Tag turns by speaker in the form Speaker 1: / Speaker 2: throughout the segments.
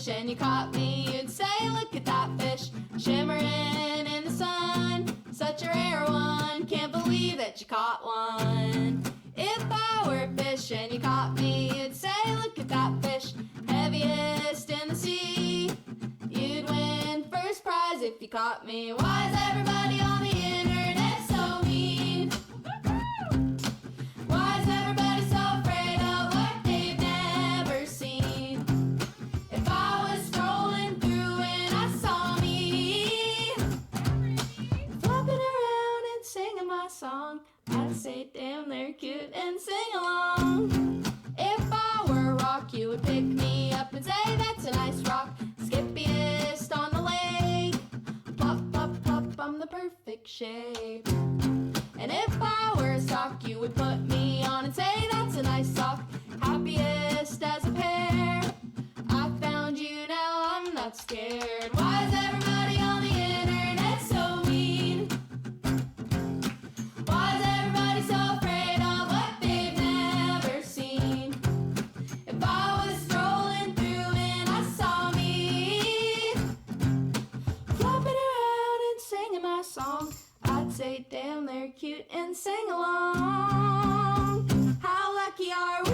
Speaker 1: fish and you caught me, you'd say, look at that fish, shimmering in the sun. Such a rare one, can't believe that you caught one. If I were a fish and you caught me, you'd say, look at that fish, heaviest in the sea. You'd win first prize if you caught me. Why is everybody on the internet so mean? Why is everybody so afraid of what they've never seen? If I was strolling through and I saw me flopping around and singing my song, I'd say, damn, they're cute and sing along. If I were a rock, you would pick me up and say, that's a nice rock, skippiest on the lake. Plop, plop, plop, I'm the perfect shape. And if I were a sock, you would put me on and say, that's a nice sock, happiest as a pair. I found you, now I'm not scared. Why is everybody on the internet so mean? Why is everybody so afraid of what they've never seen? If I was strolling through and I saw me flopping around and singing my song, I'd say, damn, they're cute and sing along. How lucky are we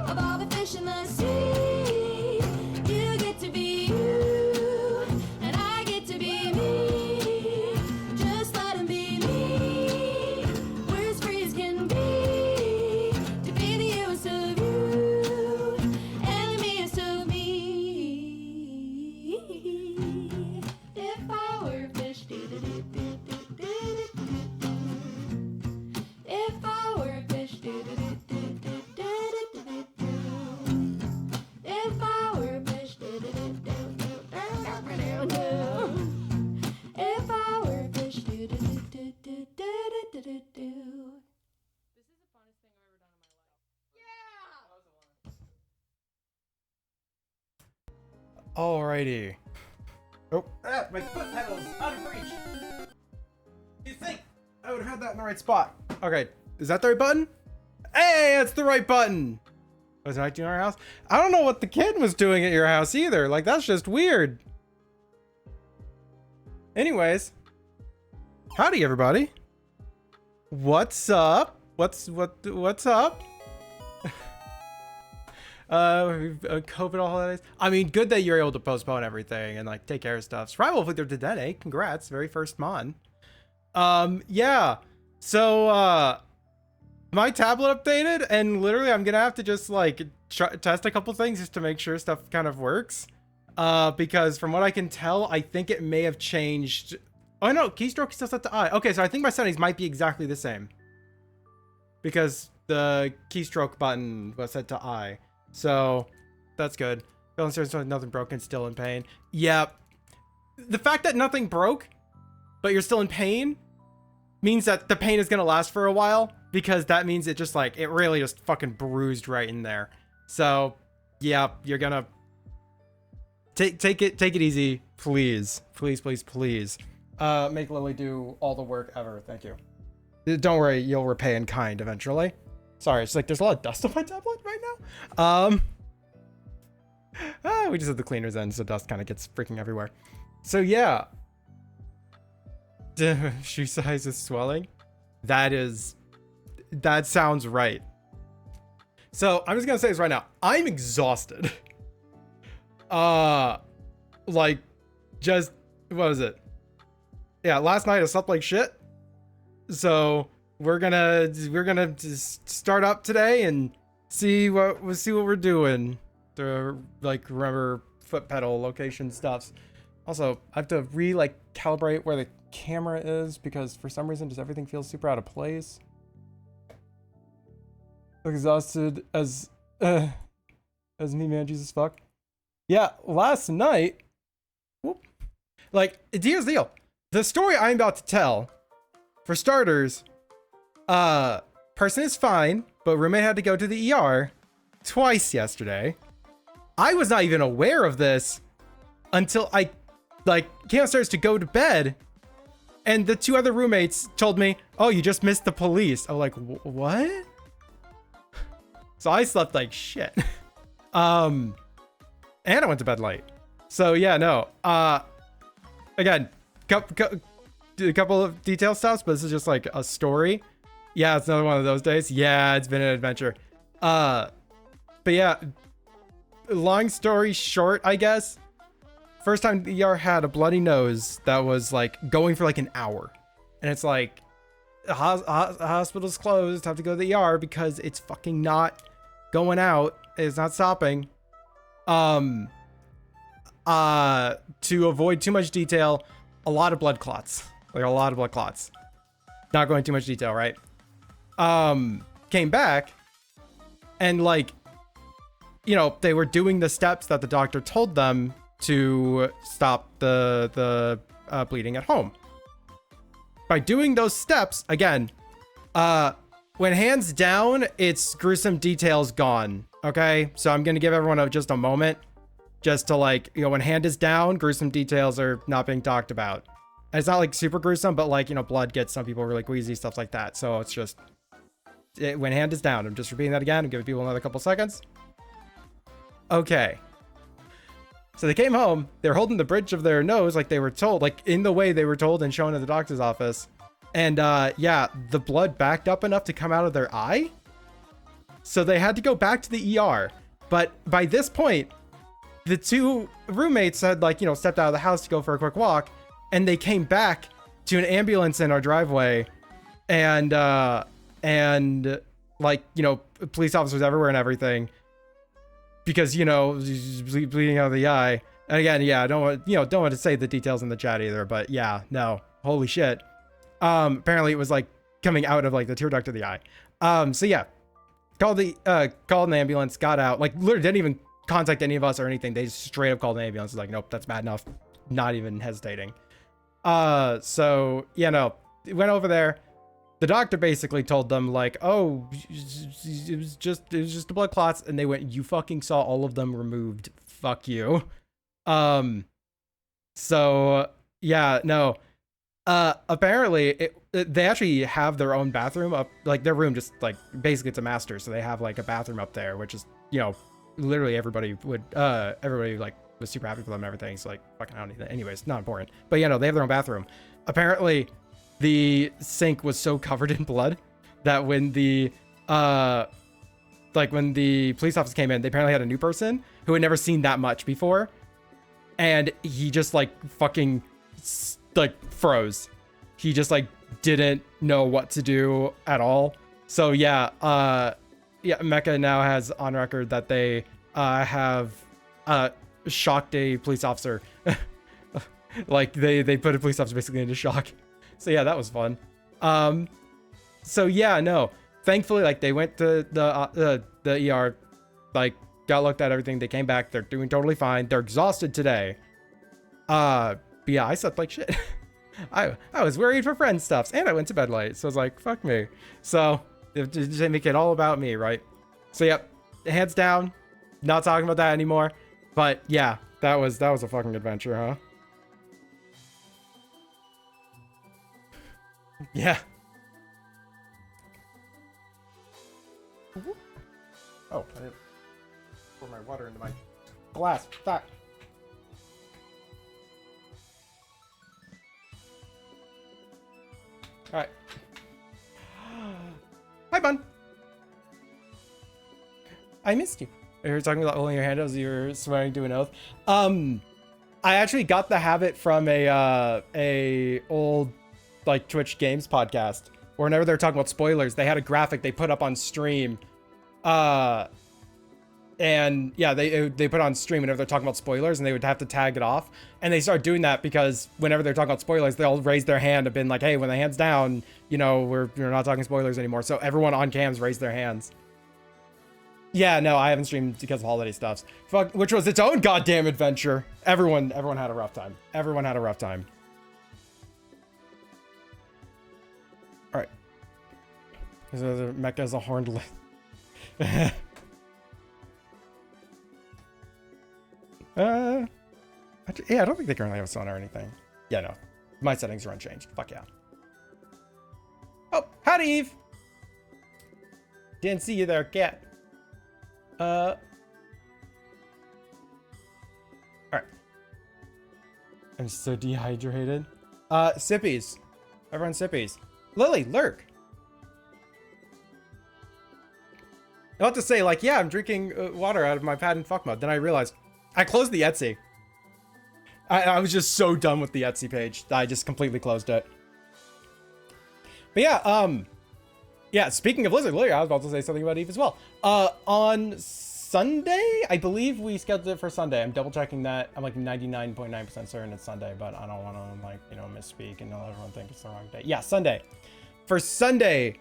Speaker 1: of all the fish in the sea? You get to be you and I get to be me. Just let 'em be me. We're as free as can be to be the youest of you and the meest of me. If I were a fish, do-do-do-do-do-do-do-do-do. If I were a fish, do-do-do-do-do-do-do-do. If I were a fish, do-do-do-do-do-do-do-do. If I were a fish, do-do-do-do-do-do-do-do. This is the funnest thing I've ever done in my life. Yeah!
Speaker 2: Alrighty. Oh,
Speaker 3: Ah, my foot pedal's out of reach. You think?
Speaker 2: I would have had that in the right spot. Okay, is that the right button? Hey, it's the right button. Was it acting in our house? I don't know what the kid was doing at your house either. Like, that's just weird. Anyways, howdy everybody. What's up? What's up? COVID all holidays. I mean, good that you're able to postpone everything and like take care of stuff. Survival of Victor today. Congrats, very first mon. Yeah. So my tablet updated and literally I'm gonna have to just like test a couple things just to make sure stuff kind of works. Because from what I can tell, I think it may have changed. Oh no, keystroke is still set to I. Okay, so I think my settings might be exactly the same. Because the keystroke button was set to I. So that's good. Downstairs, nothing broken, still in pain. Yeah. The fact that nothing broke, but you're still in pain, means that the pain is gonna last for a while, because that means it just like, it really just fucking bruised right in there. So yeah, you're gonna take it easy, please. Please. Make Lily do all the work ever. Thank you. Don't worry, you'll repay in kind eventually. Sorry, it's like there's a lot of dust on my tablet right now. We just have the cleaners in, so dust kind of gets freaking everywhere. So yeah. Shoe size is swelling. That sounds right. So I'm just gonna say this right now. I'm exhausted. Like, just, what is it? Yeah, last night I slept like shit. So we're gonna just start up today and see what we're doing to like remember foot pedal location stuffs. Also, I have to calibrate where the camera is because for some reason just everything feels super out of place. Exhausted as me, man, Jesus fuck. Yeah, last night, whoop, like, here's the deal. The story I'm about to tell, for starters, person is fine, but roommate had to go to the ER twice yesterday. I was not even aware of this until I, came upstairs to go to bed, and the two other roommates told me, oh, you just missed the police. I was like, what? So I slept like shit. And I went to bed late. So yeah, no. Again, a couple of detail stuffs, but this is just like a story. Yeah, it's another one of those days. Yeah, it's been an adventure. But yeah, long story short, I guess. First time the ER had a bloody nose that was like going for like an hour. And it's like, the hospital's closed, have to go to the ER because it's fucking not going out. It's not stopping. To avoid too much detail, a lot of blood clots. Like a lot of blood clots. Not going too much detail, right? Came back and like, you know, they were doing the steps that the doctor told them to stop the bleeding at home. By doing those steps, again, when hands down, it's gruesome details gone. Okay, so I'm gonna give everyone just a moment, just to like, you know, when hand is down, gruesome details are not being talked about. And it's not like super gruesome, but like, you know, blood gets some people really queasy, stuff like that. So it's just when hand is down. I'm just repeating that again. I'm giving people another couple seconds. Okay. So they came home, they're holding the bridge of their nose like they were told, like in the way they were told and shown at the doctor's office. And yeah, the blood backed up enough to come out of their eye. So they had to go back to the ER. But by this point, the two roommates had like, you know, stepped out of the house to go for a quick walk. And they came back to an ambulance in our driveway. And like, you know, police officers everywhere and everything. Because, you know, bleeding out of the eye. And again, yeah, I don't want to say the details in the chat either, but yeah, no, holy shit. Apparently it was like coming out of like the tear duct of the eye. So yeah, called an ambulance, got out, like literally didn't even contact any of us or anything. They just straight up called an ambulance. It's like, nope, that's bad enough. Not even hesitating. So yeah, no, went over there. The doctor basically told them like, oh, it was just the blood clots. And they went, you fucking saw all of them removed. Fuck you. So yeah, no, apparently they actually have their own bathroom up, like their room, just like basically it's a master. So they have like a bathroom up there, which is, you know, literally everybody like was super happy for them and everything. So like fucking, I don't need that. Anyways, not important, but yeah, no, they have their own bathroom. Apparently the sink was so covered in blood that when the when the police officer came in, they apparently had a new person who had never seen that much before, and he just like fucking like froze. He just like didn't know what to do at all. So yeah, Mecca now has on record that they have shocked a police officer. Like they put a police officer basically into shock. So yeah, that was fun. So yeah, no, thankfully, like they went to the ER, like got looked at everything. They came back. They're doing totally fine. They're exhausted today. But yeah, I slept like shit. I was worried for friend stuffs, and I went to bed late. So I was like, fuck me. So they make it all about me, right? So yep, hands down, not talking about that anymore. But yeah, that was a fucking adventure, huh? Yeah. Oh, I didn't pour my water into my glass. Fuck. All right. Hi, Bun. I missed you. You were talking about holding your hand as you were swearing to an oath. I actually got the habit from a old like Twitch games podcast, or whenever they're talking about spoilers, they had a graphic they put up on stream. And yeah, they put on stream whenever they're talking about spoilers, and they would have to tag it off. And they started doing that because whenever they're talking about spoilers, they'll raise their hand and been like, hey, when the hand's down, you know, we're not talking spoilers anymore. So everyone on cams raised their hands. Yeah, no, I haven't streamed because of holiday stuffs. Fuck, which was its own goddamn adventure. Everyone had a rough time. Everyone had a rough time. All right. So Mecca is a horned lip. Yeah, I don't think they currently have a sonar or anything. Yeah, no. My settings are unchanged. Fuck yeah. Oh, howdy, Eve. Didn't see you there, cat. I'm so dehydrated. Sippies. Everyone sippies. Lily, lurk. I want to say, like, yeah, I'm drinking water out of my pad and fuck mode. Then I realized I closed the Etsy. I was just so done with the Etsy page that I just completely closed it. But yeah, speaking of Lizard, I was about to say something about Eve as well. On Sunday, I believe we scheduled it for Sunday. I'm double checking that. I'm like 99.9% certain it's Sunday, but I don't want to, like, you know, misspeak and let everyone think it's the wrong day. Yeah, Sunday. For Sunday,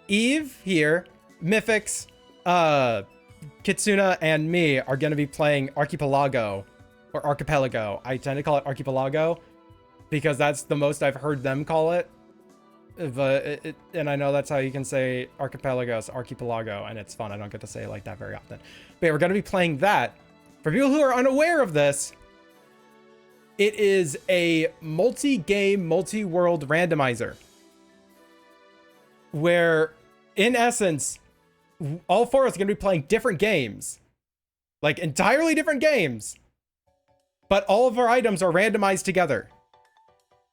Speaker 2: Eve here, Mythix, Kitsuna, and me are going to be playing Archipelago, or Archipelago. I tend to call it Archipelago because that's the most I've heard them call it. But and I know that's how you can say Archipelago, it's Archipelago, and it's fun. I don't get to say it like that very often. But yeah, we're going to be playing that. For people who are unaware of this, it is a multi-game, multi-world randomizer where, in essence, all four of us are going to be playing different games, like entirely different games, but all of our items are randomized together.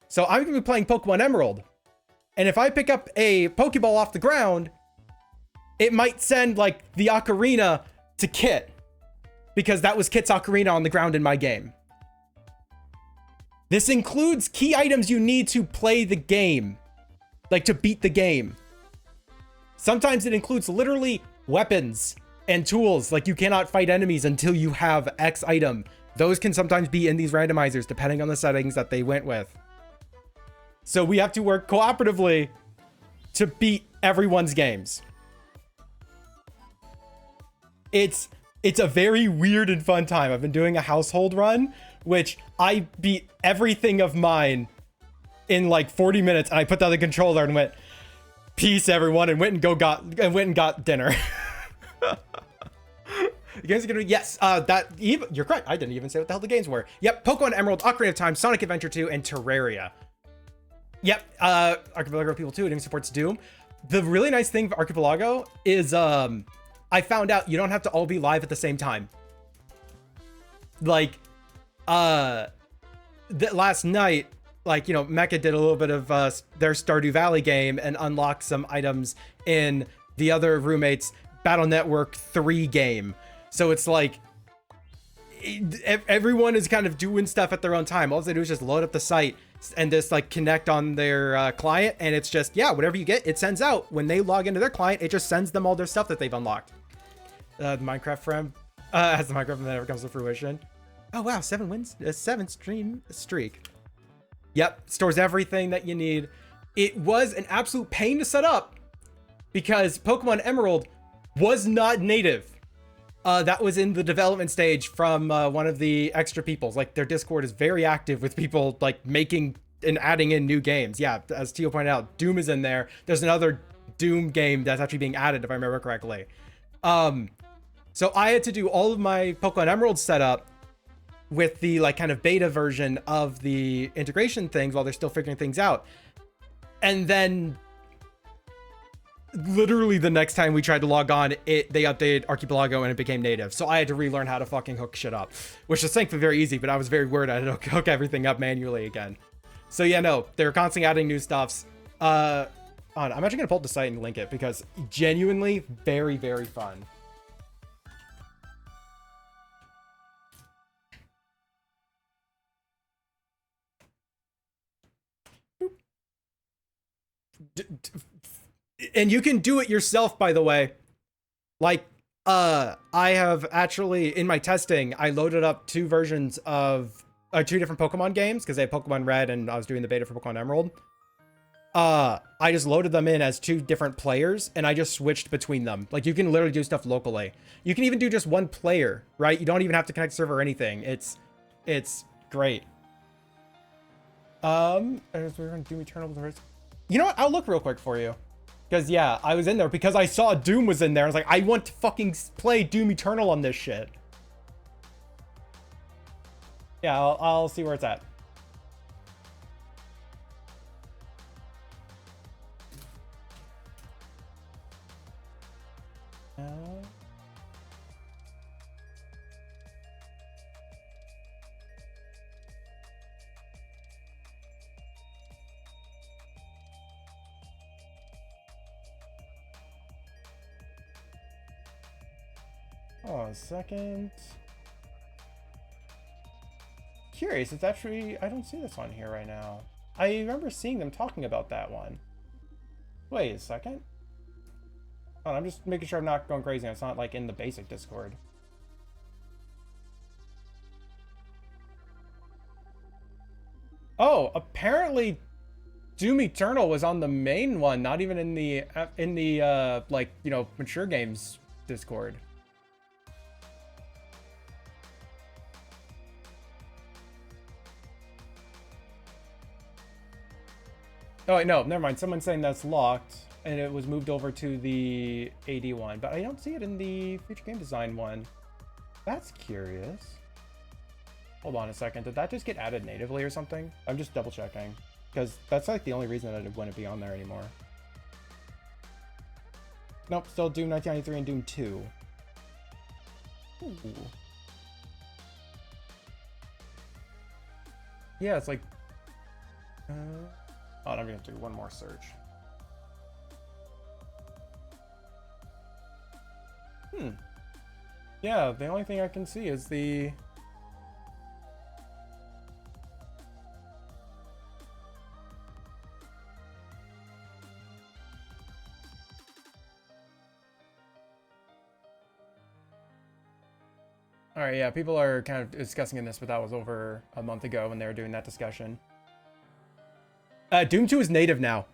Speaker 2: So I'm going to be playing Pokemon Emerald, and if I pick up a Pokeball off the ground, it might send like the Ocarina to Kit, because that was Kit's Ocarina on the ground in my game. This includes key items you need to play the game, like to beat the game. Sometimes it includes literally weapons and tools, like you cannot fight enemies until you have X item. Those can sometimes be in these randomizers depending on the settings that they went with. So we have to work cooperatively to beat everyone's games. It's a very weird and fun time. I've been doing a household run, which I beat everything of mine in like 40 minutes, and I put down the controller and went, peace everyone, and went and got dinner. You guys are gonna, yes, you're correct. I didn't even say what the hell the games were. Yep, Pokemon Emerald, Ocarina of Time, Sonic Adventure 2, and Terraria. Yep, Archipelago people too, it supports Doom. The really nice thing for Archipelago is, I found out you don't have to all be live at the same time. Like, last night, like, you know, Mecha did a little bit of their Stardew Valley game and unlocked some items in the other roommate's Battle Network 3 game. So it's like, everyone is kind of doing stuff at their own time. All they do is just load up the site and just like connect on their client, and it's just, yeah, whatever you get, it sends out. When they log into their client, it just sends them all their stuff that they've unlocked. The Minecraft friend has the Minecraft that never comes to fruition. Oh wow, 7 wins, a 7 stream streak. Yep, stores everything that you need. It was an absolute pain to set up because Pokemon Emerald was not native. That was in the development stage from one of the extra peoples. Like, their Discord is very active with people like making and adding in new games. Yeah, as Tio pointed out, Doom is in there. There's another Doom game that's actually being added, if I remember correctly. So I had to do all of my Pokemon Emerald setup with the like kind of beta version of the integration things while they're still figuring things out. And then literally the next time we tried to log on, they updated Archipelago and it became native. So I had to relearn how to fucking hook shit up, which was thankfully very easy, but I was very worried I had to hook everything up manually again. So yeah, no, they're constantly adding new stuffs. I'm actually gonna pull up the site and link it because genuinely very, very fun. And you can do it yourself, by the way. Like, I have actually, in my testing, I loaded up 2 versions of 2 different Pokemon games because they had Pokemon Red and I was doing the beta for Pokemon Emerald. I just loaded them in as 2 different players and I just switched between them. Like, you can literally do stuff locally. You can even do just 1 player, right? You don't even have to connect server or anything. It's great. We're gonna do Eternal first. You know what? I'll look real quick for you. Because, yeah, I was in there because I saw Doom was in there. I was like, I want to fucking play Doom Eternal on this shit. Yeah, I'll see where it's at. Oh, a second. Curious, it's actually, I don't see this on here right now. I remember seeing them talking about that one. Wait a second. Oh, I'm just making sure I'm not going crazy. It's not like in the basic Discord. Oh, apparently Doom Eternal was on the main one, not even in the like, you know, mature games Discord. Oh, wait, no, never mind. Someone's saying that's locked, and it was moved over to the AD one, but I don't see it in the future game design one. That's curious. Hold on a second. Did that just get added natively or something? I'm just double checking, because that's like the only reason that it wouldn't be on there anymore. Nope, still Doom 1993 and Doom 2. Ooh. Yeah, it's like... Oh, I'm gonna do one more search. Yeah, the only thing I can see is the... Alright, yeah, people are kind of discussing in this, but that was over a month ago when they were doing that discussion. Doom 2 is native now.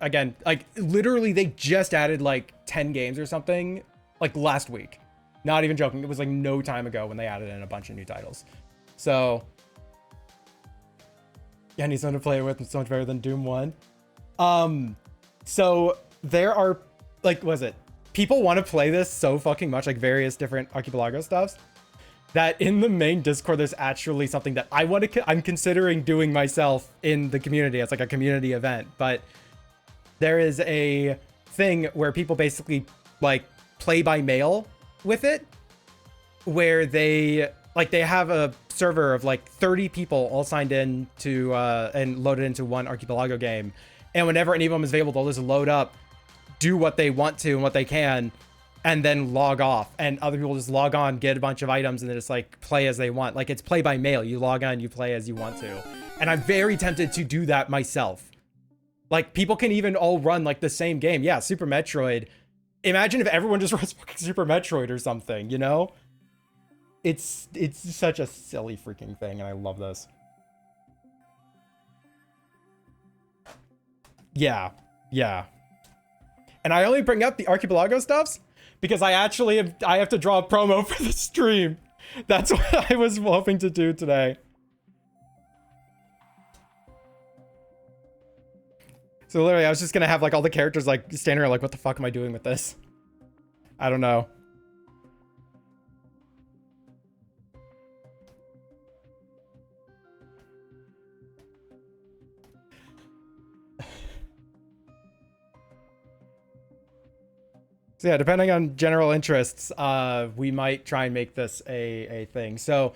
Speaker 2: Again, like, literally they just added like 10 games or something, like last week. Not even joking. It was like no time ago when they added in a bunch of new titles. So, yeah, I need someone to play it with. It's so much better than Doom 1. So there are, like, what is it? People want to play this so fucking much, like various different Archipelago stuffs, that in the main Discord, there's actually something that I'm considering doing myself in the community. It's like a community event, but there is a thing where people basically like play by mail with it, where they have a server of like 30 people all signed in to and loaded into one Archipelago game. And whenever any of them is available, they'll just load up, do what they want to and what they can, and then log off, and other people just log on, get a bunch of items, and then just like play as they want. Like, it's play by mail. You log on, you play as you want to. And I'm very tempted to do that myself. Like, people can even all run like the same game. Yeah, Super Metroid. Imagine if everyone just runs fucking Super Metroid or something, you know? It's such a silly freaking thing, and I love this. Yeah. And I only bring up the Archipelago stuffs because I have to draw a promo for the stream. That's what I was hoping to do today. So literally, I was just gonna have like all the characters like standing around like, what the fuck am I doing with this? I don't know. So yeah, depending on general interests, we might try and make this a thing. So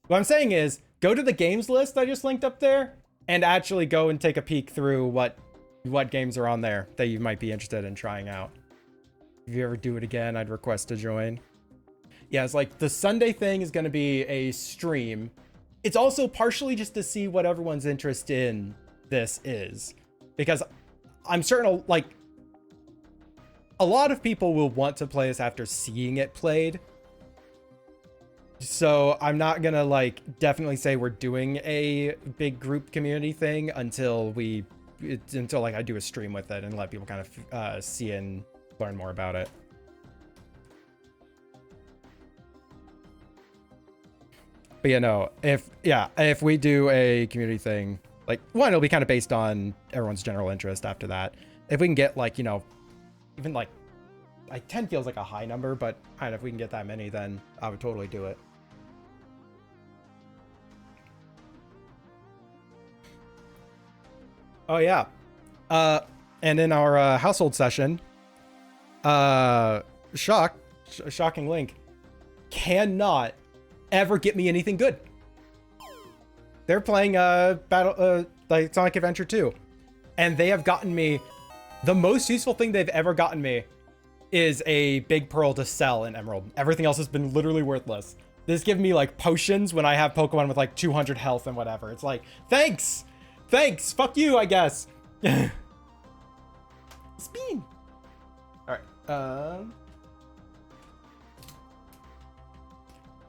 Speaker 2: what I'm saying is, go to the games list I just linked up there and actually go and take a peek through what games are on there that you might be interested in trying out. If you ever do it again, I'd request to join. Yeah, it's like the Sunday thing is going to be a stream. It's also partially just to see what everyone's interest in this is, because I'm certain like a lot of people will want to play this after seeing it played. So I'm not gonna like definitely say we're doing a big group community thing until like I do a stream with it and let people kind of see and learn more about it. But yeah, no, if we do a community thing, like, one, it'll be kind of based on everyone's general interest after that. If we can get like, you know, even like 10 feels like a high number, but kind of if we can get that many, then I would totally do it. Oh yeah. And in our household session, shocking link, cannot ever get me anything good. They're playing like Sonic Adventure 2, and they have gotten me the most useful thing they've ever gotten me is a big pearl to sell in Emerald. Everything else has been literally worthless. This gives me like potions when I have Pokemon with like 200 health and whatever. It's like, thanks, fuck you, I guess. Spin. All right. All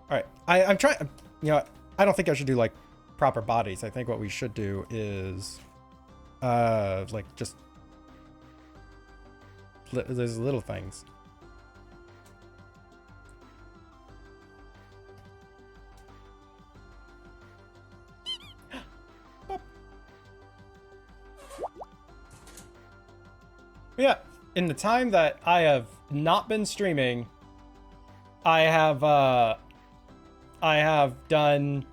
Speaker 2: right. I'm trying. You know, I don't think I should do like proper bodies. I think what we should do is, like just there's little things. Yeah, in the time that I have not been streaming, I have done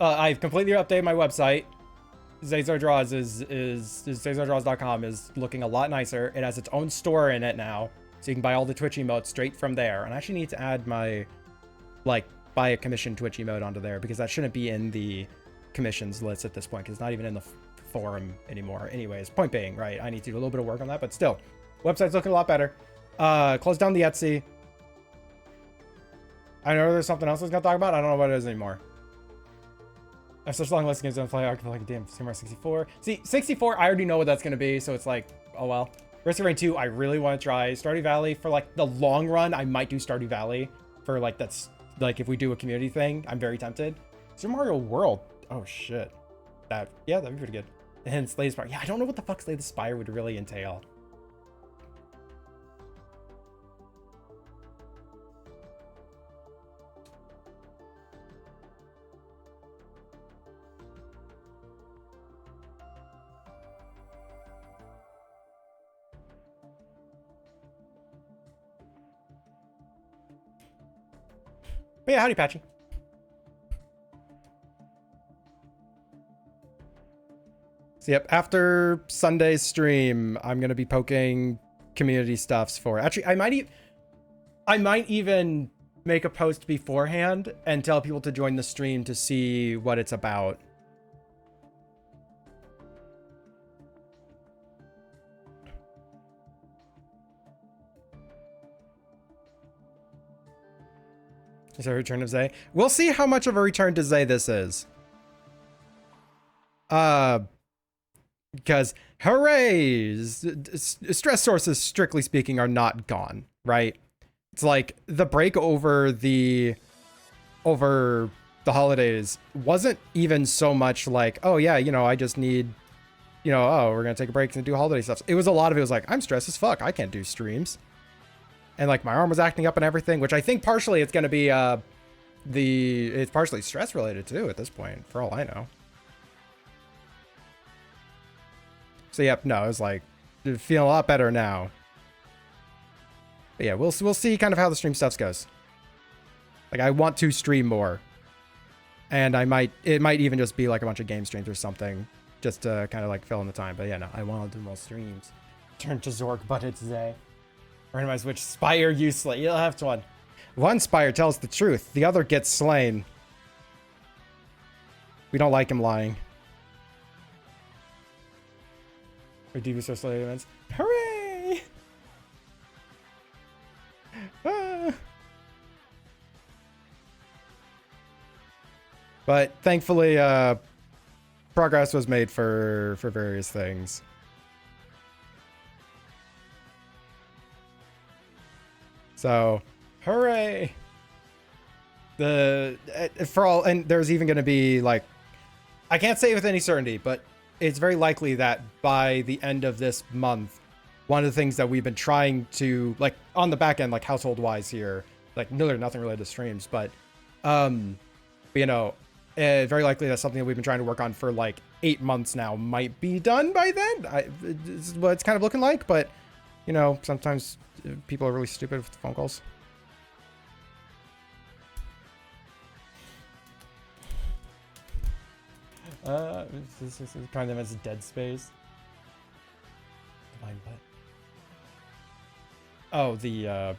Speaker 2: I've completely updated my website. Zazar Draws is ZazarDraws.com is looking a lot nicer. It has its own store in it now, so you can buy all the Twitch emotes straight from there. And I actually need to add my buy a commission Twitch emote onto there, because that shouldn't be in the commissions list at this point, because it's not even in the forum anymore. Anyways, point being, right, I need to do a little bit of work on that, but still, website's looking a lot better. Close down the Etsy. I know there's something else I was gonna talk about. I don't know what it is anymore. I have such long list of games on play. I feel like a damn Samurai 64. See, 64, I already know what that's gonna be, so it's like, oh well. Risk of Rain 2, I really want to try. Stardew Valley, for like the long run, I might do Stardew Valley. For like, that's like if we do a community thing, I'm very tempted. Super Mario World. Oh shit. That'd be pretty good. And Slay the Spire. Yeah, I don't know what the fuck Slay the Spire would really entail. But yeah, howdy, Patchy. So yep, after Sunday's stream, I'm gonna be poking community stuffs for. Actually, I might even make a post beforehand and tell people to join the stream to see what it's about. Is there a return of Zay? We'll see how much of a return to Zay this is. Because hooray! Stress sources, strictly speaking, are not gone, right? It's like the break over the holidays wasn't even so much like, oh yeah, you know, I just need, you know, oh, we're gonna take a break and do holiday stuff. It was a lot of it was like, I'm stressed as fuck, I can't do streams. And like my arm was acting up and everything, which I think partially it's gonna be it's partially stress related too at this point, for all I know. So yep, no, it was like feeling a lot better now. But yeah, we'll see kind of how the stream stuff goes. Like I want to stream more, and it might even just be like a bunch of game streams or something, just to kind of like fill in the time. But yeah, no, I want to do more streams. Turn to Zork, but it's Zay. Randomize which Spire you slay. You'll have to one. One Spire tells the truth, the other gets slain. We don't like him lying. Or Diva so slay events. Hooray! Ah. But thankfully, progress was made for various things. So, hooray! For all, and there's even going to be like, I can't say with any certainty, but it's very likely that by the end of this month, one of the things that we've been trying to, like, on the back end, like household wise here, like nothing related to streams, but you know, very likely that's something that we've been trying to work on for like 8 months now might be done by then. It's what it's kind of looking like, but you know, sometimes people are really stupid with phone calls. This is kind of as Dead Space. Divine what? Oh, the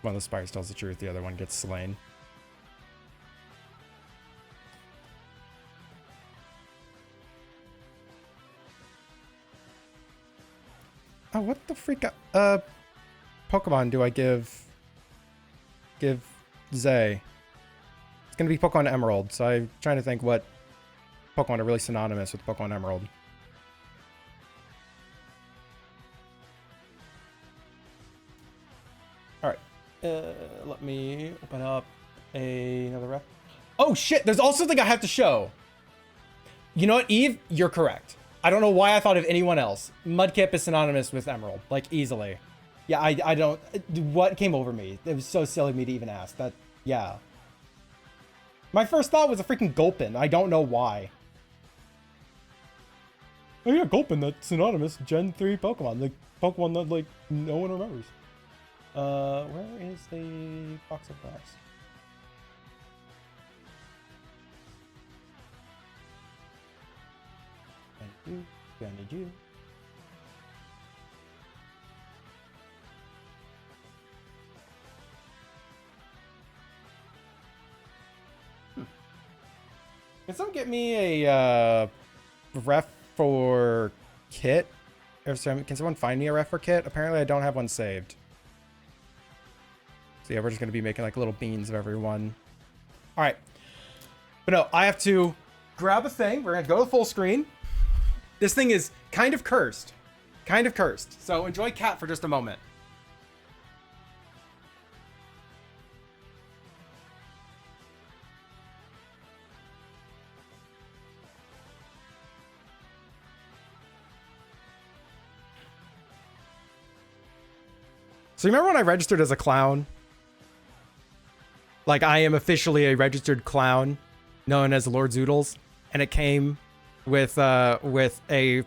Speaker 2: one of the spires tells the truth, the other one gets slain. Oh, what the freak? Pokemon do I give Zay? It's gonna be Pokemon Emerald, so I'm trying to think what Pokemon are really synonymous with Pokemon Emerald. Alright. Let me open up another ref. Oh shit, there's also something I have to show. You know what, Eve? You're correct. I don't know why I thought of anyone else. Mudkip is synonymous with Emerald, like easily. Yeah, I don't, what came over me? It was so silly of me to even ask that. Yeah. My first thought was a freaking Gulpin. I don't know why. Oh yeah, Gulpin, that's synonymous. Gen 3 Pokemon. Like, Pokemon that, like, no one remembers. Where is the box of grass? I need you. Can someone get me a ref for Kit? Can someone find me a ref for Kit? Apparently I don't have one saved. So yeah, we're just going to be making like little beans of everyone. All right. But no, I have to grab a thing. We're going to go to full screen. This thing is kind of cursed. Kind of cursed. So enjoy Cat for just a moment. So remember when I registered as a clown? Like, I am officially a registered clown known as Lord Zoodles, and it came with a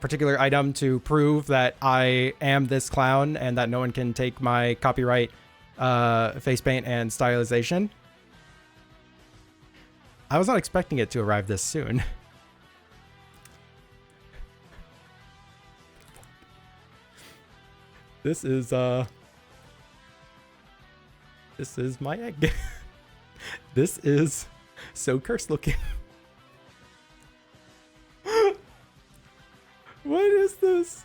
Speaker 2: particular item to prove that I am this clown and that no one can take my copyright face paint and stylization. I was not expecting it to arrive this soon. This is my egg. This is so cursed looking. What is this?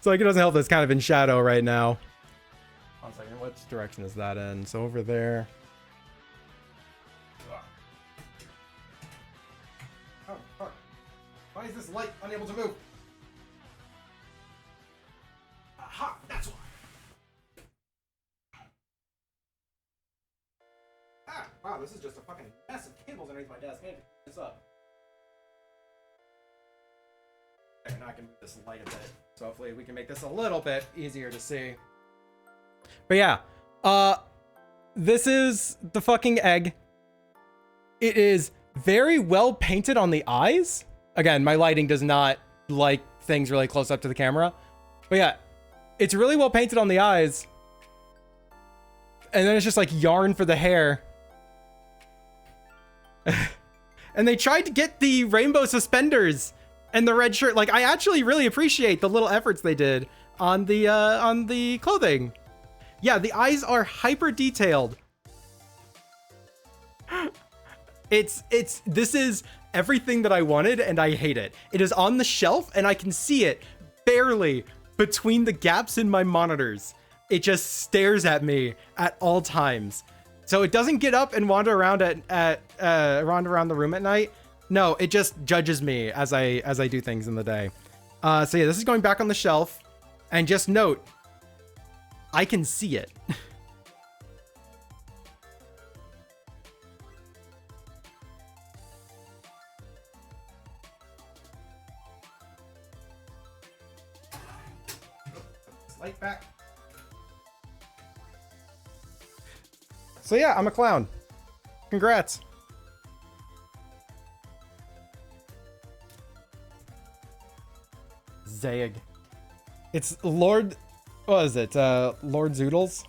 Speaker 2: So like, it doesn't help that it's kind of in shadow right now. 1 second, which direction is that in? So over there. Oh, fuck. Why is this light unable to move? Aha, that's why. Ah, wow, this is just a fucking mess of cables underneath my desk. I need to pick this up. Okay, now I can move this light a bit. So hopefully we can make this a little bit easier to see. But yeah, this is the fucking egg. It is very well painted on the eyes. Again, my lighting does not like things really close up to the camera. But yeah, it's really well painted on the eyes. And then it's just like yarn for the hair. And they tried to get the rainbow suspenders and the red shirt. Like, I actually really appreciate the little efforts they did on the clothing. Yeah, the eyes are hyper detailed. This is everything that I wanted, and I hate it. It is on the shelf, and I can see it barely between the gaps in my monitors. It just stares at me at all times. So it doesn't get up and wander around wander around the room at night. No, it just judges me as I do things in the day. So yeah, this is going back on the shelf, and just note, I can see it. Light back. So yeah, I'm a clown. Congrats. Zayag. It's Lord... What is it? Lord Zoodles?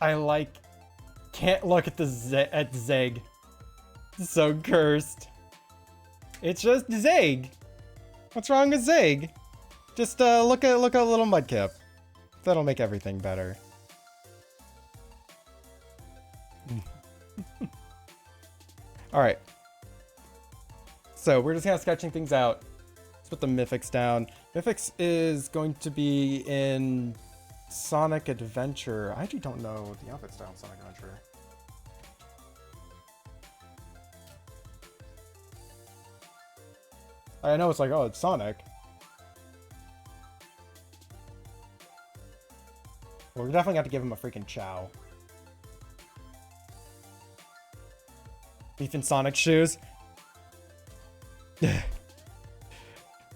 Speaker 2: I like can't look at the at Zeg. So cursed. It's just Zeg. What's wrong with Zeg? Just look at little Mudkip. That'll make everything better. All right. So we're just kind of sketching things out. Let's put the Mythics down. Mythics is going to be in Sonic Adventure. I actually don't know the outfit style in Sonic Adventure. I know it's like, oh, it's Sonic. Well, we're definitely got to give him a freaking chow. Beef and Sonic shoes.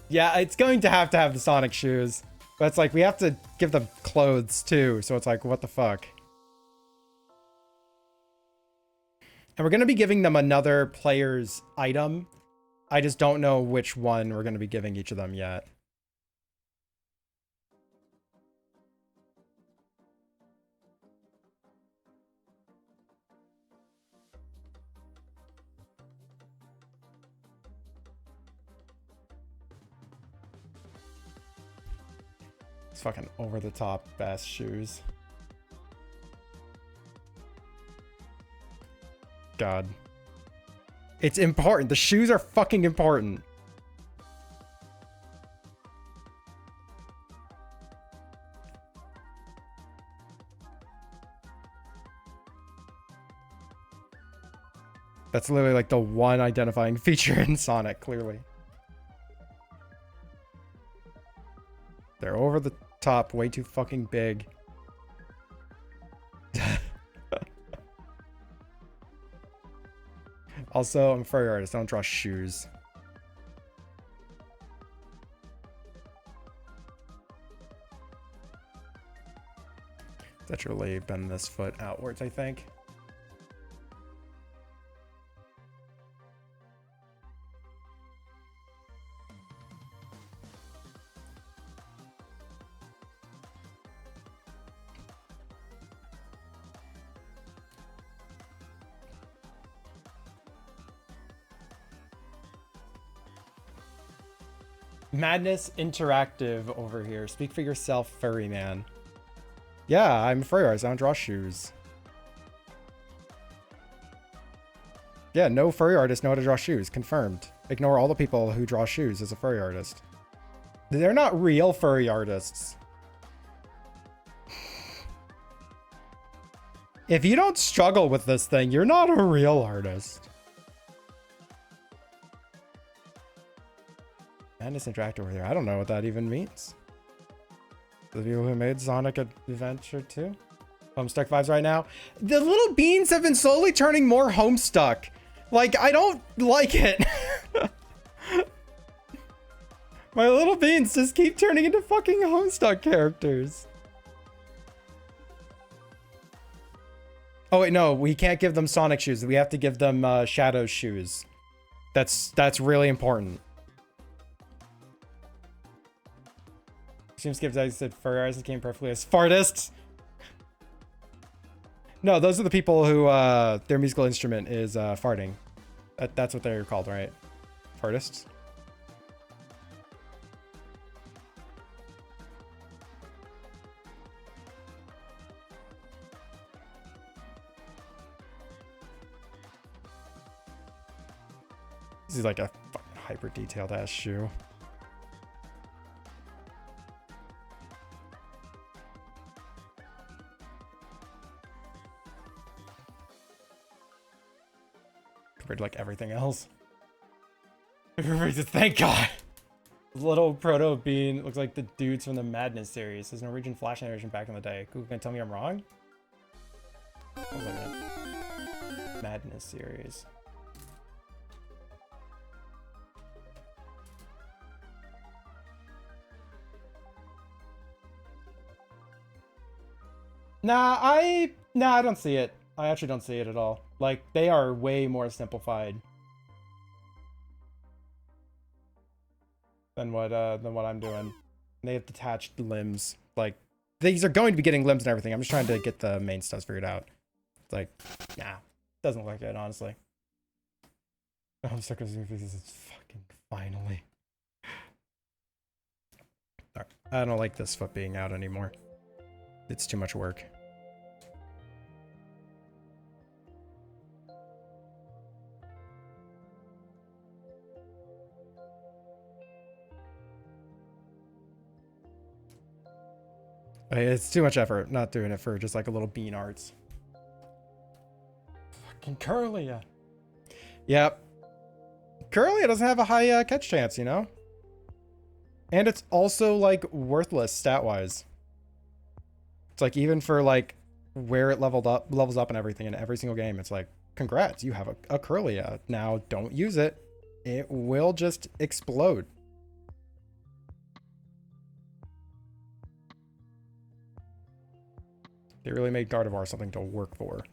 Speaker 2: Yeah, it's going to have the Sonic shoes. But it's like, we have to give them clothes too. So it's like, what the fuck? And we're going to be giving them another player's item. I just don't know which one we're going to be giving each of them yet. It's fucking over the top best shoes. God. It's important. The shoes are fucking important. That's literally like the one identifying feature in Sonic, clearly. They're over the top, way too fucking big. Also, I'm a furry artist. I don't draw shoes. Literally bend this foot outwards, I think. Madness Interactive over here. Speak for yourself, furry man. Yeah, I'm a furry artist. I don't draw shoes. Yeah, no furry artists know how to draw shoes. Confirmed. Ignore all the people who draw shoes as a furry artist. They're not real furry artists. If you don't struggle with this thing, you're not a real artist. Madness Interactive over there. I don't know what that even means. The people who made Sonic Adventure 2? Homestuck vibes right now. The little beans have been slowly turning more Homestuck. Like, I don't like it. My little beans just keep turning into fucking Homestuck characters. Oh wait, no, we can't give them Sonic shoes. We have to give them Shadow shoes. That's really important. Seems gives I said furry artists came perfectly as fartists. No, those are the people who their musical instrument is farting. That's what they're called, right? Fartists. This is like a fucking hyper detailed ass shoe. Compared to like everything else. Thank God. Little proto bean looks like the dudes from the Madness series. There's Norwegian Flash animation back in the day. Who can tell me I'm wrong? Hold on a minute. Madness series. Nah, I don't see it. I actually don't see it at all. Like, they are way more simplified than what I'm doing. They have detached limbs. Like, these are going to be getting limbs and everything. I'm just trying to get the main stuff figured out. It's like, nah, doesn't look good, honestly. I'm sick of this. Fucking finally. All right. I don't like this foot being out anymore. It's too much work. It's too much effort not doing it for just like a little bean arts. Fucking Curlia. Yep. Curlia doesn't have a high catch chance, you know? And it's also like worthless stat-wise. It's like even for like where it levels up and everything in every single game, it's like, congrats, you have a Curlia. Now don't use it. It will just explode. They really made Gardevoir something to work for.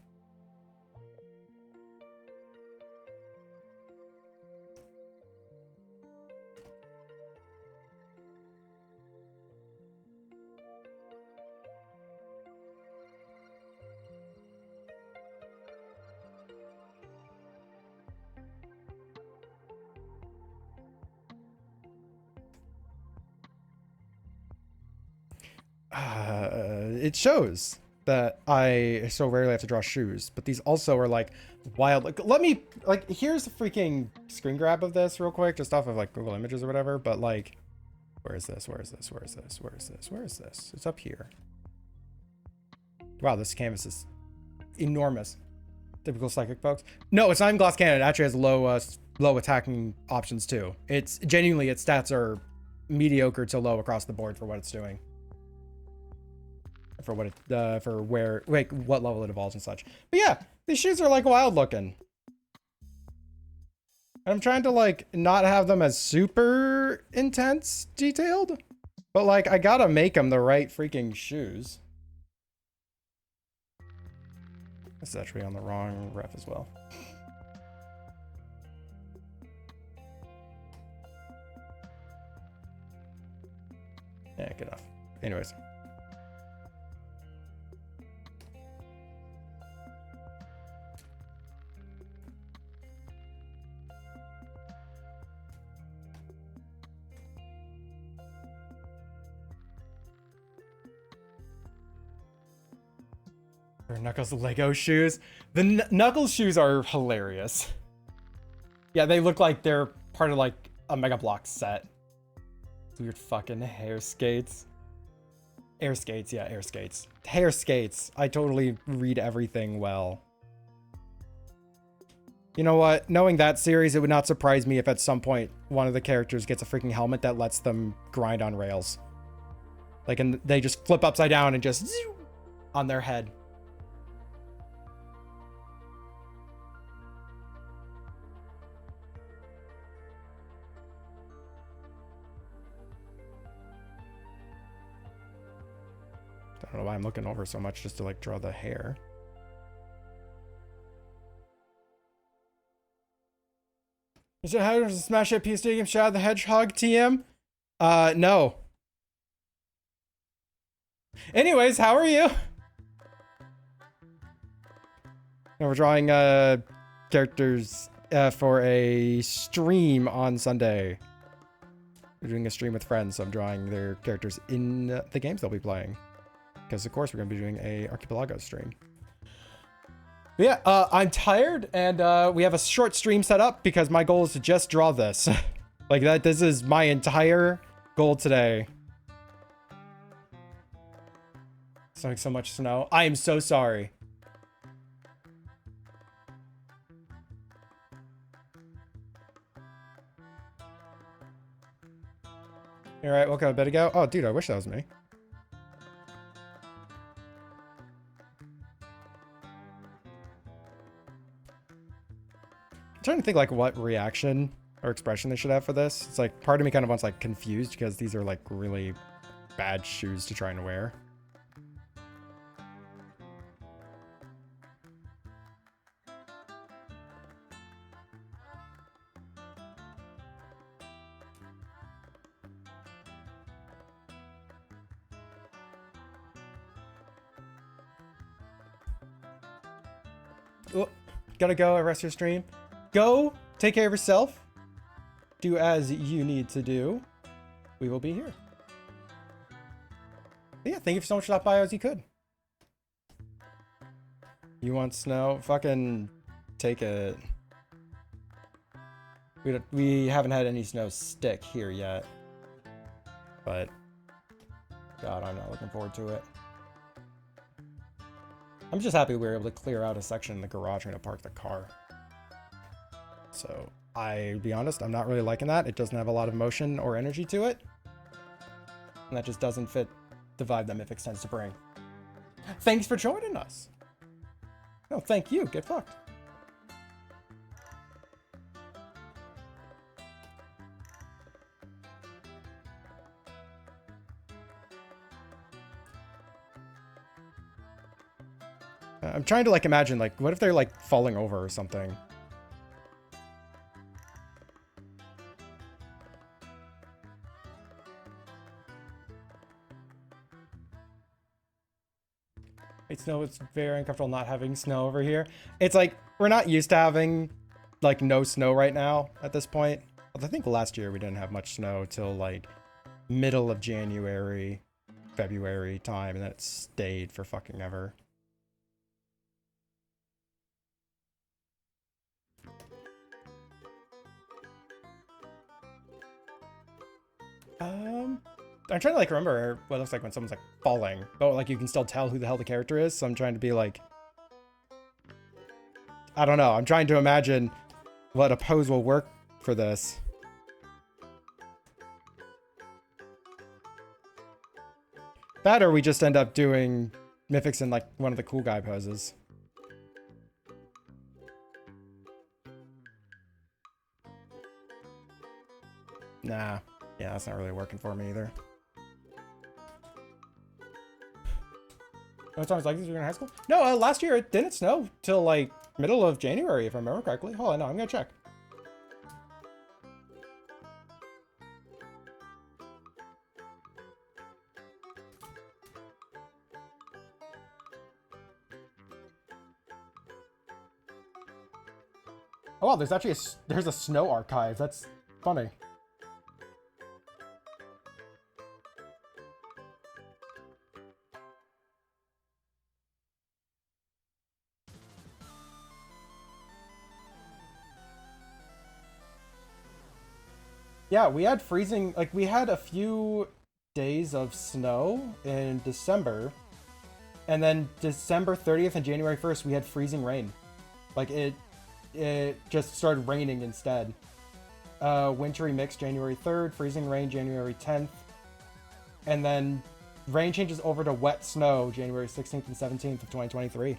Speaker 2: It shows that I so rarely have to draw shoes, but these also are like wild. Like, let me, like, here's a freaking screen grab of this real quick, just off of like Google Images or whatever. But like, where is this? Where is this? Where is this? Where is this? Where is this? It's up here. Wow, this canvas is enormous. Typical psychic folks. No, it's not even glass cannon. It actually has low attacking options too. It's genuinely, its stats are mediocre to low across the board for what it's doing. For what it for where, like, what level it evolves and such. But yeah, these shoes are like wild looking. I'm trying to like not have them as super intense detailed, but like I gotta make them the right freaking shoes. This is actually on the wrong ref as well. Yeah, good enough. Anyways. Knuckles Lego shoes. The Knuckles shoes are hilarious. Yeah, they look like they're part of like a Mega Block set. Weird fucking hair skates. Air skates, yeah, air skates. Hair skates. I totally read everything well. You know what? Knowing that series, it would not surprise me if at some point one of the characters gets a freaking helmet that lets them grind on rails. Like, and they just flip upside down and just zoom on their head. I don't know why I'm looking over so much just to like draw the hair. Is it how does Smash Hit PS2 game Shadow the Hedgehog TM? No. Anyways, how are you? And we're drawing characters for a stream on Sunday. We're doing a stream with friends, so I'm drawing their characters in the games they'll be playing. Because of course we're gonna be doing a Archipelago stream. But yeah, I'm tired, and we have a short stream set up because my goal is to just draw this. Like that, this is my entire goal today. Snowing so much snow. I am so sorry. All right, woke up a bit ago. Oh, dude, I wish that was me. I'm trying to think like what reaction or expression they should have for this. It's like part of me kind of wants like confused because these are like really bad shoes to try and wear. Oh, gotta go. Rest your stream. Go. Take care of yourself. Do as you need to do. We will be here. But yeah, thank you so much for stopping by as you could. You want snow? Fucking take it. We haven't had any snow stick here yet. But God, I'm not looking forward to it. I'm just happy we were able to clear out a section in the garage and to park the car. So, I'll be honest, I'm not really liking that. It doesn't have a lot of motion or energy to it. And that just doesn't fit the vibe that Mythics tends to bring. Thanks for joining us. No, thank you. Get fucked. I'm trying to like imagine like what if they're like falling over or something. It's snow. It's very uncomfortable not having snow over here. It's like we're not used to having like no snow right now at this point. I think last year we didn't have much snow till like middle of January, February time, and then it stayed for fucking ever. I'm trying to like remember what it looks like when someone's like falling, but like you can still tell who the hell the character is. So I'm trying to be like, I don't know. I'm trying to imagine what a pose will work for this. That or we just end up doing Mythics in like one of the cool guy poses. Nah. Yeah, that's not really working for me either. No times like this when you're in high school? No, last year it didn't snow till like middle of January, if I remember correctly. Hold on, no, I'm gonna check. Oh wow, there's actually there's a snow archive. That's funny. Yeah, we had freezing, like we had a few days of snow in December, and then December 30th and January 1st we had freezing rain. Like it just started raining instead. Wintry mix January 3rd, freezing rain January 10th, and then rain changes over to wet snow January 16th and 17th of 2023.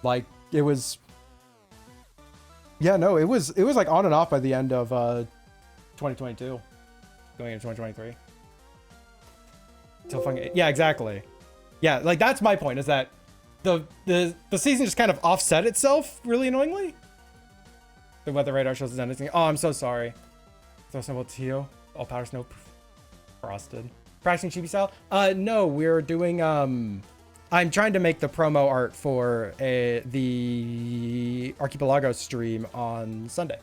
Speaker 2: Like it was, yeah, no, it was like on and off by the end of 2022 going into 2023 till fucking, yeah, exactly. Yeah, like that's my point, is that the season just kind of offset itself really annoyingly. The weather radar shows us anything. Oh, I'm so sorry. So simple to you. All powder snow frosted. Practicing chibi style? No, we're doing I'm trying to make the promo art for the Archipelago stream on Sunday.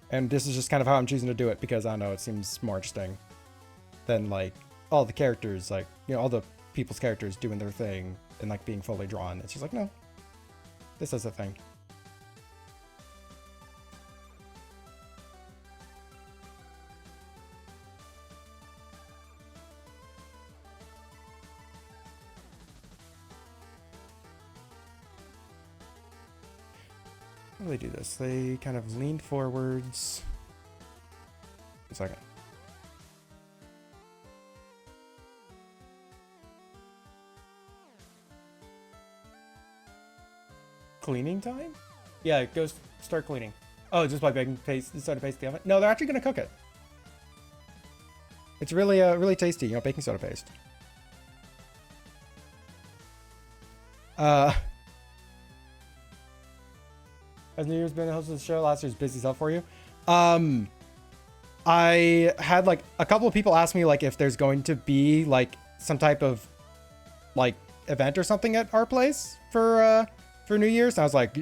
Speaker 2: And this is just kind of how I'm choosing to do it, because I don't know, it seems more interesting than like all the characters, like, you know, all the people's characters doing their thing and like being fully drawn. It's just like, no, this is a thing. How do they do this? They kind of lean forwards. A second. Cleaning time? Yeah, it goes start cleaning. Oh, just by baking paste, start to paste the oven. No, they're actually gonna cook it. It's really really tasty, you know, baking soda paste. Has New Year's been the host of the show? Last year's busy stuff for you. I had like a couple of people ask me like if there's going to be like some type of like event or something at our place for New Year's. And I was like,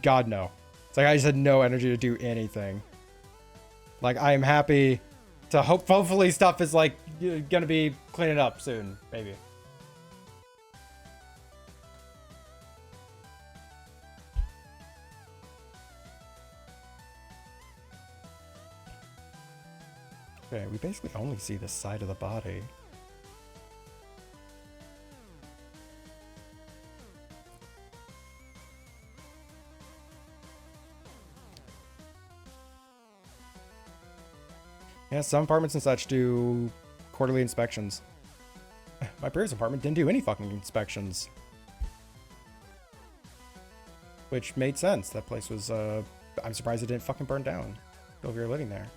Speaker 2: God no. It's like I just had no energy to do anything. Like I am happy to hopefully stuff is like gonna be cleaning up soon, maybe. Okay, we basically only see the side of the body. Yeah, some apartments and such do quarterly inspections. My previous apartment didn't do any fucking inspections. Which made sense. That place was, I'm surprised it didn't fucking burn down. If you were living there.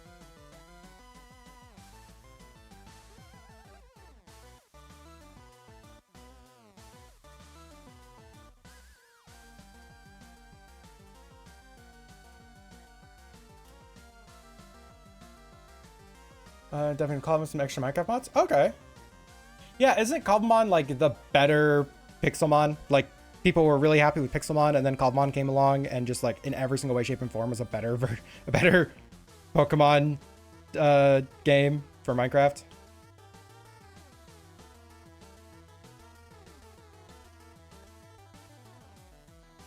Speaker 2: Definitely Cobblemon some extra Minecraft mods. Okay. Yeah, isn't Cobblemon like the better Pixelmon? Like people were really happy with Pixelmon, and then Cobblemon came along and just like in every single way, shape, and form was a better Pokemon game for Minecraft.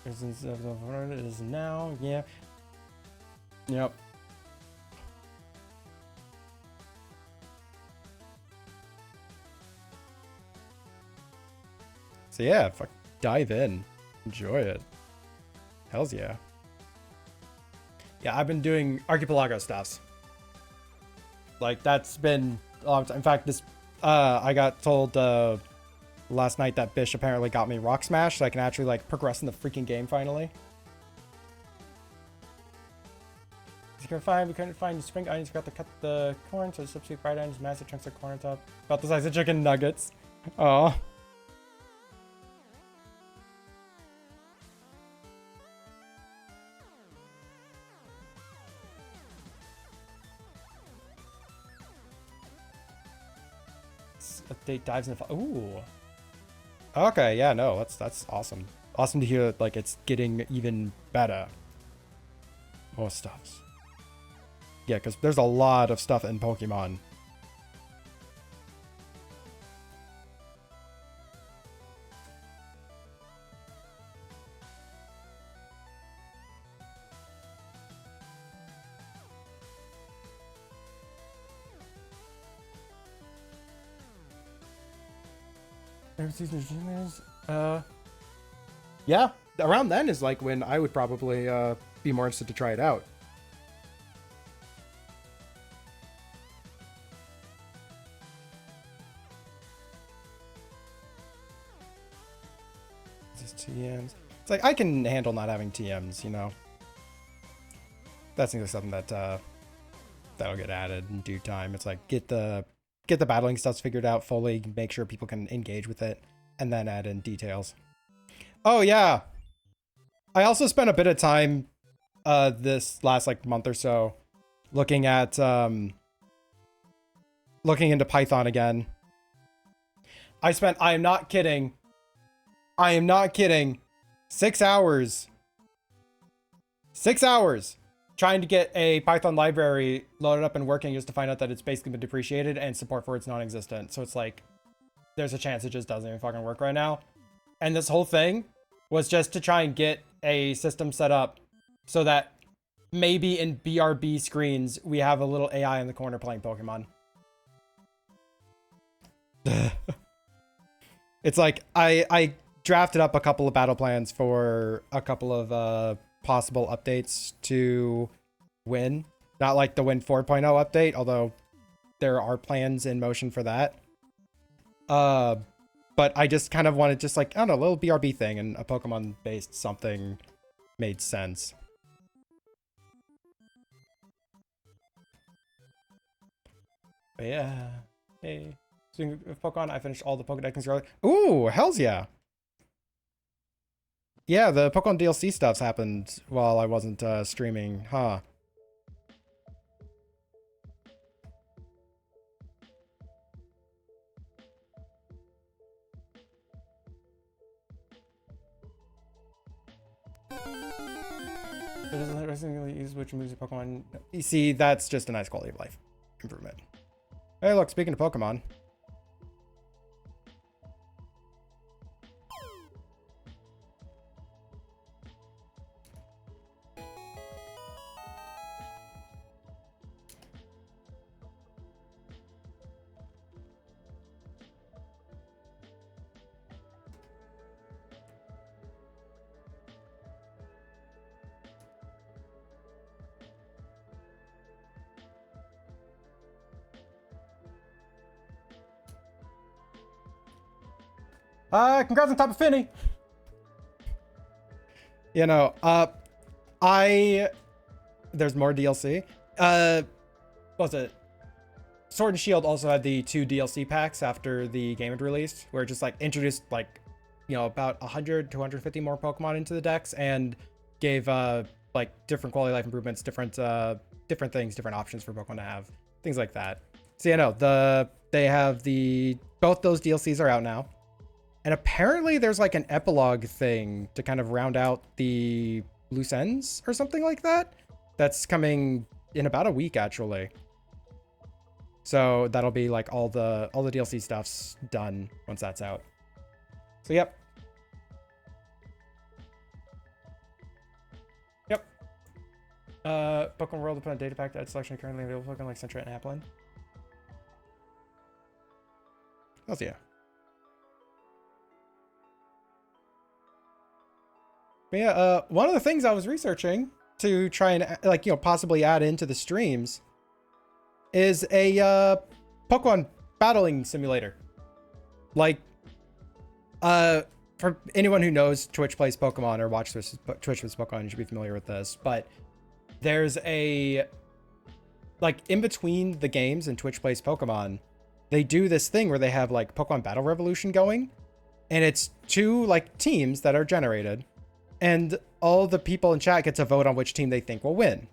Speaker 2: It is now, yeah. Yep. So yeah, fuck, dive in, enjoy it. Hells yeah. Yeah, I've been doing Archipelago stuffs. Like that's been a long time. In fact, this I got told last night that Bish apparently got me Rock Smash, so I can actually like progress in the freaking game finally. We couldn't find spring onions. Forgot to cut the corn, so substitute fried onions, massive chunks of corn on top. About the size of chicken nuggets. Oh. Update dives in the ooh. Okay, yeah, no, that's awesome. Awesome to hear that like it's getting even better. More stuffs. Yeah, because there's a lot of stuff in Pokemon. Yeah, around then is like when I would probably be more interested to try it out. Just TMs. It's like I can handle not having TMs, you know. That's something that that'll get added in due time. It's like get the battling stuff figured out fully, make sure people can engage with it, and then add in details. Oh yeah. I also spent a bit of time this last like month or so looking at looking into Python again. I am not kidding, 6 hours trying to get a Python library loaded up and working just to find out that it's basically been depreciated and support for it's non-existent. So it's like there's a chance it just doesn't even fucking work right now. And this whole thing was just to try and get a system set up so that maybe in BRB screens we have a little AI in the corner playing Pokemon. It's like I drafted up a couple of battle plans for a couple of possible updates to Win. Not like the Win 4.0 update, although there are plans in motion for that. But I just kind of wanted just like, I don't know, a little BRB thing, and a Pokemon based something made sense. But yeah. Hey. Speaking of Pokemon, I finished all the Pokedex early. Ooh, hells yeah. Yeah, the Pokemon DLC stuff's happened while I wasn't streaming, huh? But doesn't let wrestling use which moves your Pokemon. You see, that's just a nice quality of life improvement. Hey, look, speaking of Pokemon. Congrats on top of Finny. You know, there's more DLC. What was it? Sword and Shield also had the 2 DLC packs after the game had released, where it just like introduced like, you know, about 100 to 150 more Pokemon into the decks and gave like different quality of life improvements, different things, different options for Pokemon to have, things like that. So you know, they have both those DLCs are out now. And apparently there's like an epilogue thing to kind of round out the loose ends or something like that. That's coming in about a week, actually. So that'll be like all the DLC stuff's done once that's out. So yep. Yep. Pokemon World upon data pack that selection currently available Pokemon like Centra and Applin. Hells yeah. But yeah, one of the things I was researching to try and like, you know, possibly add into the streams is a Pokemon battling simulator. Like, for anyone who knows Twitch plays Pokemon or watches Twitch plays Pokemon, you should be familiar with this. But there's like in between the games and Twitch plays Pokemon, they do this thing where they have like Pokemon Battle Revolution going, and it's 2 like teams that are generated. And all the people in chat get to vote on which team they think will win.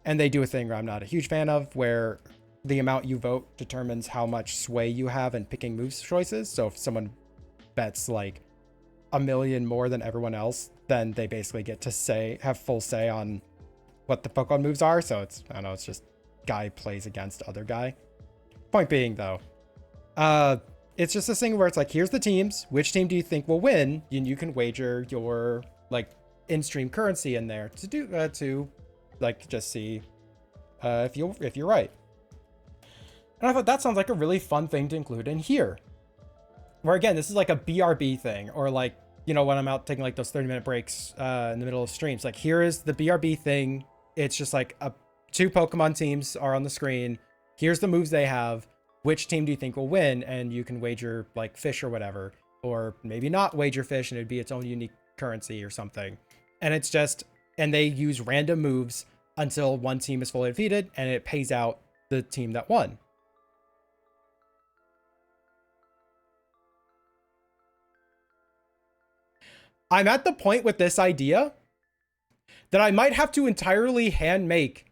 Speaker 2: And they do a thing where I'm not a huge fan of, where the amount you vote determines how much sway you have in picking moves choices. So if someone bets like 1 million more than everyone else, then they basically get to have full say on what the Pokemon moves are. So it's, I don't know, it's just guy plays against other guy. Point being though, it's just this thing where it's like, here's the teams, which team do you think will win? And you can wager your like in-stream currency in there to do to like just see if you're right. And I thought that sounds like a really fun thing to include in here, where again, this is like a BRB thing, or like, you know, when I'm out taking like those 30-minute breaks in the middle of streams, like here is the BRB thing. It's just like 2 Pokemon teams are on the screen. Here's the moves they have. Which team do you think will win? And you can wager like fish or whatever, or maybe not wager fish and it'd be its own unique currency or something. And it's just, and they use random moves until one team is fully defeated, and it pays out the team that won. I'm at the point with this idea that I might have to entirely hand make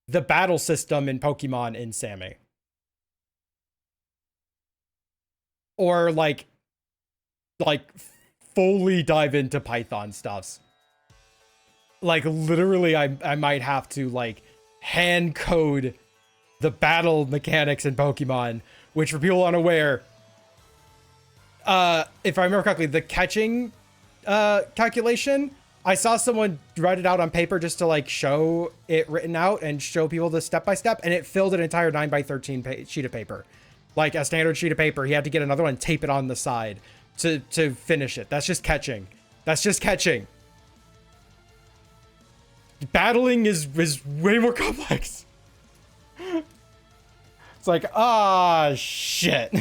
Speaker 2: the battle system in Pokemon in Sammy. Or like fully dive into Python stuffs. Like literally I might have to like hand code the battle mechanics in Pokemon, which for people unaware, if I remember correctly, the catching calculation, I saw someone write it out on paper just to like show it written out and show people the step by step, and it filled an entire 9x13 sheet of paper. Like a standard sheet of paper. He had to get another one and tape it on the side to finish it. That's just catching. That's just catching. Battling is way more complex. It's like, ah, shit.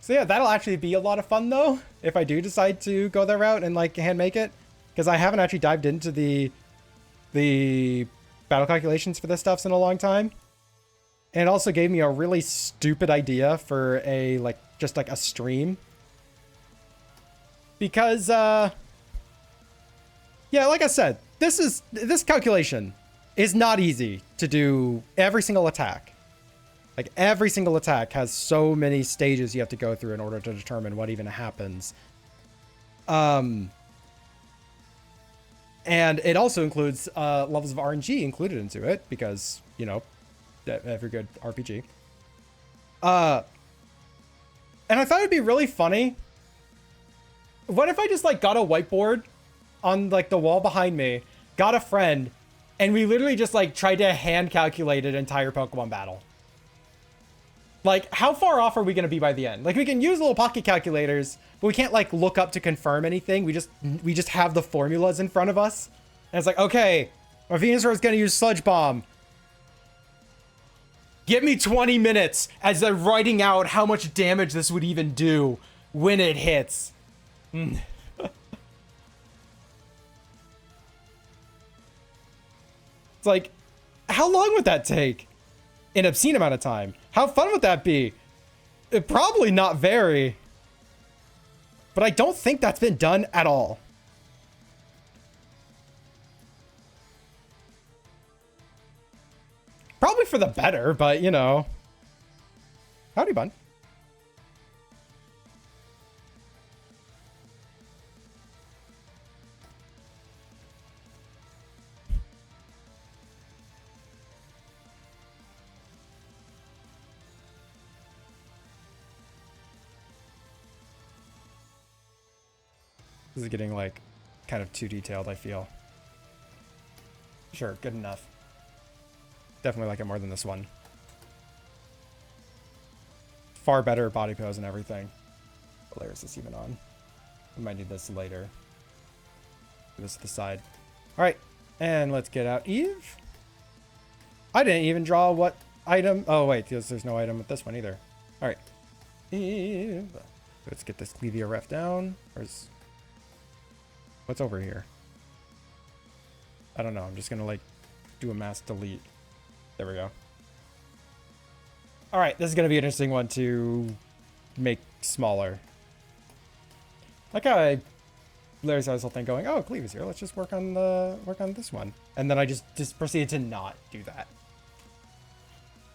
Speaker 2: So yeah, that'll actually be a lot of fun though, if I do decide to go that route and like hand make it, because I haven't actually dived into the battle calculations for this stuff in a long time. And it also gave me a really stupid idea for a, like, just like a stream. Because, yeah, like I said, this calculation is not easy to do every single attack. Like, every single attack has so many stages you have to go through in order to determine what even happens. And it also includes levels of RNG included into it because, you know, every good RPG. And I thought it'd be really funny. What if I just, like, got a whiteboard on, like, the wall behind me, got a friend, and we literally just, like, tried to hand calculate an entire Pokemon battle? Like, how far off are we going to be by the end? Like, we can use little pocket calculators, but we can't, like, look up to confirm anything. We just have the formulas in front of us. And it's like, okay, my Venusaur is going to use Sludge Bomb. Give me 20 minutes as they're writing out how much damage this would even do when it hits. It's like, how long would that take? An obscene amount of time. How fun would that be? Probably not very. But I don't think that's been done at all. Probably for the better, but you know. Howdy, bun. This is getting, like, kind of too detailed, I feel. Sure, good enough. Definitely like it more than this one. Far better body pose and everything. What layer is this even on? We might need this later. Put this to the side. Alright, and let's get out Eve. I didn't even draw what item. Oh, wait, there's no item with this one either. Alright. Eve. Let's get this Clevia ref down. What's over here? I don't know. I'm just gonna, like, do a mass delete. There we go. All right, this is gonna be an interesting one to make smaller. Like how I literally saw this whole thing going, oh, Cleve is here. Let's just work on this one, and then I just proceeded to not do that.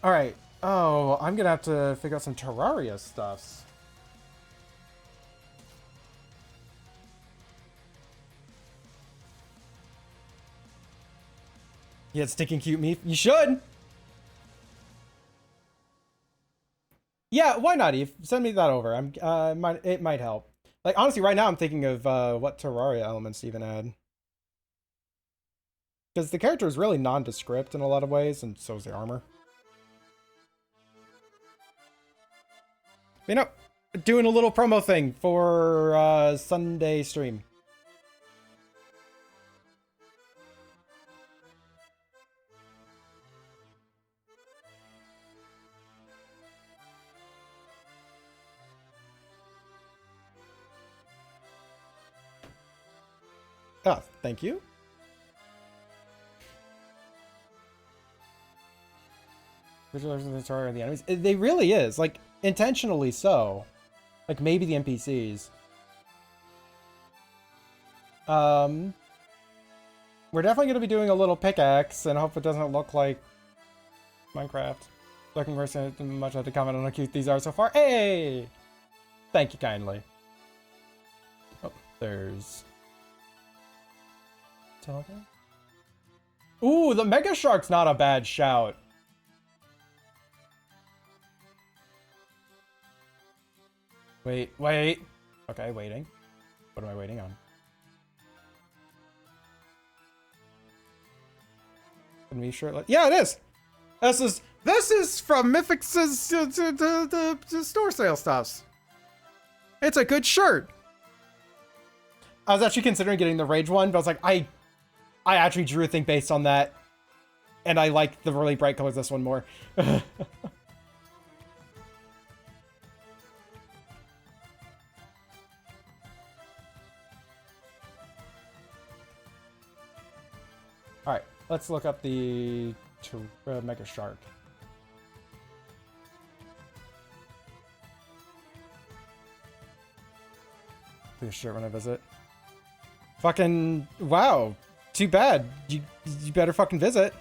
Speaker 2: All right. Oh, I'm gonna have to figure out some Terraria stuffs. Yeah, sticking cute meat. You should. Yeah, why not, Eve? Send me that over. It might help. Like, honestly, right now I'm thinking of what Terraria elements to even add. Because the character is really nondescript in a lot of ways, and so is the armor. You know, doing a little promo thing for Sunday stream. Ah, thank you. Visualizing the Terraria of the enemies. They really is, like, intentionally so. Like, maybe the NPCs. We're definitely going to be doing a little pickaxe, and hope it doesn't look like Minecraft. Looking for so much I have to comment on how cute these are so far. Hey! Thank you kindly. Oh, there's... Ooh, the Mega Shark's not a bad shout. Wait. Okay, waiting. What am I waiting on? Can we sure? Yeah, it is. This is from Mythic's store sale stuffs. It's a good shirt. I was actually considering getting the Rage one, but I was like, I actually drew a thing based on that, and I like the really bright colors of this one more. Alright, let's look up the Mega Shark. be a shirt when I visit. Fucking wow. Too bad. You better fucking visit.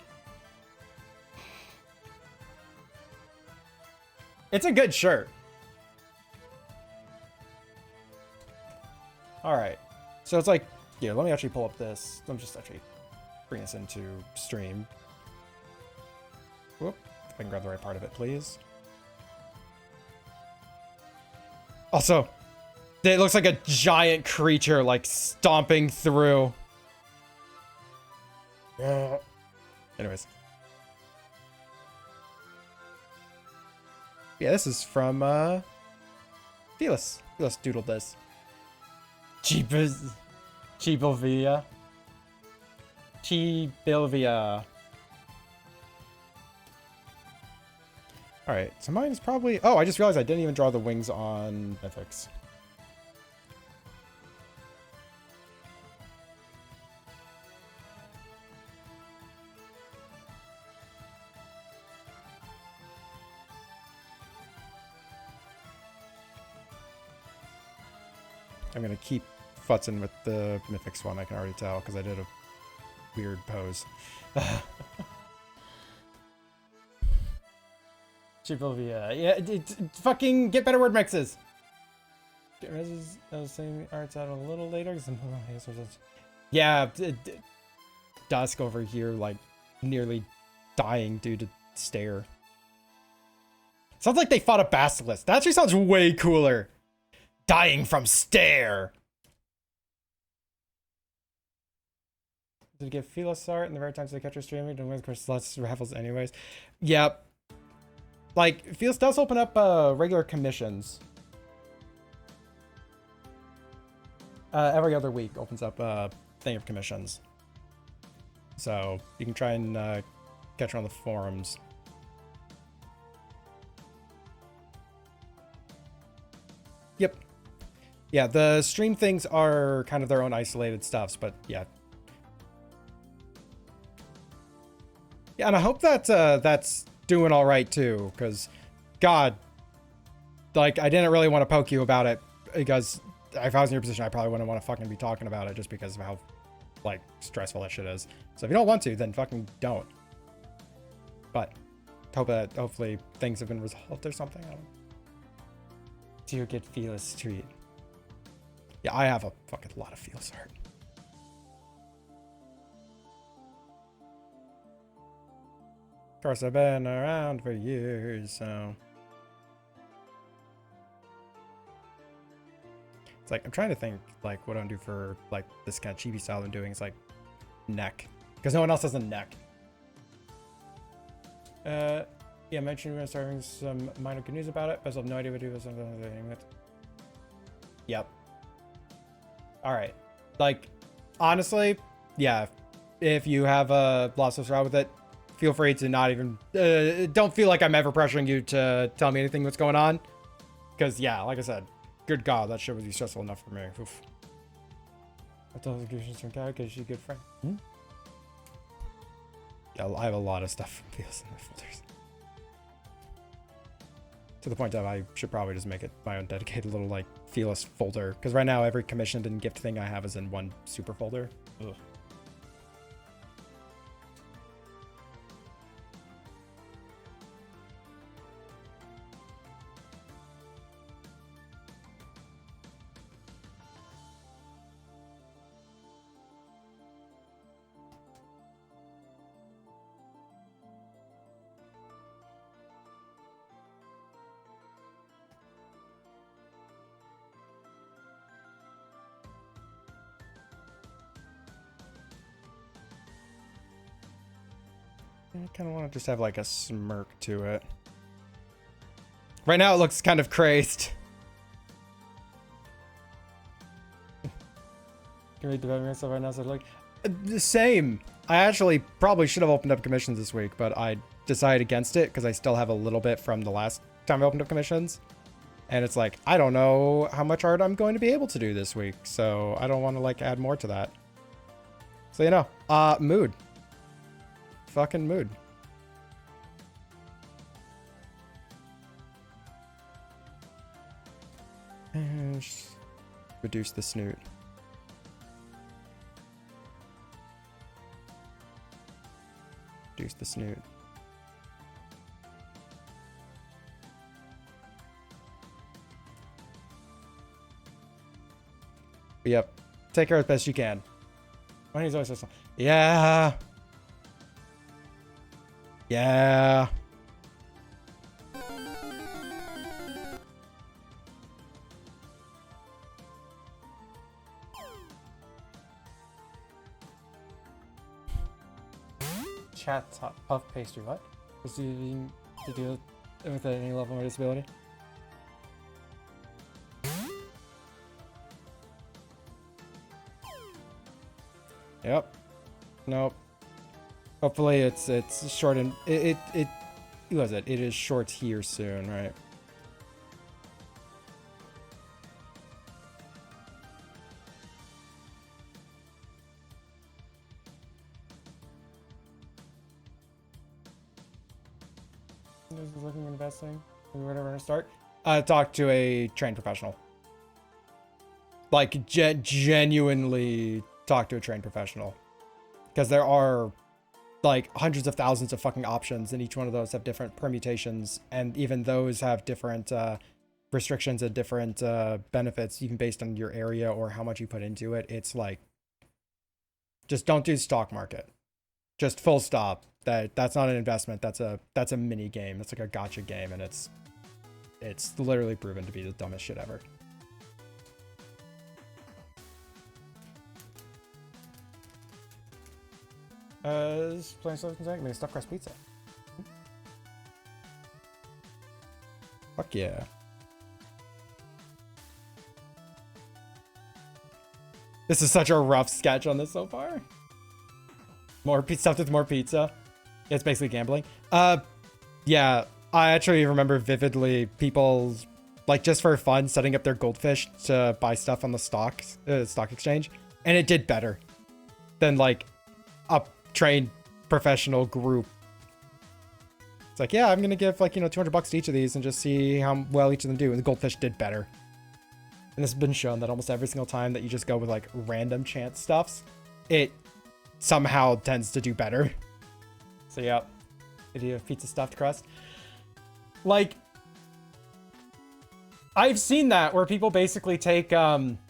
Speaker 2: It's a good shirt. All right. So it's like, yeah, let me actually pull up this. Let me just actually bring this into stream. Whoop. If I can grab the right part of it, please. Also, it looks like a giant creature, like, stomping through. Anyways. Yeah, this is from, Felis. Felis doodled this. Cheebs. Cheebilvia. Cheebilvia. Alright, so mine is probably... Oh, I just realized I didn't even draw the wings on Mythics. I'm gonna keep futzing with the Mythics one, I can already tell, because I did a weird pose. Chipovia. Yeah, fucking get better word mixes. Get Rez's same arts out a little later. Yeah, Dusk over here, like, nearly dying due to stare. Sounds like they fought a basilisk. That actually sounds way cooler. Dying from stare. Did it get Felis art in the rare times they catch her streaming? Don't of course less raffles anyways. Yep. Like, Felis does open up regular commissions. Every other week opens up a thing of commissions. So you can try and catch her on the forums. Yep. Yeah, the stream things are kind of their own isolated stuffs, but yeah. Yeah, and I hope that that's doing all right too, because God, like, I didn't really want to poke you about it, because if I was in your position, I probably wouldn't want to fucking be talking about it just because of how, like, stressful that shit is. So if you don't want to, then fucking don't. But hope that hopefully things have been resolved or something. I don't know. Do you get Felis treat? Yeah, I have a fucking lot of Felis art. Of course, I've been around for years, so... It's like, I'm trying to think, like, what I'm do for, like, this kind of chibi style I'm doing is, like, neck. Because no one else has a neck. Yeah, I mentioned we're gonna start having some minor good news about it, but I still have no idea what to do with something. Yep. Alright. Like, honestly, yeah, if you have a lot of stuff wrong with it, feel free to not even, don't feel like I'm ever pressuring you to tell me anything that's going on. Because, yeah, like I said, good God, that shit would be stressful enough for me. Oof. I told her she's from Kat because she's a good friend. Hmm? Yeah, I have a lot of stuff from Felis in my folders. To the point that I should probably just make it my own dedicated little, like, Felis folder. Because right now, every commissioned and gift thing I have is in one super folder. Ugh. I kind of want to just have like a smirk to it. Right now it looks kind of crazed. Can read the background stuff right now, so like the same. I actually probably should have opened up commissions this week, but I decided against it because I still have a little bit from the last time I opened up commissions. And it's like, I don't know how much art I'm going to be able to do this week, so I don't want to like add more to that. So you know, mood. Fucking mood. Reduce the snoot. Reduce the snoot. Yep. Take her as best you can. Why he's always so slow. Yeah. Yeah. Chat top puff pastry. What? Was he to deal with any level of disability? Yep. Nope. Hopefully it's short and it who was it? It is short here soon, right? This is looking at investing. Whatever to start. Talk to a trained professional. Like genuinely talk to a trained professional. Because there are like hundreds of thousands of fucking options, and each one of those have different permutations, and even those have different restrictions and different benefits, even based on your area or how much you put into it. It's like, just don't do stock market. Just full stop. That's not an investment. That's a mini game. That's like a gotcha game, and it's literally proven to be the dumbest shit ever. Playing stuff make a stuffed crust pizza. Fuck yeah. This is such a rough sketch on this so far. More pizza, stuffed with more pizza. It's basically gambling. Yeah, I actually remember vividly people, like, just for fun, setting up their goldfish to buy stuff on the stock exchange, and it did better than like a trained professional group. It's like, yeah, I'm gonna give like, you know, $200 to each of these and just see how well each of them do, and the goldfish did better. And this has been shown that almost every single time that you just go with like random chance stuffs, it somehow tends to do better. So yeah, idea of pizza stuffed crust. Like, I've seen that where people basically take like,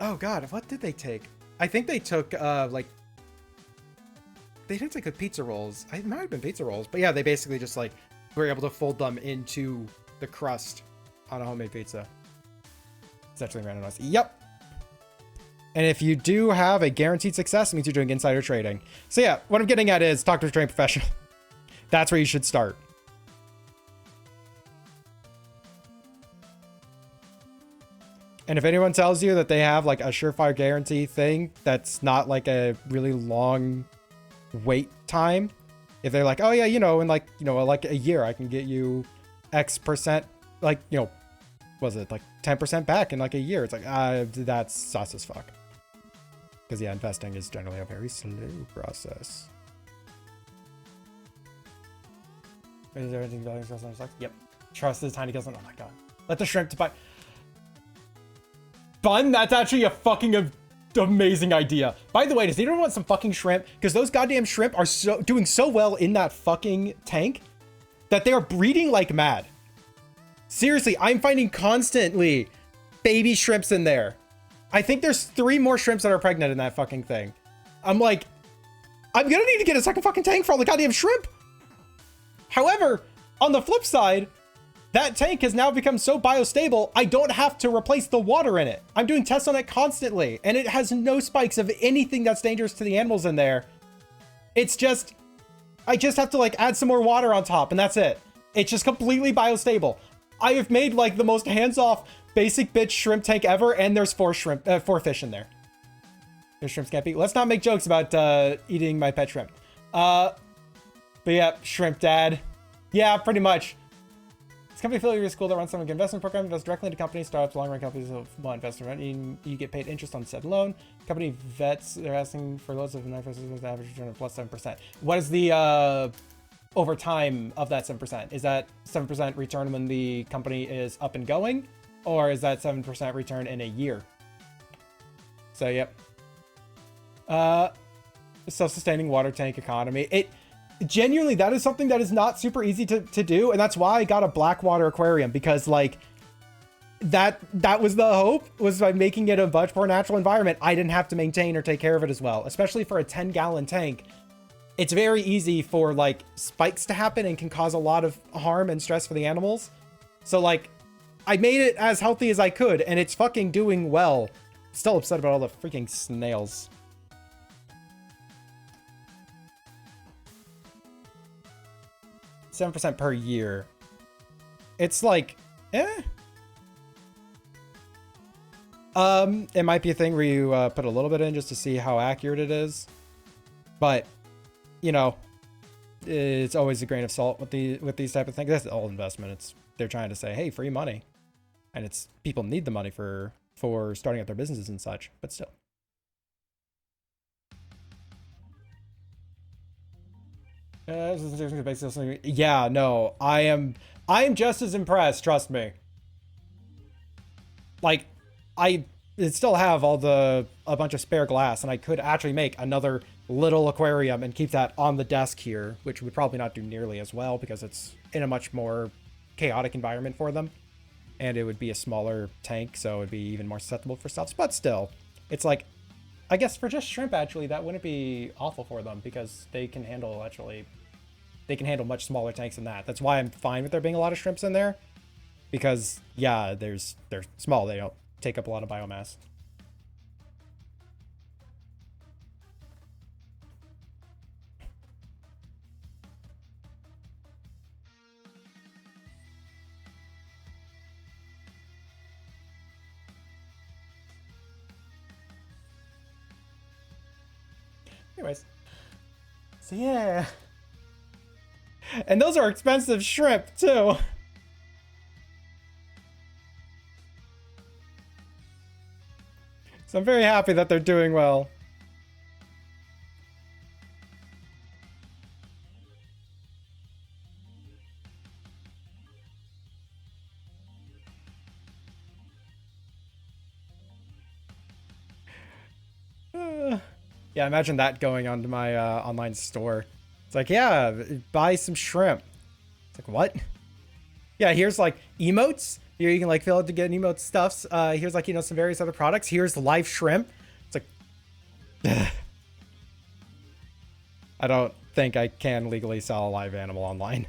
Speaker 2: oh god, what did they take? I think they took like, they didn't take the pizza rolls. It might have been pizza rolls, but yeah, they basically just like were able to fold them into the crust on a homemade pizza. It's actually randomized. Yep. And if you do have a guaranteed success, it means you're doing insider trading. So yeah, what I'm getting at is talk to a trained professional. That's where you should start. And if anyone tells you that they have like a surefire guarantee thing that's not like a really long wait time, if they're like, oh yeah, you know, in like, you know, like a year, I can get you X percent, like, you know, was it like 10% back in like a year? It's like, that's sus as fuck. Because yeah, investing is generally a very slow process. Is there anything valuable in stocks? Yep. Trust is tiny kills. Oh my god. Let the shrimp to buy. Bun? That's actually a fucking amazing idea. By the way, does anyone want some fucking shrimp? Because those goddamn shrimp are doing so well in that fucking tank that they are breeding like mad. Seriously, I'm finding constantly baby shrimps in there. I think there's 3 more shrimps that are pregnant in that fucking thing. I'm like, I'm gonna need to get a second fucking tank for all the goddamn shrimp. However, on the flip side, that tank has now become so biostable, I don't have to replace the water in it. I'm doing tests on it constantly, and it has no spikes of anything that's dangerous to the animals in there. It's just, I just have to like add some more water on top, and that's it. It's just completely biostable. I have made like the most hands-off basic bitch shrimp tank ever, and there's 4 fish in there. There's shrimp scampi. Let's not make jokes about eating my pet shrimp. But yeah, shrimp dad. Yeah, pretty much. This company affiliated with a school that runs some investment program, invests directly into companies, startups, long-run companies of one investment. You get paid interest on said loan. Company vets, they're asking for loans of 9% with an average return of plus 7%. What is the over time of that 7%? Is that 7% return when the company is up and going? Or is that 7% return in a year? So, yep. Self-sustaining water tank economy. It genuinely, that is something that is not super easy to do. And that's why I got a black water aquarium, because like that was the hope, was by making it a much more natural environment. I didn't have to maintain or take care of it as well, especially for a 10-gallon tank. It's very easy for like spikes to happen and can cause a lot of harm and stress for the animals. So like I made it as healthy as I could, and it's fucking doing well. Still upset about all the freaking snails. %7 per year. It's like, eh. It might be a thing where you put a little bit in just to see how accurate it is. But, you know, it's always a grain of salt with these type of things. That's all investment. They're trying to say, hey, free money. And it's people need the money for starting up their businesses and such, but still. Yeah, no, I am just as impressed, trust me. Like, I still have a bunch of spare glass, and I could actually make another little aquarium and keep that on the desk here, which would probably not do nearly as well because it's in a much more chaotic environment for them. And it would be a smaller tank, so it would be even more susceptible for stuff. But still, it's like, I guess for just shrimp, actually, that wouldn't be awful for them because they can handle much smaller tanks than that. That's why I'm fine with there being a lot of shrimps in there. Because, yeah, they're small. They don't take up a lot of biomass. Anyways. So, yeah. And those are expensive shrimp, too. So I'm very happy that they're doing well. Yeah, imagine that going onto my online store. It's like, yeah, buy some shrimp. It's like, what? Yeah, here's like emotes. Here you can like fill out to get emote stuffs. Here's like, you know, some various other products. Here's the live shrimp. It's like, I don't think I can legally sell a live animal online.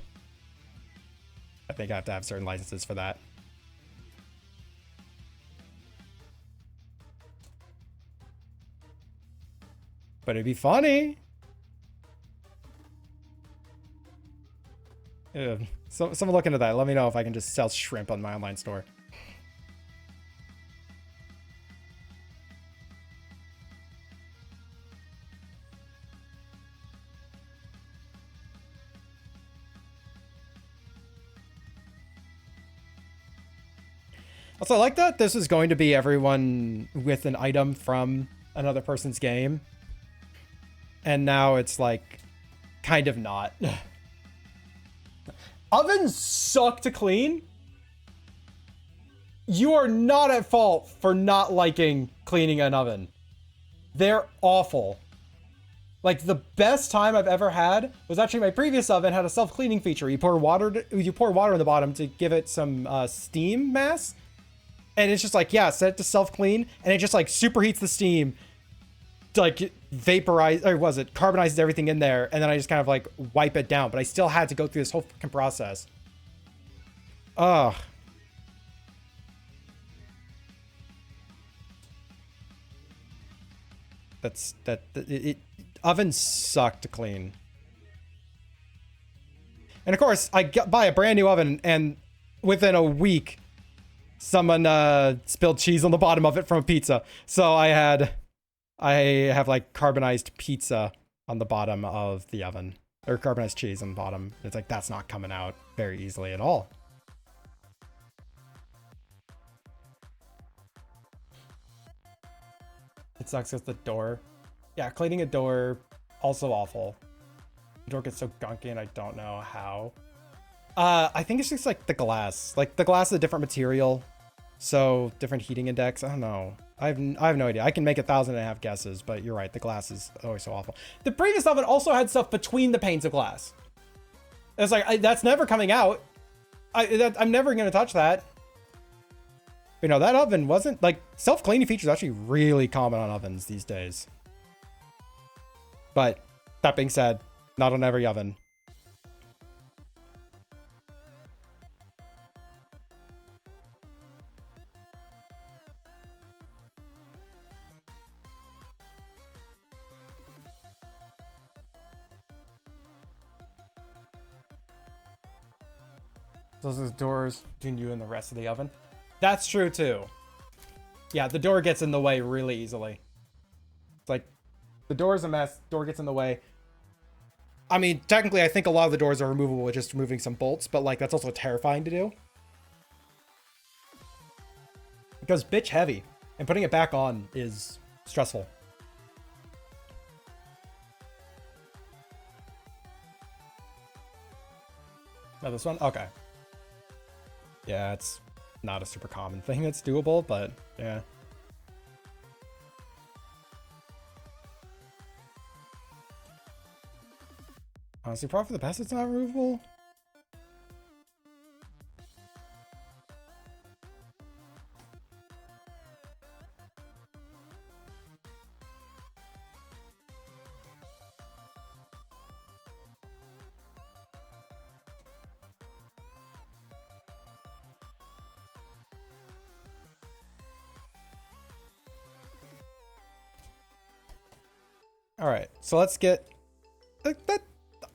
Speaker 2: I think I have to have certain licenses for that. But it'd be funny. Yeah. So someone look into that. Let me know if I can just sell shrimp on my online store. Also, I like that this is going to be everyone with an item from another person's game. And now it's like, kind of not. Ovens suck to clean. You are not at fault for not liking cleaning an oven. They're awful. Like, the best time I've ever had was actually my previous oven had a self-cleaning feature. You pour water in the bottom to give it some steam mass. And it's just like, yeah, set it to self-clean. And it just like superheats the steam. Like vaporize, or was it carbonizes everything in there, and then I just kind of like wipe it down, but I still had to go through this whole fucking process. Ugh. Ovens suck to clean. And of course, I buy a brand new oven, and within a week, someone spilled cheese on the bottom of it from a pizza. So I have like carbonized pizza on the bottom of the oven, or carbonized cheese on the bottom. It's like, that's not coming out very easily at all. It sucks with the door. Yeah, cleaning a door, also awful. The door gets so gunky and I don't know how. I think it's just like the glass. Like the glass is a different material. So different heating index. I don't know. I have no idea. I can make 1,000.5 guesses, but you're right. The glass is always so awful. The previous oven also had stuff between the panes of glass. It's like, that's never coming out. I'm never going to touch that. You know, that oven wasn't like self-cleaning features actually really common on ovens these days. But that being said, not on every oven. Those are the doors between you and the rest of the oven. That's true too. Yeah, the door gets in the way really easily. It's like, the door's a mess, door gets in the way. I mean, technically, I think a lot of the doors are removable with just removing some bolts, but like, that's also terrifying to do. It goes bitch heavy, and putting it back on is stressful. Oh, this one? Okay. Yeah, it's not a super common thing that's doable, but yeah. Honestly, probably for the best it's not removable. All right, so let's get that.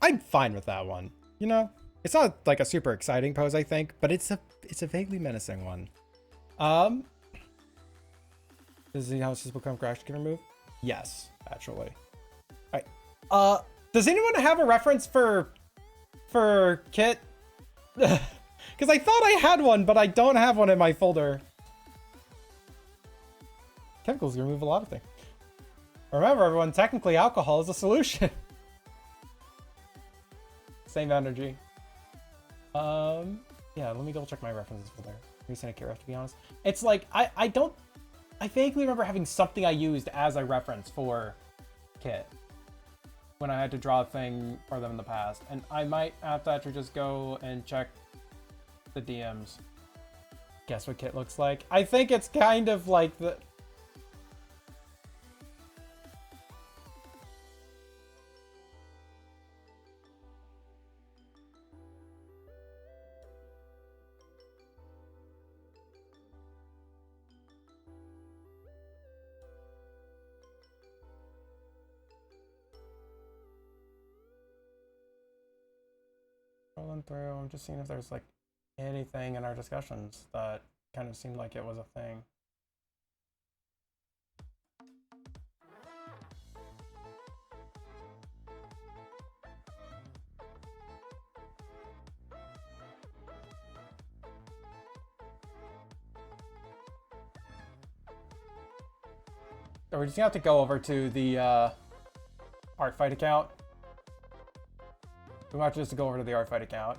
Speaker 2: I'm fine with that one. You know, it's not like a super exciting pose, I think, but it's a vaguely menacing one. Does the house become crash can remove? Yes, actually. All right. Does anyone have a reference for kit? Because I thought I had one, but I don't have one in my folder. Chemicals remove a lot of things. Remember, everyone, technically alcohol is a solution. Same energy. Yeah, let me double check my references for there. Recent Akira, to be honest. It's like, I vaguely remember having something I used as a reference for kit when I had to draw a thing for them in the past. And I might have to actually just go and check the DMs. Guess what kit looks like? I think it's kind of like the... Scrolling through, I'm just seeing if there's like anything in our discussions that kind of seemed like it was a thing. So we're just gonna have to go over to the art fight account. We might have to just go over to the art fight account.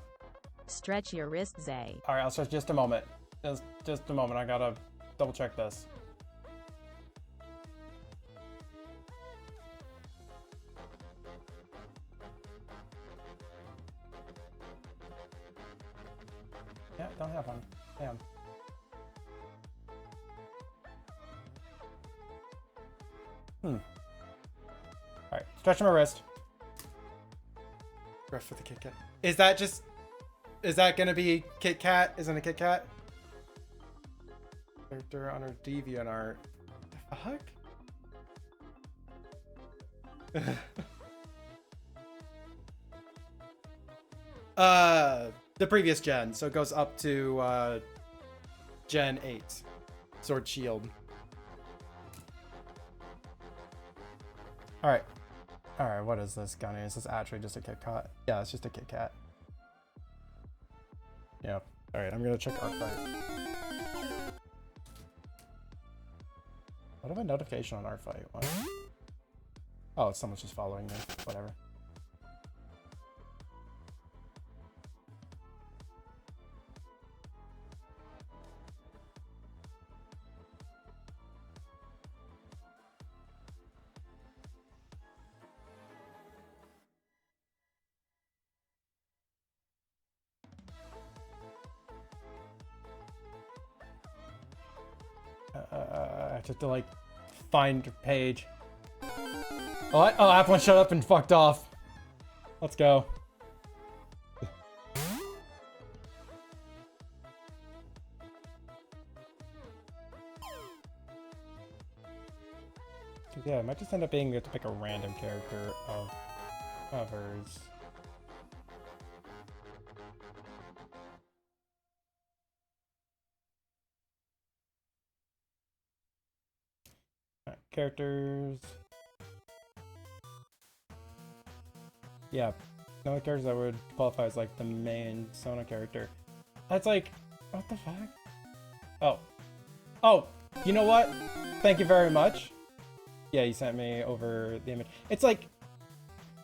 Speaker 4: Stretch your wrist, Zay.
Speaker 2: All right, I'll stretch just a moment. Just a moment. I gotta double check this. Yeah, don't have one. Damn. All right, stretching my wrist. Rest for the Kit Kat. Is that gonna be Kit Kat? Isn't it Kit Kat? Character on her DeviantArt. The fuck? The previous gen, so it goes up to Gen 8. Sword Shield. Alright. Alright, what is this, Gunny? Is this actually just a Kit Kat? Yeah, it's just a Kit Kat. Yep. Alright, I'm gonna check art fight. What have a notification on art fight? What? Oh, someone's just following me. Whatever. to like find a page. Oh, oh, app one shut up and fucked off. Let's go. Yeah, it might just end up being you have to pick a random character of covers. Alright, characters. Yeah, no other characters that would qualify as like the main Sona character. That's like, what the fuck? Oh. Oh, you know what? Thank you very much. Yeah, you sent me over the image. It's like,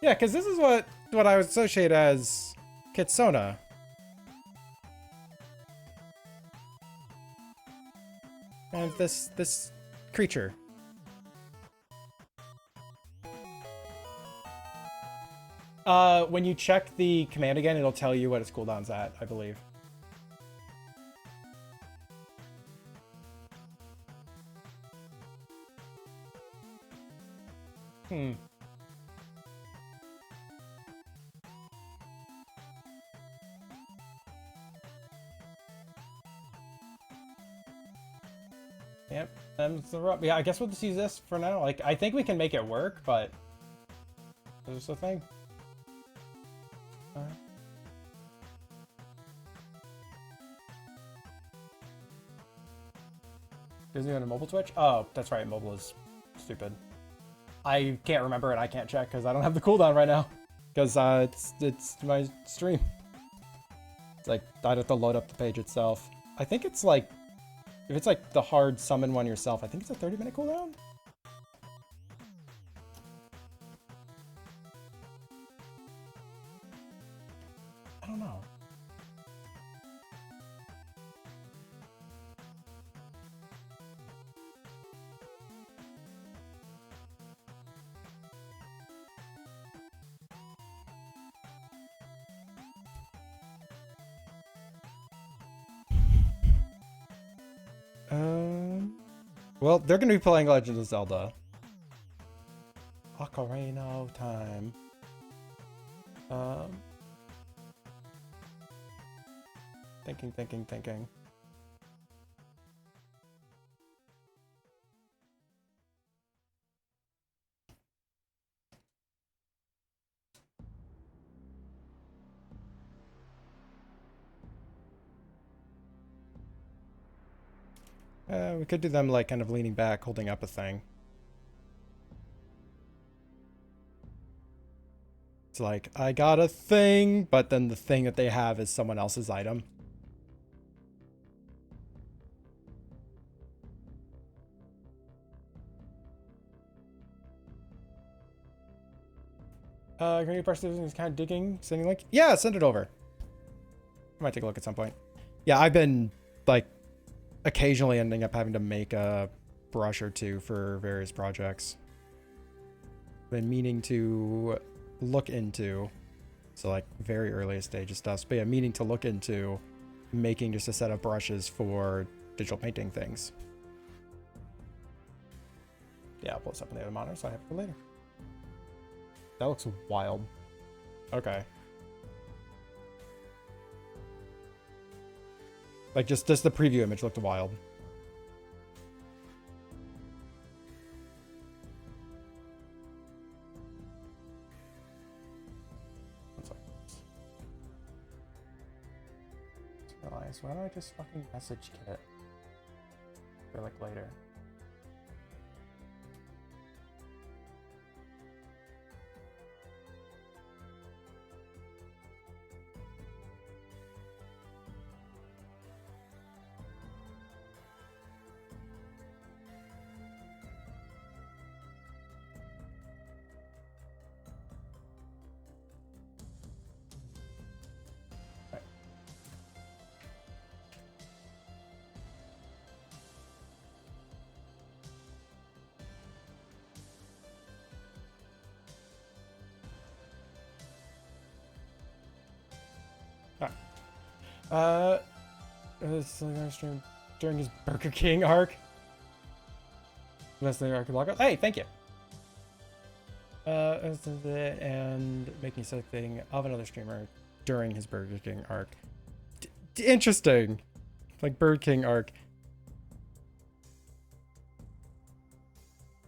Speaker 2: yeah, because this is what I would associate as Kitsona. And this creature. When you check the command again, it'll tell you what its cooldown's at, I believe. Yep, yeah, I guess we'll just use this for now. Like, I think we can make it work, but there's just a thing. Disney on a mobile Twitch? Oh, that's right, mobile is stupid. I can't remember and I can't check because I don't have the cooldown right now. Because it's my stream. It's like, I'd have to load up the page itself. I think it's like, if it's like the hard summon one yourself, I think it's a 30-minute cooldown? I don't know. Well, they're gonna be playing Legend of Zelda. Ocarina of Time. Thinking. We could do them like kind of leaning back, holding up a thing. It's like, I got a thing, but then the thing that they have is someone else's item. Can you press this kind of digging? Sending link? Yeah, send it over. I might take a look at some point. Yeah, I've been like occasionally ending up having to make a brush or two for various projects. Been meaning to look into, so like very earliest stage of stuff, but yeah, meaning to look into making just a set of brushes for digital painting things. Yeah, I'll pull this up on the other monitor so I have it for later. That looks wild. Okay. Like just the preview image looked wild. Realize, why don't I just fucking message Kit for like later? This is stream during his Burger King arc. Best thing I could log out. Hey, thank you. And making something of another streamer during his Burger King arc. Interesting. Like Burger King arc.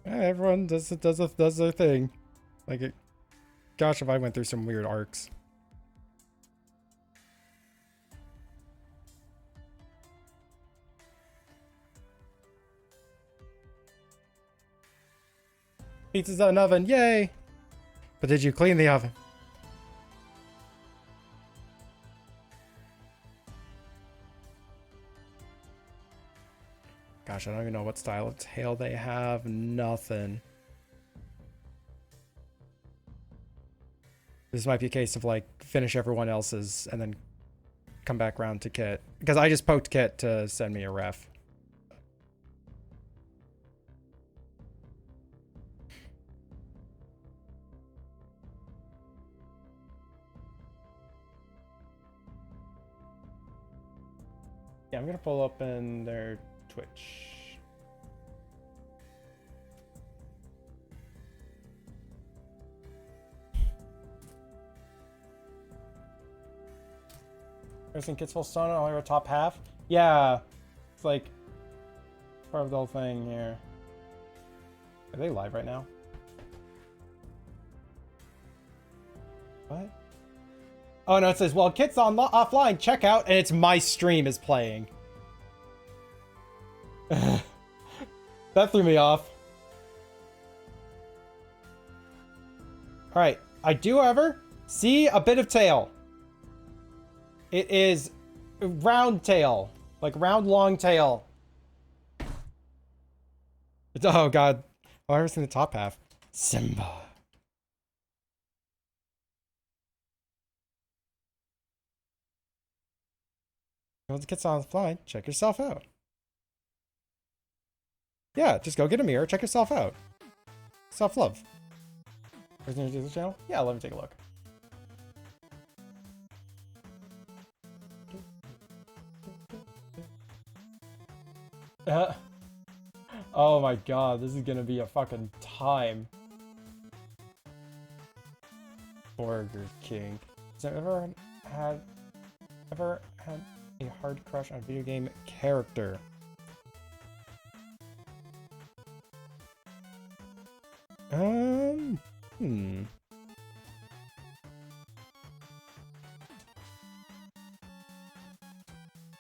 Speaker 2: Everyone does their thing. Like it. Gosh, if I went through some weird arcs. Pizza's out in oven, yay! But did you clean the oven? Gosh, I don't even know what style of tail they have. Nothing. This might be a case of like finish everyone else's and then come back around to Kit. Because I just poked Kit to send me a ref. Yeah, I'm gonna pull up in their Twitch. Ever seen Kids Full Stone only our top half? Yeah. It's like part of the whole thing here. Are they live right now? What? Oh no, it says, well, Kit's on offline, check out, and it's my stream is playing. That threw me off. Alright, I do, however, see a bit of tail. It is round tail. Like round long tail. It's, oh god. Oh, I've never seen the top half. Simba. Well, the Kit's on offline, check yourself out. Yeah, just go get a mirror, check yourself out. Self-love. Where's the this channel? Yeah, let me take a look. Oh my god, this is gonna be a fucking time. Burger King. Has there ever had a hard crush on a video game character?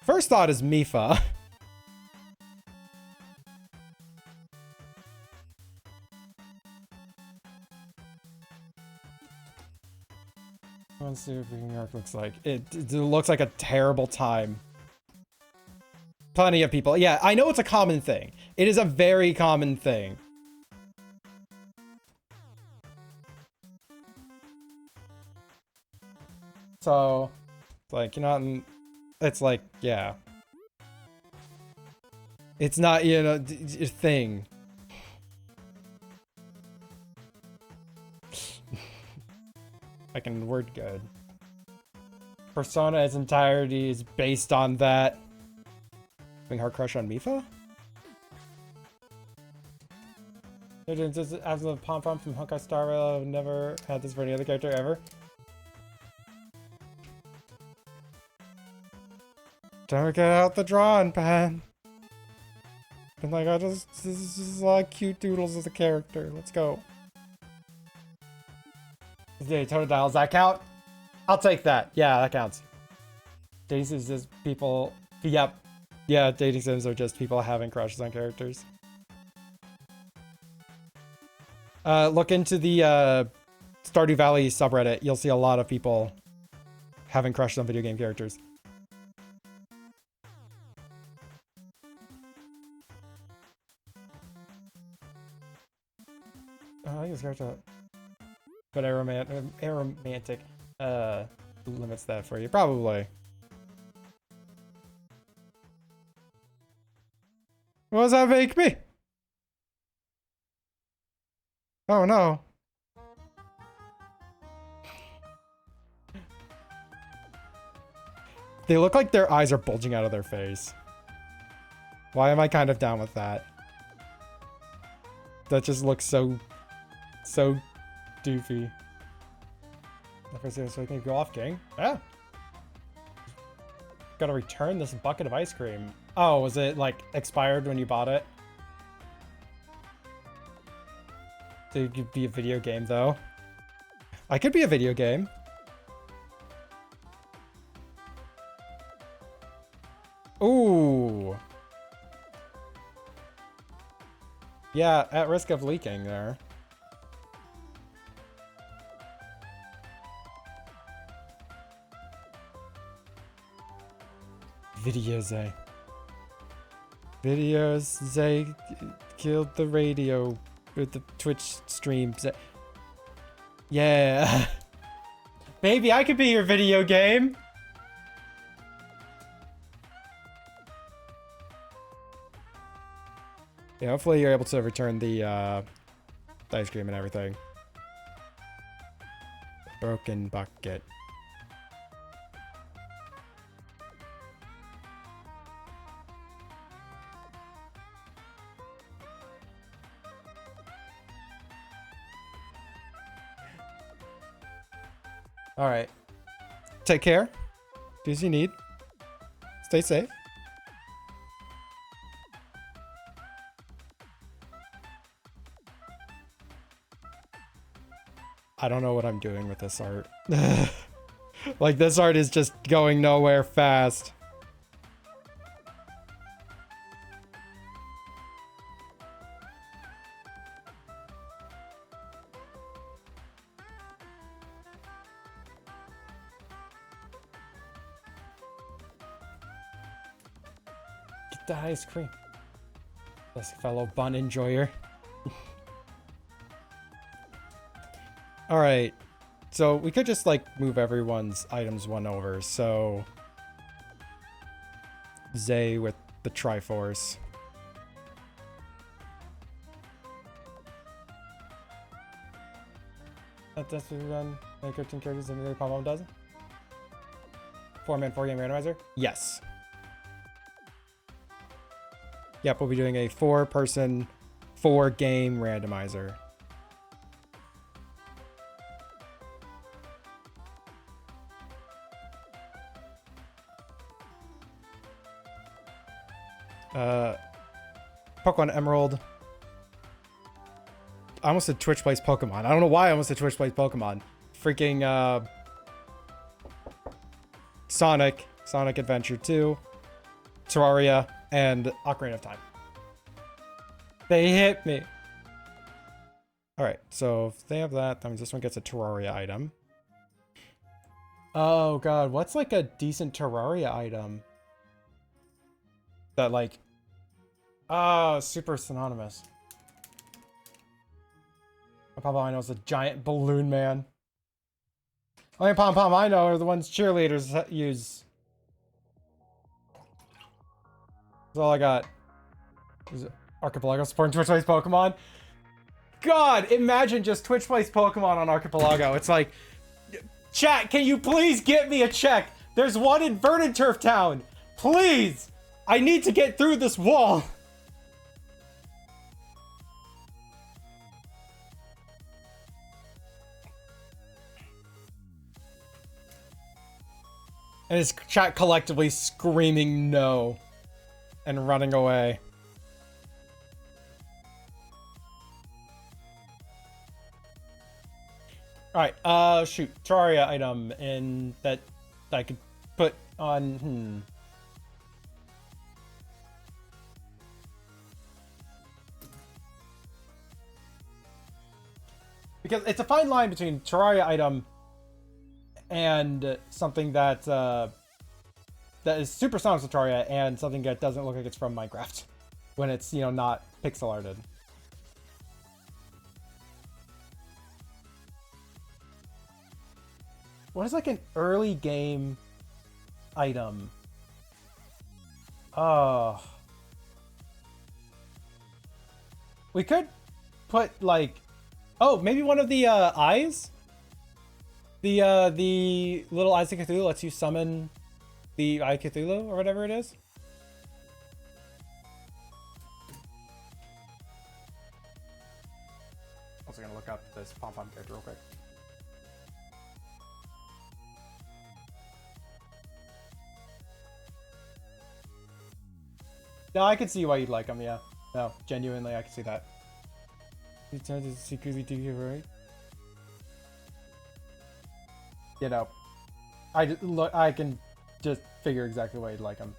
Speaker 2: First thought is Mifa. Let's see what New York looks like. It looks like a terrible time. Plenty of people. Yeah, I know it's a common thing. It is a very common thing. So, it's like, you're not, it's like, yeah. It's not, you know, a thing. I can word good. Persona its entirety is based on that. Having hard crush on Mifa? As the pom pom from Honkai Star Rail, I've never had this for any other character ever. Don't get out the drawing pen. And like, this is a lot of cute doodles of the character. Let's go. Yeah, Totodiles, that count? I'll take that. Yeah, that counts. Dating sims is just people. Yep. Yeah, dating sims are just people having crushes on characters. Look into the Stardew Valley subreddit. You'll see a lot of people having crushes on video game characters. I think it's character. But aromantic limits that for you. Probably. What does that make me? Oh no. They look like their eyes are bulging out of their face. Why am I kind of down with that? That just looks so doofy. The first thing so we can go off, gang. Yeah. Gotta return this bucket of ice cream. Oh, was it like expired when you bought it? So you could be a video game though. I could be a video game. Ooh. Yeah, at risk of leaking there. Videos, Videos, killed the radio with the Twitch streams. Yeah. Baby, I could be your video game. Yeah, hopefully you're able to return the ice cream and everything. Broken bucket. All right. Take care. Do as you need. Stay safe. I don't know what I'm doing with this art. Like, this art is just going nowhere fast. Get the ice cream. This fellow bun enjoyer. All right, so we could just like move everyone's items one over. So Zay with the Triforce. That's what we run. 13 characters in the Pom-Pom dozen. 4-man, 4-game randomizer. Yes. Yep, we'll be doing a 4-person, 4-game randomizer. Pokemon Emerald. I almost said Twitch plays Pokemon. I don't know why I almost said Twitch plays Pokemon. Freaking Sonic Adventure 2, Terraria, and Ocarina of Time. They hit me. Alright, so if they have that, that means this one gets a Terraria item. Oh god, what's like a decent Terraria item? That like... super synonymous. Pom-Pom I know is a giant balloon man. Only Pom-Pom I know are the ones cheerleaders use. That's all I got. Is Archipelago supporting Twitch Plays Pokemon? God, imagine just Twitch Plays Pokemon on Archipelago. It's like, chat, can you please get me a check? There's one in Vernon Turf Town. Please! I need to get through this wall. And his chat collectively screaming no and running away. Alright, shoot. Terraria item in that I could put on, Because it's a fine line between Terraria item and something that that is super sound to Terraria and something that doesn't look like it's from Minecraft when it's, you know, not pixel arted. What is like an early game item? Oh. We could put like, oh, maybe one of the eyes? The little Eyes of Cthulhu lets you summon the Eye of Cthulhu or whatever it is. this pom-pom character real quick. No, I can see why you'd like him, yeah. No, genuinely, I can see that. He turns to secretly do you right? You know, I can just figure exactly why you'd like him.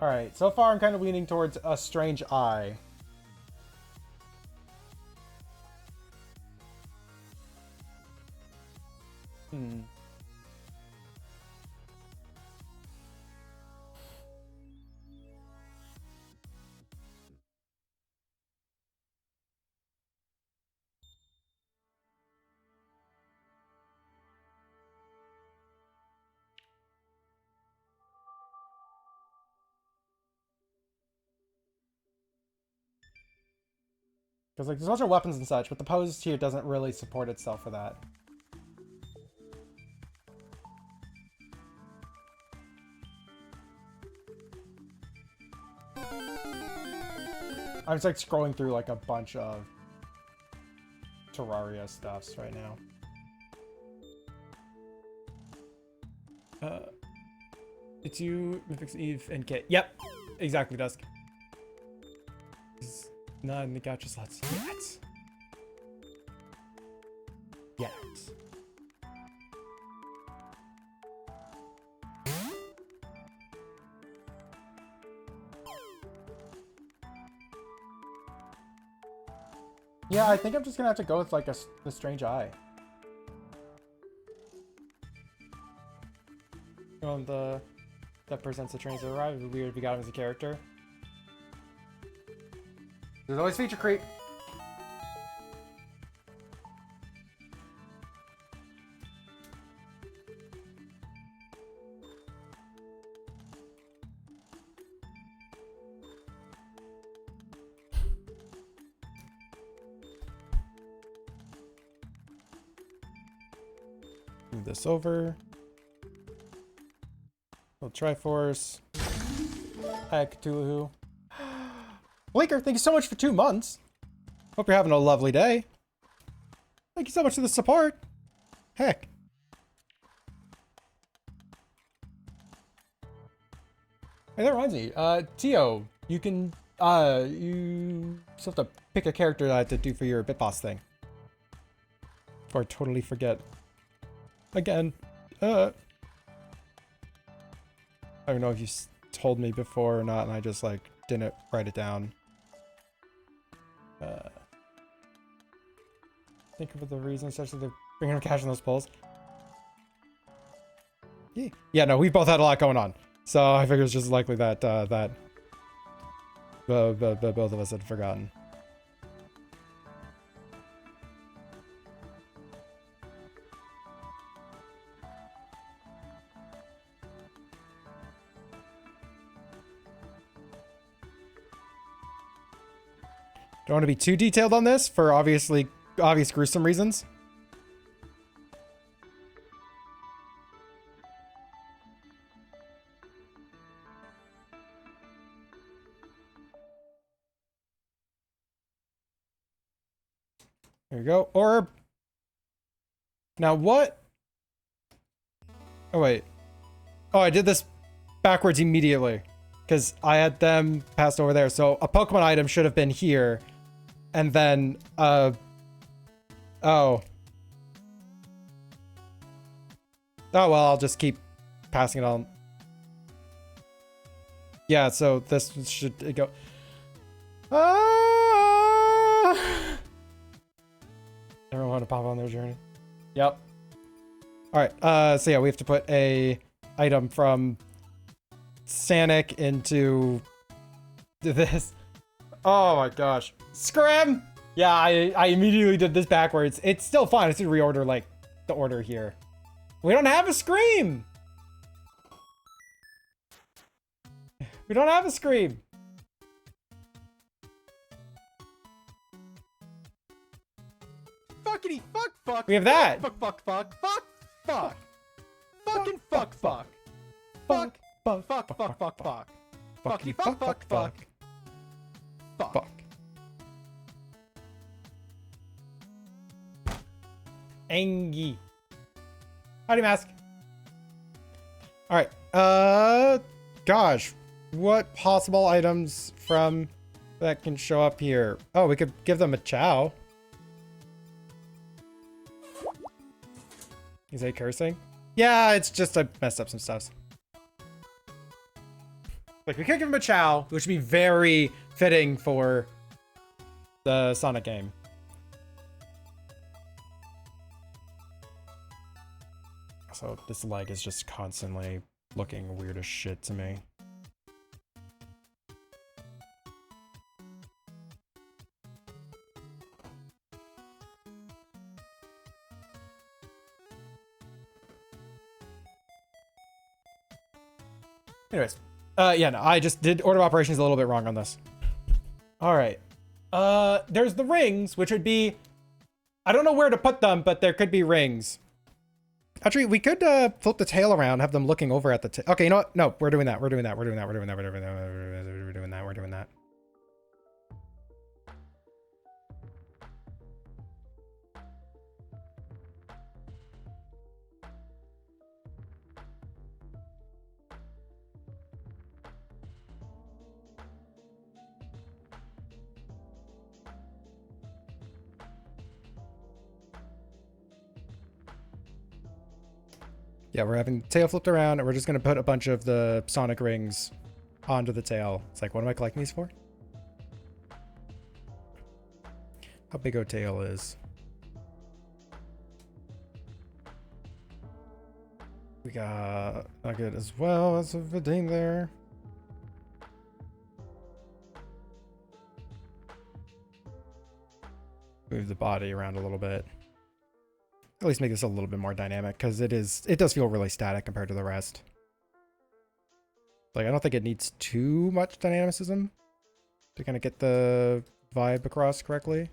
Speaker 2: Alright, so far I'm kind of leaning towards a strange eye. Because like there's also weapons and such, but the pose here doesn't really support itself for that. I'm just like scrolling through like a bunch of Terraria stuffs right now. It's you, Mythic's Eve, and Kit. Yep, exactly, Dusk. He's not in the gacha slots yet. Yeah, I think I'm just gonna have to go with like the strange eye. That presents the trains that arrive. It'd be weird if we got him as a character. There's always feature creep. Move this over. Little Triforce. Hi, Cthulhu. Blinker, thank you so much for 2 months. Hope you're having a lovely day. Thank you so much for the support. Heck. Hey, that reminds me. Tio, you can, you still have to pick a character to do for your Bit Boss thing. Before I totally forget. Again. I don't know if you told me before or not, and I just, like, didn't write it down. Think of the reason, especially the bringing cash in those polls. Yeah, no, we've both had a lot going on, so I figured it's just likely that both of us had forgotten. Don't want to be too detailed on this for obvious gruesome reasons. There you go. Orb. Now what? Oh, wait. Oh, I did this backwards immediately because I had them passed over there. So a Pokemon item should have been here. And then, oh. Oh, well, I'll just keep passing it on. Yeah, so this should go. Ah! Everyone want to pop on their journey. Yep. All right. So yeah, we have to put a item from Sanic into this. Oh my gosh. Scrim! Yeah, I immediately did this backwards. It's still fine. I just need to reorder, like, the order here. We don't have a Scream! We don't have a Scream!
Speaker 3: Fuckity fuck fuck.
Speaker 2: We have that!
Speaker 3: Fuck fuck fuck fuck fuck. Fucking fuck fuck. Fuck fuck fuck fuck fuck fuck. Fuckity fuck fuck fuck. Fuck.
Speaker 2: Angie. Howdy, Mask. All right. Gosh, what possible items from that can show up here? Oh, we could give them a chow. Is he cursing? Yeah, it's just I messed up some stuff. Like, we could give him a chow, which would be very fitting for the Sonic game. So this leg is just constantly looking weird as shit to me. Anyways, yeah, no, I just did order of operations a little bit wrong on this. All right. There's the rings, which would be, I don't know where to put them, but there could be rings. Actually, we could flip the tail around, have them looking over at the tail. Okay, you know what? No, we're doing that. We're doing that. We're doing that. We're doing that. We're doing that. We're doing that. We're doing that. Yeah, we're having the tail flipped around, and we're just going to put a bunch of the Sonic rings onto the tail. It's like, what am I collecting these for? How big our tail is. We got Nugget as well as a Vidane there. Move the body around a little bit. At least make this a little bit more dynamic, because it does feel really static compared to the rest. Like, I don't think it needs too much dynamicism to kind of get the vibe across correctly.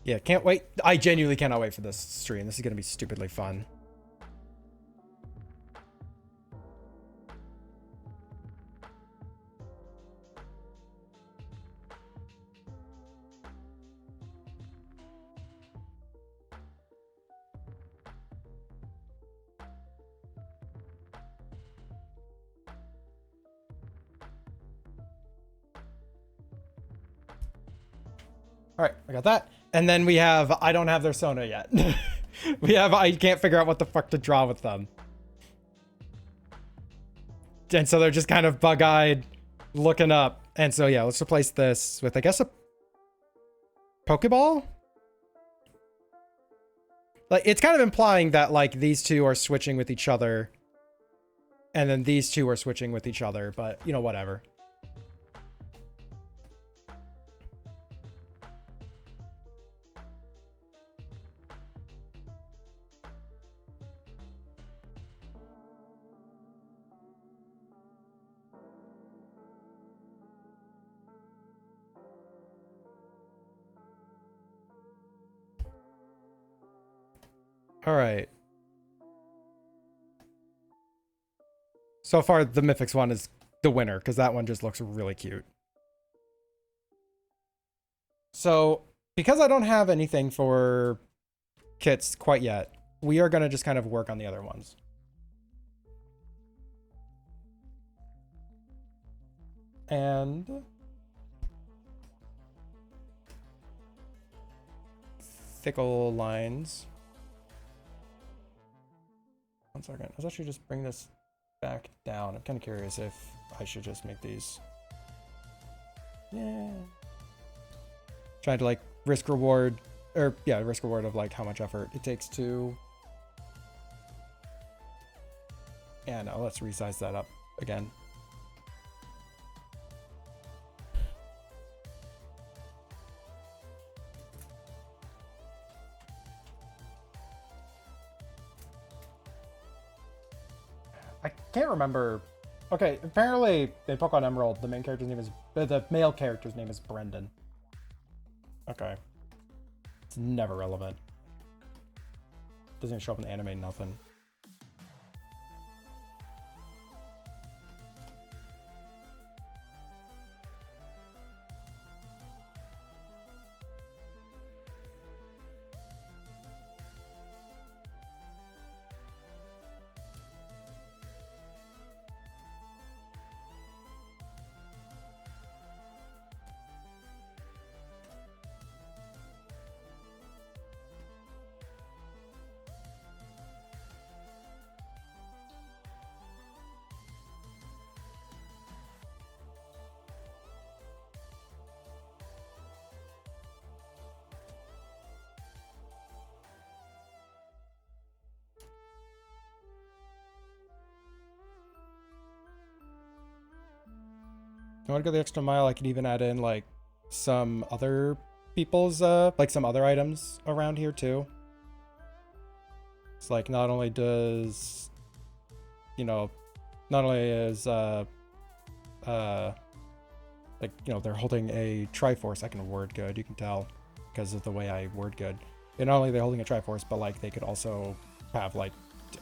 Speaker 2: Yeah, can't wait. I genuinely cannot wait for this stream. This is going to be stupidly fun. All right, I got that. And then we have, I don't have their Sona yet. We have, I can't figure out what the fuck to draw with them. And so they're just kind of bug-eyed looking up. And so, yeah, let's replace this with, I guess, a Pokeball? Like, it's kind of implying that, like, these two are switching with each other. And then these two are switching with each other. But, you know, whatever. All right. So far, the Mythics one is the winner, because that one just looks really cute. So, because I don't have anything for kits quite yet, we are going to just kind of work on the other ones. And Fickle lines. 1 second. Let's actually just bring this back down. I'm kind of curious if I should just make these. Yeah. Trying to like risk reward, or yeah, risk reward of like how much effort it takes to. Yeah, no, let's resize that up again. I can't remember. Okay, apparently in Pokemon Emerald, the main character's name is the male character's name is Brendan. Okay, it's never relevant. Doesn't even show up in the anime. Nothing. I want to go the extra mile. I can even add in like some other people's like some other items around here too. It's like not only does, you know, not only is like, you know, they're holding a Triforce. I can word good, you can tell because of the way I word good. And not only they're holding a Triforce, but like they could also have like,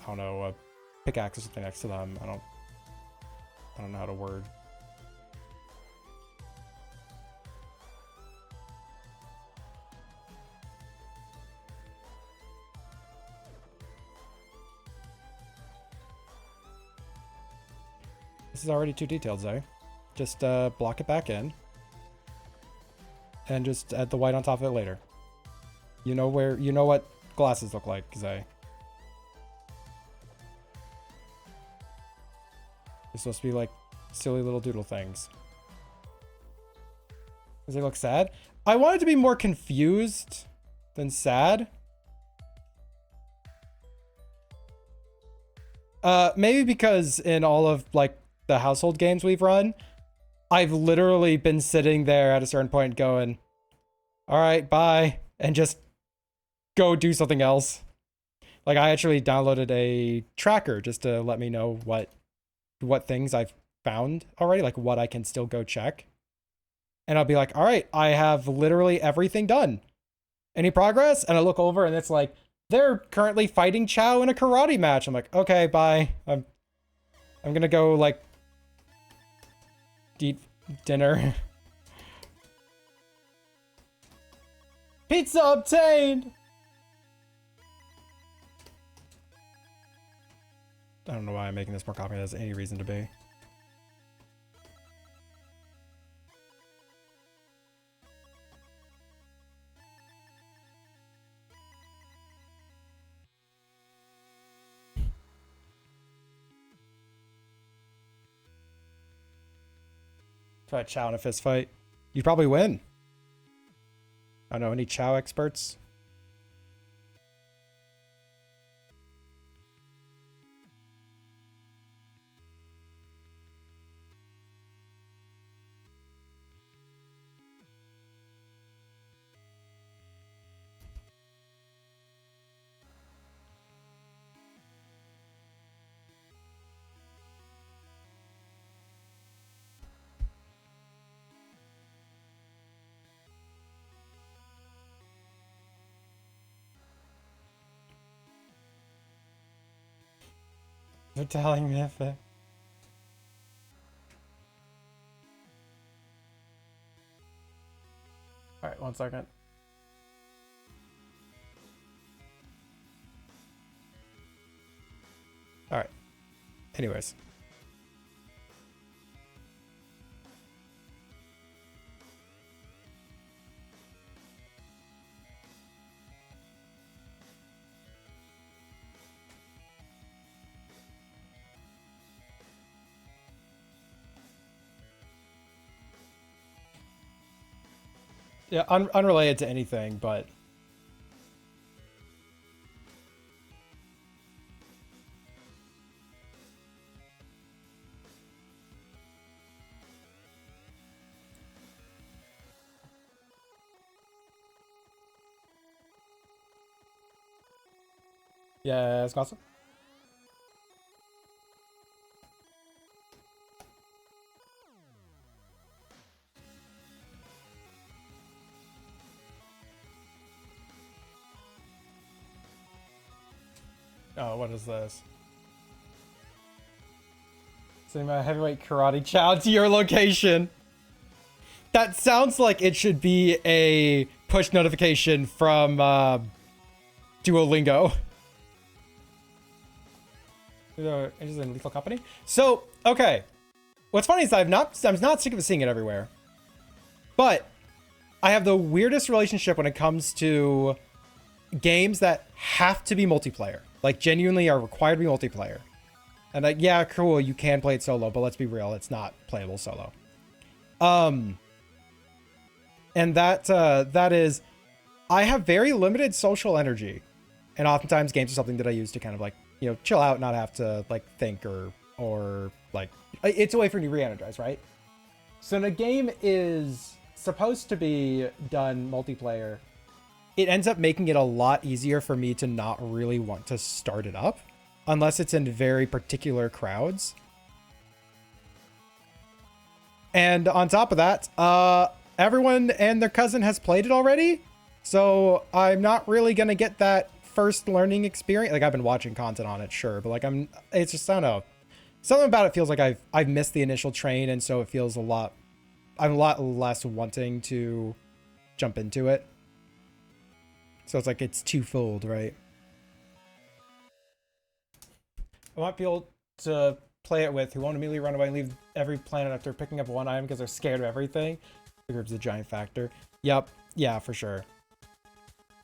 Speaker 2: I don't know, a pickaxe or something next to them. I don't know how to word. This is already too detailed, Zay. Just block it back in. And just add the white on top of it later. You know what glasses look like, Zay. They're supposed to be like silly little doodle things. Does they look sad? I wanted to be more confused than sad. Maybe because in all of like the household games we've run, I've literally been sitting there at a certain point going, all right, bye, and just go do something else. Like I actually downloaded a tracker just to let me know what things I've found already, like what I can still go check. And I'll be like, all right, I have literally everything done. Any progress? And I look over and it's like, they're currently fighting Chow in a karate match. I'm like, okay, bye. I'm gonna go like eat dinner. Pizza obtained. I don't know why I'm making this more complicated. There's any reason to be. Fight Chow in a fist fight. You'd probably win. I don't know, any Chow experts? They're telling me if it... Alright, 1 second. Alright. Anyways. Yeah, unrelated to anything, but... Yeah, it's awesome. Oh, what is this? Sending my heavyweight karate Chow to your location. That sounds like it should be a push notification from Duolingo. Interested in Lethal Company? So, okay. What's funny is I'm not sick of seeing it everywhere. But I have the weirdest relationship when it comes to games that have to be multiplayer. Like, genuinely are required to be multiplayer. And like, yeah, cool, you can play it solo, but let's be real, it's not playable solo. And that is, I have very limited social energy. And oftentimes games are something that I use to kind of like, you know, chill out, not have to like think or like, it's a way for me to re-energize, right? So when a game is supposed to be done multiplayer, it ends up making it a lot easier for me to not really want to start it up unless it's in very particular crowds. And on top of that, everyone and their cousin has played it already. So I'm not really going to get that first learning experience. Like, I've been watching content on it, sure, but like it's just, I don't know. Something about it feels like I've missed the initial train, and so it feels I'm a lot less wanting to jump into it. So it's like it's twofold, right? I want people to play it with who won't immediately run away and leave every planet after picking up one item because they're scared of everything. The group's a giant factor. Yep. Yeah, for sure.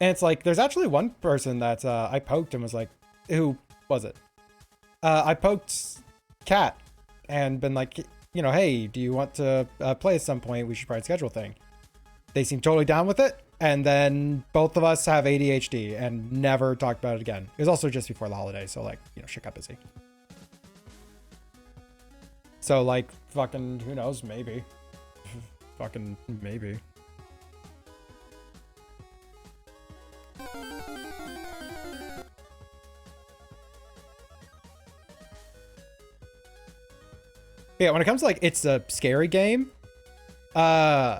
Speaker 2: And it's like, there's actually one person that I poked and was like, who was it? I poked Kat and been like, you know, hey, do you want to play at some point? We should probably schedule a thing. They seem totally down with it. And then both of us have ADHD and never talked about it again. It was also just before the holiday. So like, you know, shit got busy. So like, fucking, who knows? Maybe. Fucking maybe. Yeah, when it comes to like, it's a scary game, I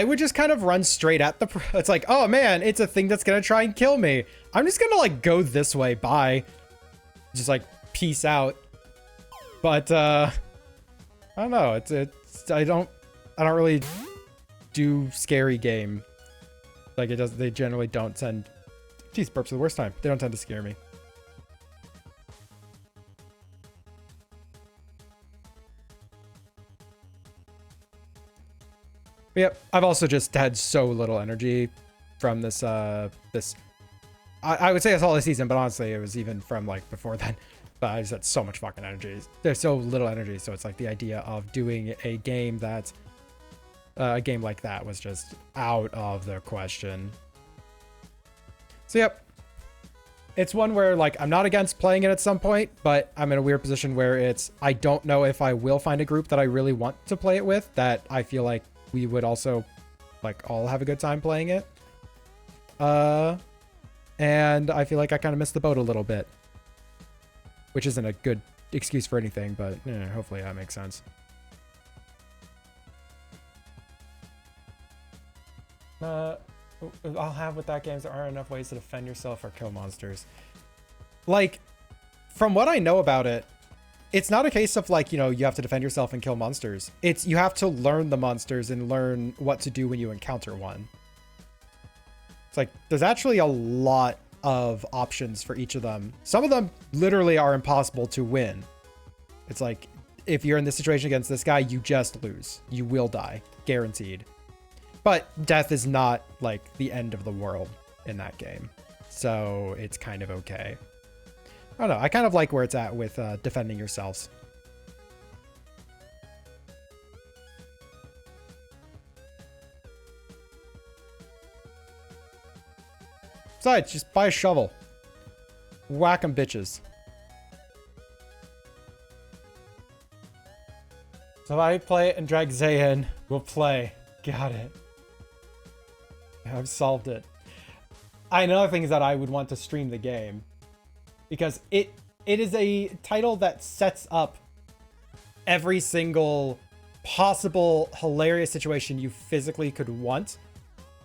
Speaker 2: would just kind of run straight at it's like, oh man, it's a thing that's gonna try and kill me. I'm just gonna like go this way, bye. Just like peace out. But I don't know, I don't really do scary game. Like they generally don't tend, geez, burps are the worst time. They don't tend to scare me. But yep, I've also just had so little energy from this, I would say it's all this season, but honestly, it was even from like before then. But I just had so much fucking energy. There's so little energy, so it's like the idea of doing a game that, a game like that was just out of the question. So yep, it's one where like I'm not against playing it at some point, but I'm in a weird position where I don't know if I will find a group that I really want to play it with, that I feel like we would also like all have a good time playing it. And I feel like I kind of missed the boat a little bit, which isn't a good excuse for anything, but hopefully that makes sense. I'll have with that games, there aren't enough ways to defend yourself or kill monsters. Like, from what I know about it, it's not a case of like, you know, you have to defend yourself and kill monsters. It's you have to learn the monsters and learn what to do when you encounter one. It's like, there's actually a lot of options for each of them. Some of them literally are impossible to win. It's like, if you're in this situation against this guy, you just lose. You will die, guaranteed. But death is not like the end of the world in that game. So it's kind of okay. I don't know. I kind of like where it's at with defending yourselves. Besides, just buy a shovel. Whack 'em bitches. So if I play it and drag Zay in, we'll play. Got it. I've solved it. Another thing is that I would want to stream the game, because it is a title that sets up every single possible hilarious situation you physically could want.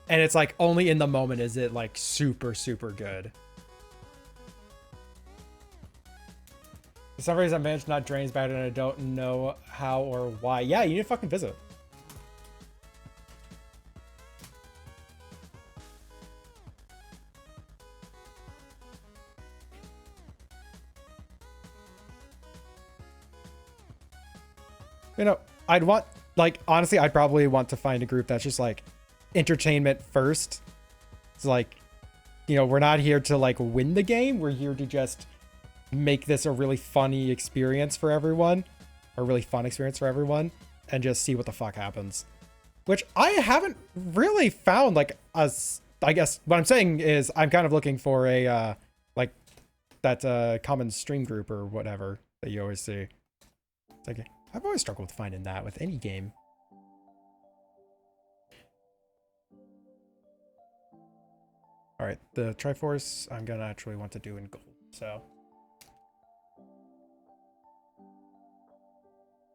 Speaker 2: And it's like only in the moment is it like super, super good. For some reason, I managed to not drain his battery and I don't know how or why. Yeah, you need to fucking visit. You know, I'd want, like, honestly, I'd probably want to find a group that's just like entertainment first. It's like, you know, we're not here to like win the game. We're here to just make this a really funny experience for everyone, a really fun experience for everyone, and just see what the fuck happens. Which I haven't really found like us. I guess what I'm saying is I'm kind of looking for a like that common stream group or whatever that you always see. It's like, I've always struggled with finding that with any game. All right, the Triforce I'm gonna actually want to do in gold. So,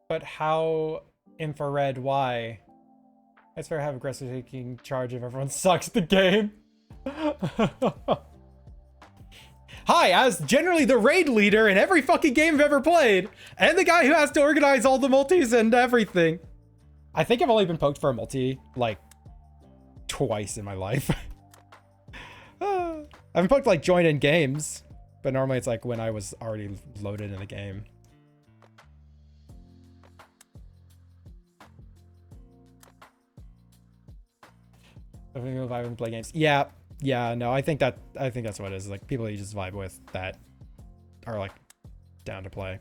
Speaker 2: but how infrared? Why? It's fair to have aggressive taking charge if everyone sucks at the game. Hi, as generally the raid leader in every fucking game I've ever played, and the guy who has to organize all the multis and everything. I think I've only been poked for a multi, like, twice in my life. I've been poked, like, join in games, but normally it's, like, when I was already loaded in the game. I think if I haven't played games. Yeah, no, I think that's what it is. Like, people you just vibe with that are, like, down to play.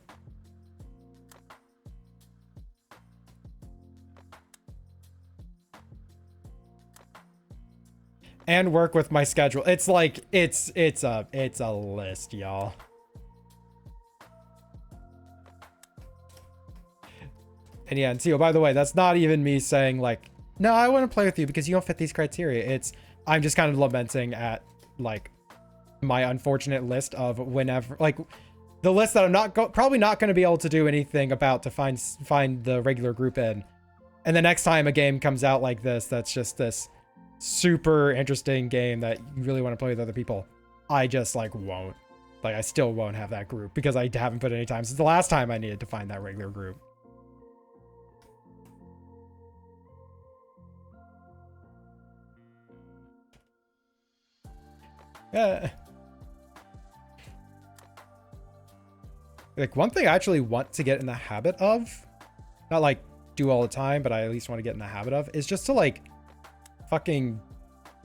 Speaker 2: And work with my schedule. It's like it's a list, y'all. And yeah, and Tio, by the way, that's not even me saying like, no, I want to play with you because you don't fit these criteria. It's I'm just kind of lamenting at like my unfortunate list of whenever, like the list that I'm not probably not going to be able to do anything about to find the regular group in. And the next time a game comes out like this, that's just this super interesting game that you really want to play with other people, I just like won't. Like I still won't have that group because I haven't put any time since the last time I needed to find that regular group. Yeah. Like one thing I actually want to get in the habit of, not like do all the time, but I at least want to get in the habit of, is just to like fucking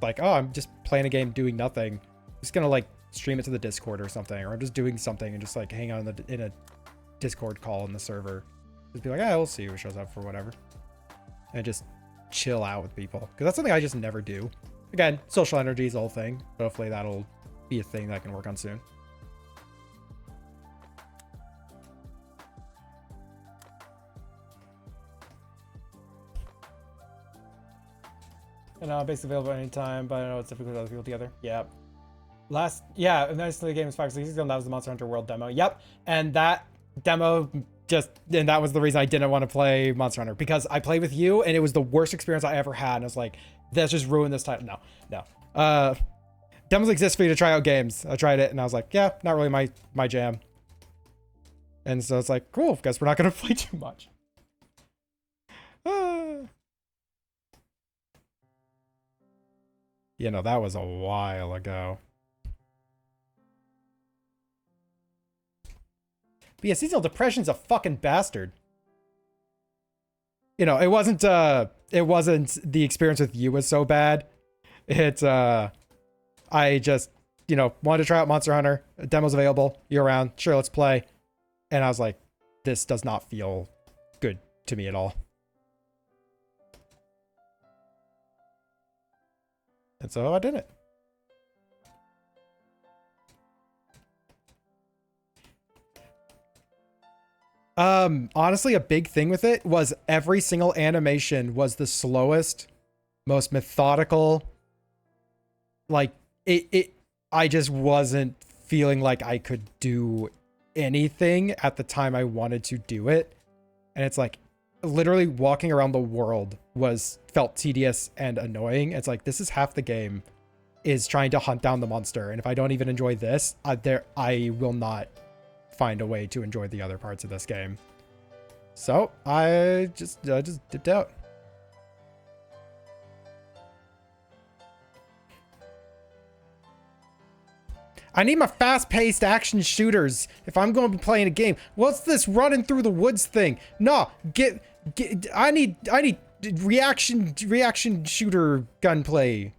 Speaker 2: like, oh, I'm just playing a game doing nothing. I'm just gonna like stream it to the Discord or something, or I'm just doing something and just like hang out in a Discord call in the server. Just be like, ah, we'll see who shows up for whatever. And just chill out with people. Because that's something I just never do. Again, social energy is the whole thing. But hopefully that'll be a thing that I can work on soon. And basically available anytime, but I know it's difficult with other people together. Yep. Nice the game was 5 or 6 years ago. That was the Monster Hunter World demo. Yep. And that demo and that was the reason I didn't want to play Monster Hunter, because I played with you and it was the worst experience I ever had. And I was like, that's just ruined this title. No. Demos exist for you to try out games. I tried it and I was like, yeah, not really my jam. And so it's like, cool, guess we're not going to play too much. You know, that was a while ago. But yeah, seasonal depression's a fucking bastard. You know, it wasn't the experience with you was so bad. It's I just, you know, wanted to try out Monster Hunter. A demo's available. You're around. Sure, let's play. And I was like, this does not feel good to me at all. And so I did it. Honestly, a big thing with it was every single animation was the slowest, most methodical. Like I just wasn't feeling like I could do anything at the time I wanted to do it. And it's like literally walking around the world felt tedious and annoying. It's like, this is half the game, is trying to hunt down the monster. And if I don't even enjoy this, I will not find a way to enjoy the other parts of this game. So I just dipped out. I need my fast-paced action shooters if I'm going to be playing a game. What's this running through the woods thing? No, I need reaction shooter gunplay.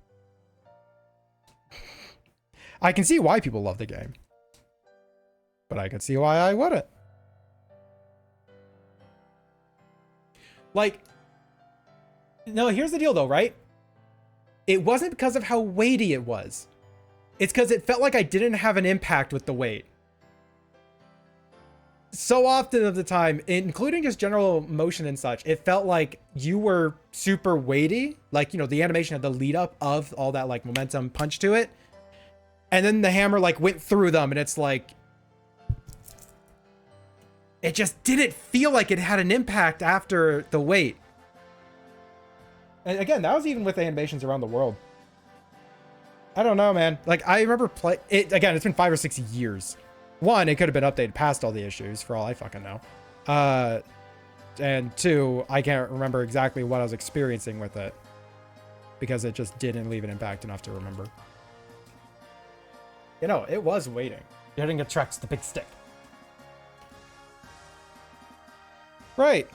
Speaker 2: I can see why people love the game, but I could see why I wouldn't. Like, no, here's the deal though, right? It wasn't because of how weighty it was. It's because it felt like I didn't have an impact with the weight. So often of the time, including just general motion and such, it felt like you were super weighty. Like, you know, the animation had the lead up of all that like momentum punch to it. And then the hammer like went through them, and it's like, it just didn't feel like it had an impact after the wait. And again, that was even with the animations around the world. I don't know, man. Like, I remember it again, it's been 5 or 6 years. One, it could have been updated past all the issues for all I fucking know. And two, I can't remember exactly what I was experiencing with it because it just didn't leave an impact enough to remember. You know, it was waiting. Getting attracts the big stick. Right.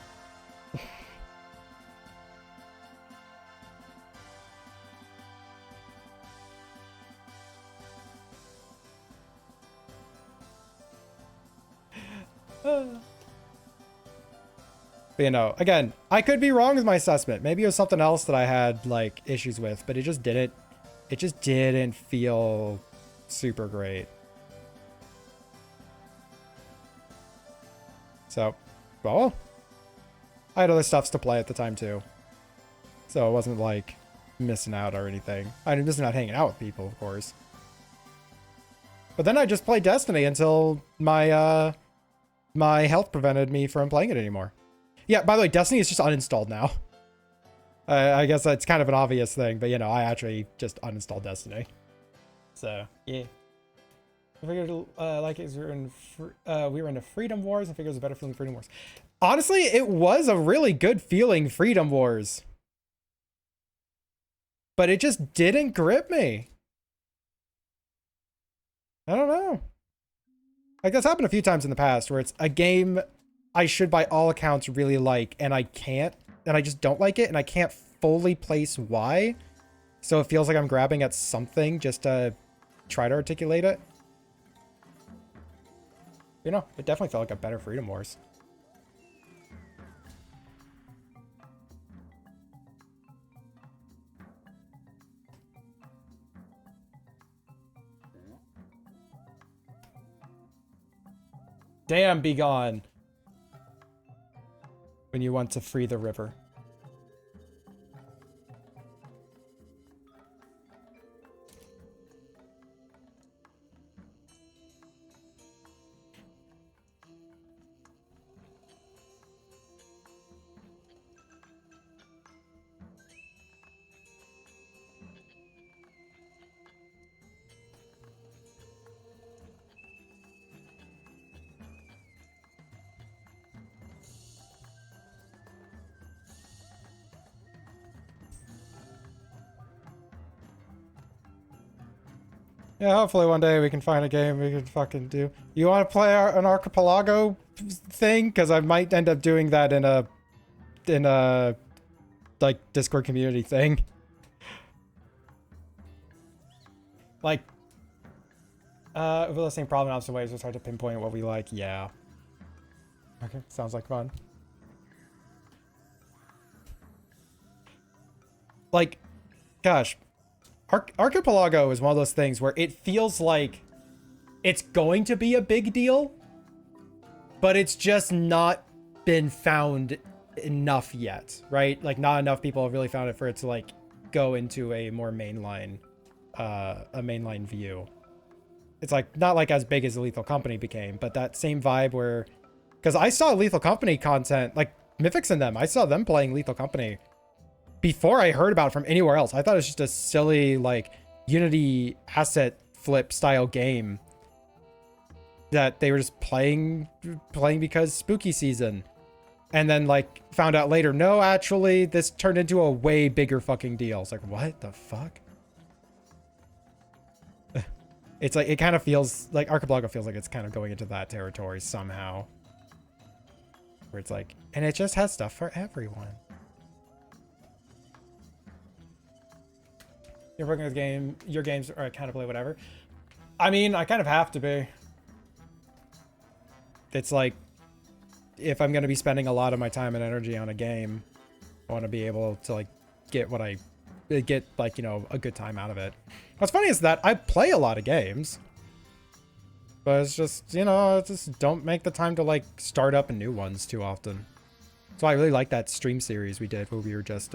Speaker 2: But, you know, again, I could be wrong with my assessment. Maybe it was something else that I had like issues with, but it just didn't feel super great. So, well, I had other stuffs to play at the time too. So it wasn't like missing out or anything. I was missing out hanging out with people, of course. But then I just played Destiny until my my health prevented me from playing it anymore. Yeah, by the way, Destiny is just uninstalled now. I guess that's kind of an obvious thing, but you know, I actually just uninstalled Destiny. So, yeah. I figured, like, we were in a Freedom Wars. I figured it was a better feeling Freedom Wars. Honestly, it was a really good feeling Freedom Wars. But it just didn't grip me. I don't know. Like, that's happened a few times in the past where it's a game I should by all accounts really like, and I can't, and I just don't like it, and I can't fully place why. So it feels like I'm grabbing at something just to try to articulate it. You know, it definitely felt like a better Freedom Wars. Damn, be gone. When you want to free the river. Yeah, hopefully one day we can find a game we can fucking do. You want to play an archipelago thing? Because I might end up doing that in a like Discord community thing. Like, with the same problem in opposite ways, it's hard to pinpoint what we like. Yeah. Okay, sounds like fun. Like, gosh. Archipelago is one of those things where it feels like it's going to be a big deal, but it's just not been found enough yet, right? Like, not enough people have really found it for it to like go into a more mainline, a mainline view. It's like not like as big as Lethal Company became, but that same vibe where, because I saw Lethal Company content, like Mythics and them, I saw them playing Lethal Company before I heard about it from anywhere else. I thought it was just a silly, like, Unity asset flip style game that they were just playing because spooky season. And then, like, found out later, no, actually, this turned into a way bigger fucking deal. It's like, what the fuck? It's like, it kind of feels like Archipelago feels like it's kind of going into that territory somehow. Where it's like, and it just has stuff for everyone. You're working with your games are kind of play whatever. I mean, I kind of have to be. It's like, if I'm going to be spending a lot of my time and energy on a game, I want to be able to like get like, you know, a good time out of it. What's funny is that I play a lot of games, but it's just, you know, I just don't make the time to like start up new ones too often. So I really like that stream series we did where we were just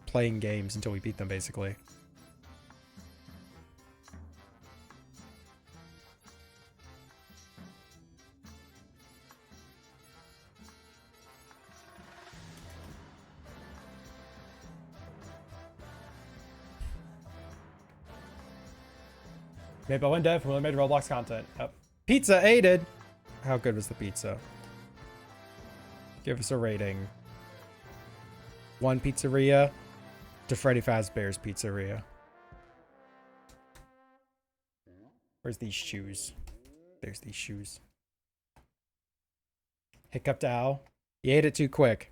Speaker 2: playing games until we beat them, basically. Made by one dev who only made Roblox content. Yep. Pizza aided. How good was the pizza? Give us a rating. One pizzeria to Freddy Fazbear's Pizzeria. Where's these shoes? There's these shoes. Hiccuped owl. You ate it too quick.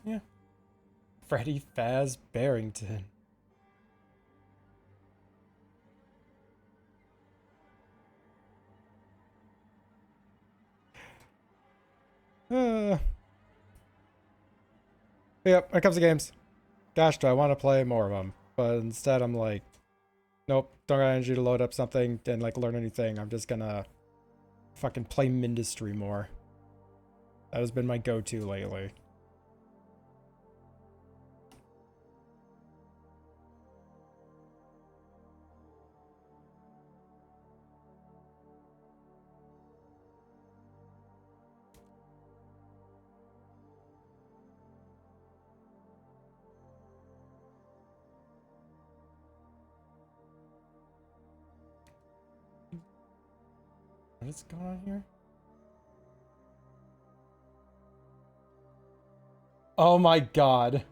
Speaker 2: Yeah. Freddy Faz Barrington. Yep, here comes the games. Gosh, do I want to play more of them? But instead I'm like, nope, don't got energy to load up something and like learn anything. I'm just gonna fucking play Mindustry more. That has been my go-to lately. What is going on here? Oh my god.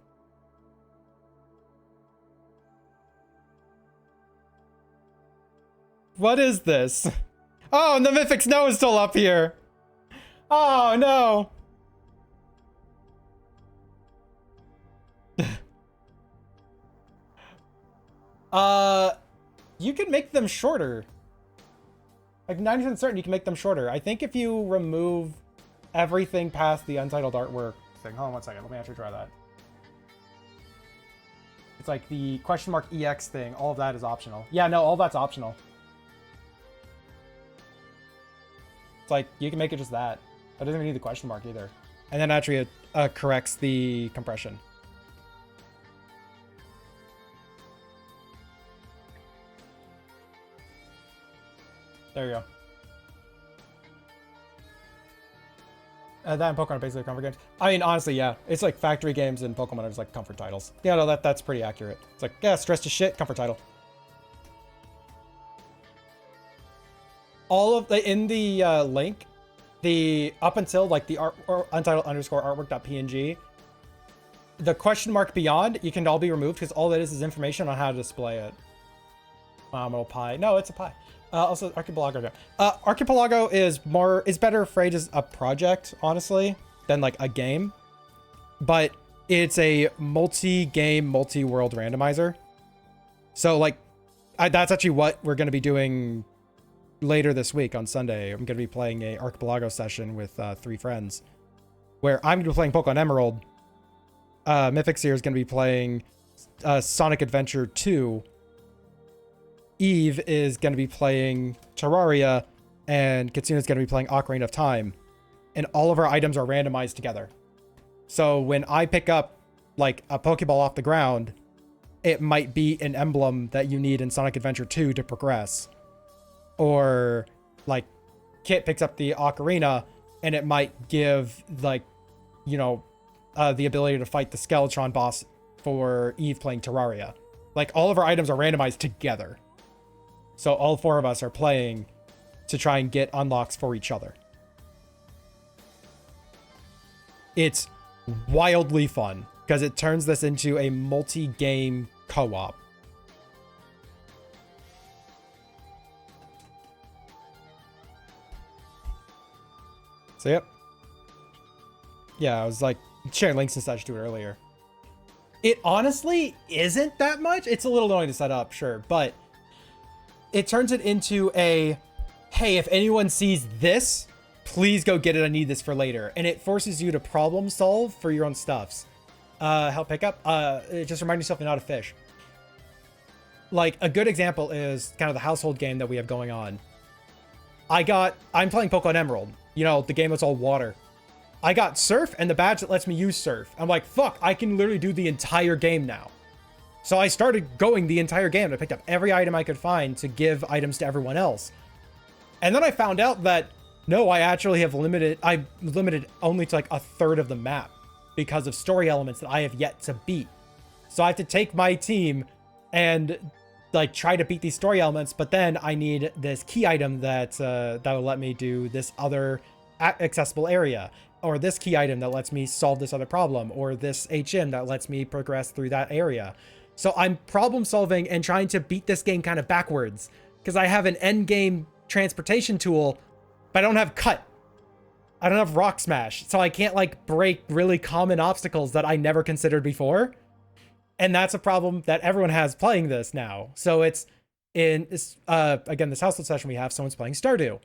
Speaker 2: What is this? Oh, and the Mythic Snow is still up here. Oh no. You can make them shorter. Like 90% certain you can make them shorter. I think if you remove everything past the untitled artwork thing. Hold on 1 second. Let me actually try that. It's like the question mark EX thing. All of that is optional. Yeah, no, all that's optional. It's like you can make it just that. That doesn't even need the question mark either. And then actually it corrects the compression. There you go. That and Pokemon are basically comfort games. I mean, honestly, yeah. It's like factory games and Pokemon are just like comfort titles. Yeah, no, that's pretty accurate. It's like, yeah, stressed as shit, comfort title. All of the, in the link, the up until like the art or untitled underscore artwork.png, the question mark beyond, you can all be removed because all that is information on how to display it. Phenomenal pie. No, it's a pie. Also, Archipelago. Archipelago is better phrased as a project, honestly, than like a game. But it's a multi-game, multi-world randomizer. So like, that's actually what we're going to be doing later this week on Sunday. I'm going to be playing a Archipelago session with 3 friends, where I'm going to be playing Pokemon Emerald. Mythic Seer is going to be playing Sonic Adventure 2. Eve is going to be playing Terraria, and Kitsune is going to be playing Ocarina of Time. And all of our items are randomized together. So when I pick up like a Pokeball off the ground, it might be an emblem that you need in Sonic Adventure 2 to progress. Or like Kit picks up the Ocarina and it might give like, you know, the ability to fight the Skeletron boss for Eve playing Terraria. Like all of our items are randomized together. So all 4 of us are playing to try and get unlocks for each other. It's wildly fun because it turns this into a multi-game co-op. So yep. Yeah, I was like sharing links and such to it earlier. It honestly isn't that much. It's a little annoying to set up, sure, but it turns it into a, hey, if anyone sees this, please go get it. I need this for later. And it forces you to problem solve for your own stuffs. Help pick up. Just remind yourself you're not a fish. Like a good example is kind of the household game that we have going on. I'm playing Pokemon Emerald. You know, the game that's all water. I got Surf and the badge that lets me use Surf. I'm like, fuck, I can literally do the entire game now. So I started going the entire game. I picked up every item I could find to give items to everyone else. And then I found out that, no, I actually have limited only to like a third of the map because of story elements that I have yet to beat. So I have to take my team and like try to beat these story elements, but then I need this key item that will let me do this other accessible area, or this key item that lets me solve this other problem, or this HM that lets me progress through that area. So I'm problem solving and trying to beat this game kind of backwards because I have an end game transportation tool, but I don't have cut. I don't have rock smash. So I can't like break really common obstacles that I never considered before. And that's a problem that everyone has playing this now. So it's in this, again, this household session we have, someone's playing Stardew.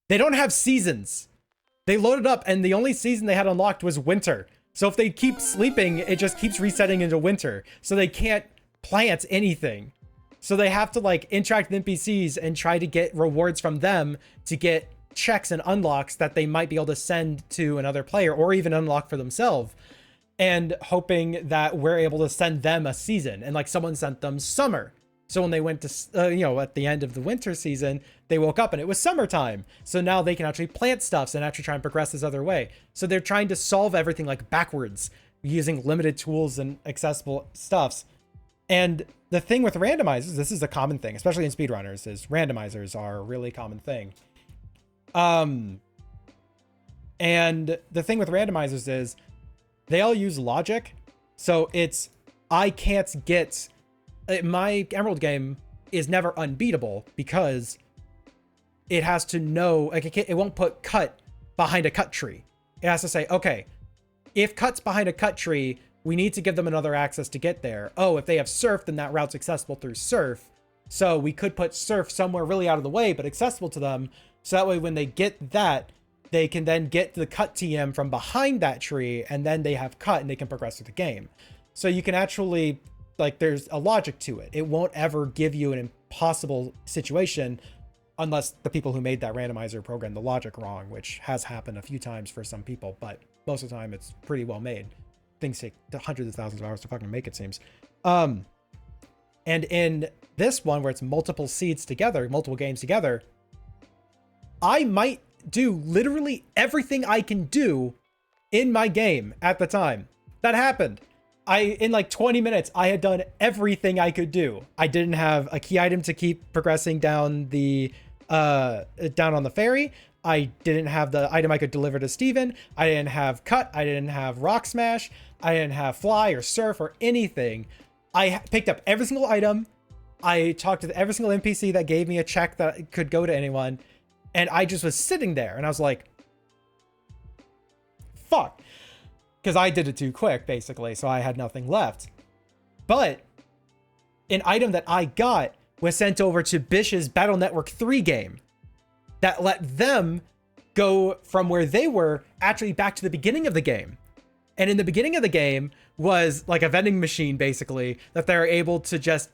Speaker 2: They don't have seasons. They loaded up and the only season they had unlocked was winter. So if they keep sleeping, it just keeps resetting into winter. So they can't plant anything. So they have to like interact with NPCs and try to get rewards from them to get checks and unlocks that they might be able to send to another player or even unlock for themselves. And hoping that we're able to send them a season. And like someone sent them summer. So when they went to, at the end of the winter season, they woke up and it was summertime. So now they can actually plant stuffs and actually try and progress this other way. So they're trying to solve everything like backwards using limited tools and accessible stuffs. And the thing with randomizers, this is a common thing, especially in speedrunners, is randomizers are a really common thing. And the thing with randomizers is they all use logic. So it's, I can't get, my Emerald game is never unbeatable because it has to know, like it won't put cut behind a cut tree. It has to say, okay, if cut's behind a cut tree, we need to give them another access to get there. Oh, if they have surf, then that route's accessible through surf. So we could put surf somewhere really out of the way, but accessible to them. So that way when they get that, they can then get the cut TM from behind that tree, and then they have cut and they can progress through the game. So you can actually, like, there's a logic to it. It won't ever give you an impossible situation unless the people who made that randomizer programmed the logic wrong, which has happened a few times for some people, but most of the time it's pretty well made. Things take hundreds of thousands of hours to fucking make, it seems. And in this one where it's multiple seeds together, multiple games together, I might do literally everything I can do in my game at the time. That happened. In like 20 minutes, I had done everything I could do. I didn't have a key item to keep progressing down the down on the ferry. I didn't have the item I could deliver to Steven. I didn't have cut. I didn't have rock smash. I didn't have fly or surf or anything. I picked up every single item. I talked to every single NPC that gave me a check that could go to anyone. And I just was sitting there and I was like, fuck. Because I did it too quick, basically. So I had nothing left. But an item that I got was sent over to Bish's Battle Network 3 game that let them go from where they were actually back to the beginning of the game. And in the beginning of the game was like a vending machine, basically, that they're able to just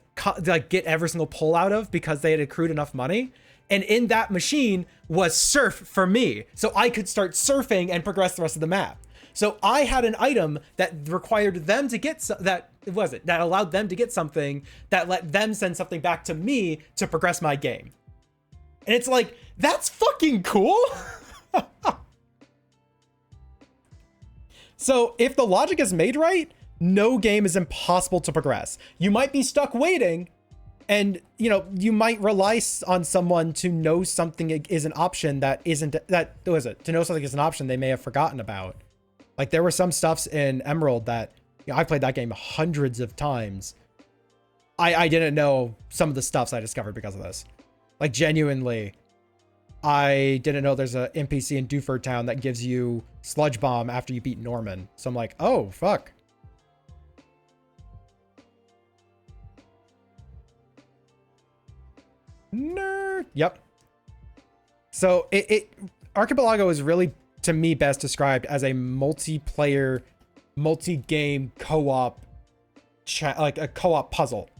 Speaker 2: like get every single pull out of because they had accrued enough money. And in that machine was surf for me. So I could start surfing and progress the rest of the map. So I had an item that required them to get that allowed them to get something that let them send something back to me to progress my game. And it's like, that's fucking cool. So if the logic is made right, no game is impossible to progress. You might be stuck waiting, and you might rely on someone to know something is an option to know something is an option they may have forgotten about. Like there were some stuffs in Emerald that I played that game hundreds of times. I didn't know some of the stuffs I discovered because of this. Like genuinely, I didn't know there's a NPC in Dewford Town that gives you Sludge Bomb after you beat Norman. So I'm like, oh, fuck. Nerd. Yep. So Archipelago is really, to me, best described as a multiplayer, multi-game co-op, like a co-op puzzle.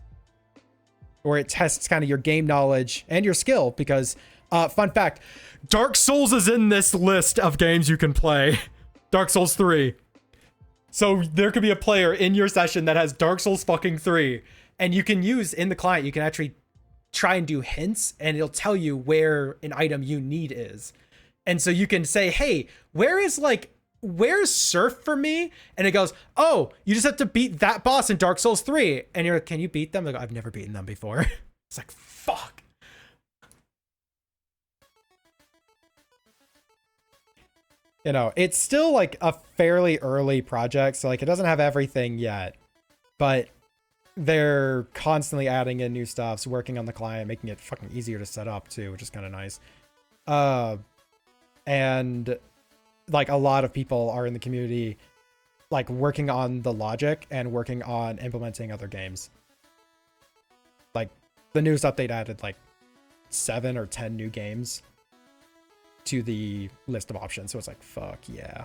Speaker 2: or it tests kind of your game knowledge and your skill because, fun fact, Dark Souls is in this list of games you can play. Dark Souls 3. So there could be a player in your session that has Dark Souls fucking 3, and you can use in the client, you can actually try and do hints, and it'll tell you where an item you need is. And so you can say, hey, where's surf for me? And it goes, oh, you just have to beat that boss in Dark Souls 3. And you're like, can you beat them? They go, I've never beaten them before. It's like, fuck. You know, it's still like a fairly early project, so like it doesn't have everything yet, but they're constantly adding in new stuff, so working on the client, making it fucking easier to set up too, which is kind of nice. And like a lot of people are in the community like working on the logic and working on implementing other games. Like the newest update added like 7 or 10 new games to the list of options, so it's like, fuck yeah.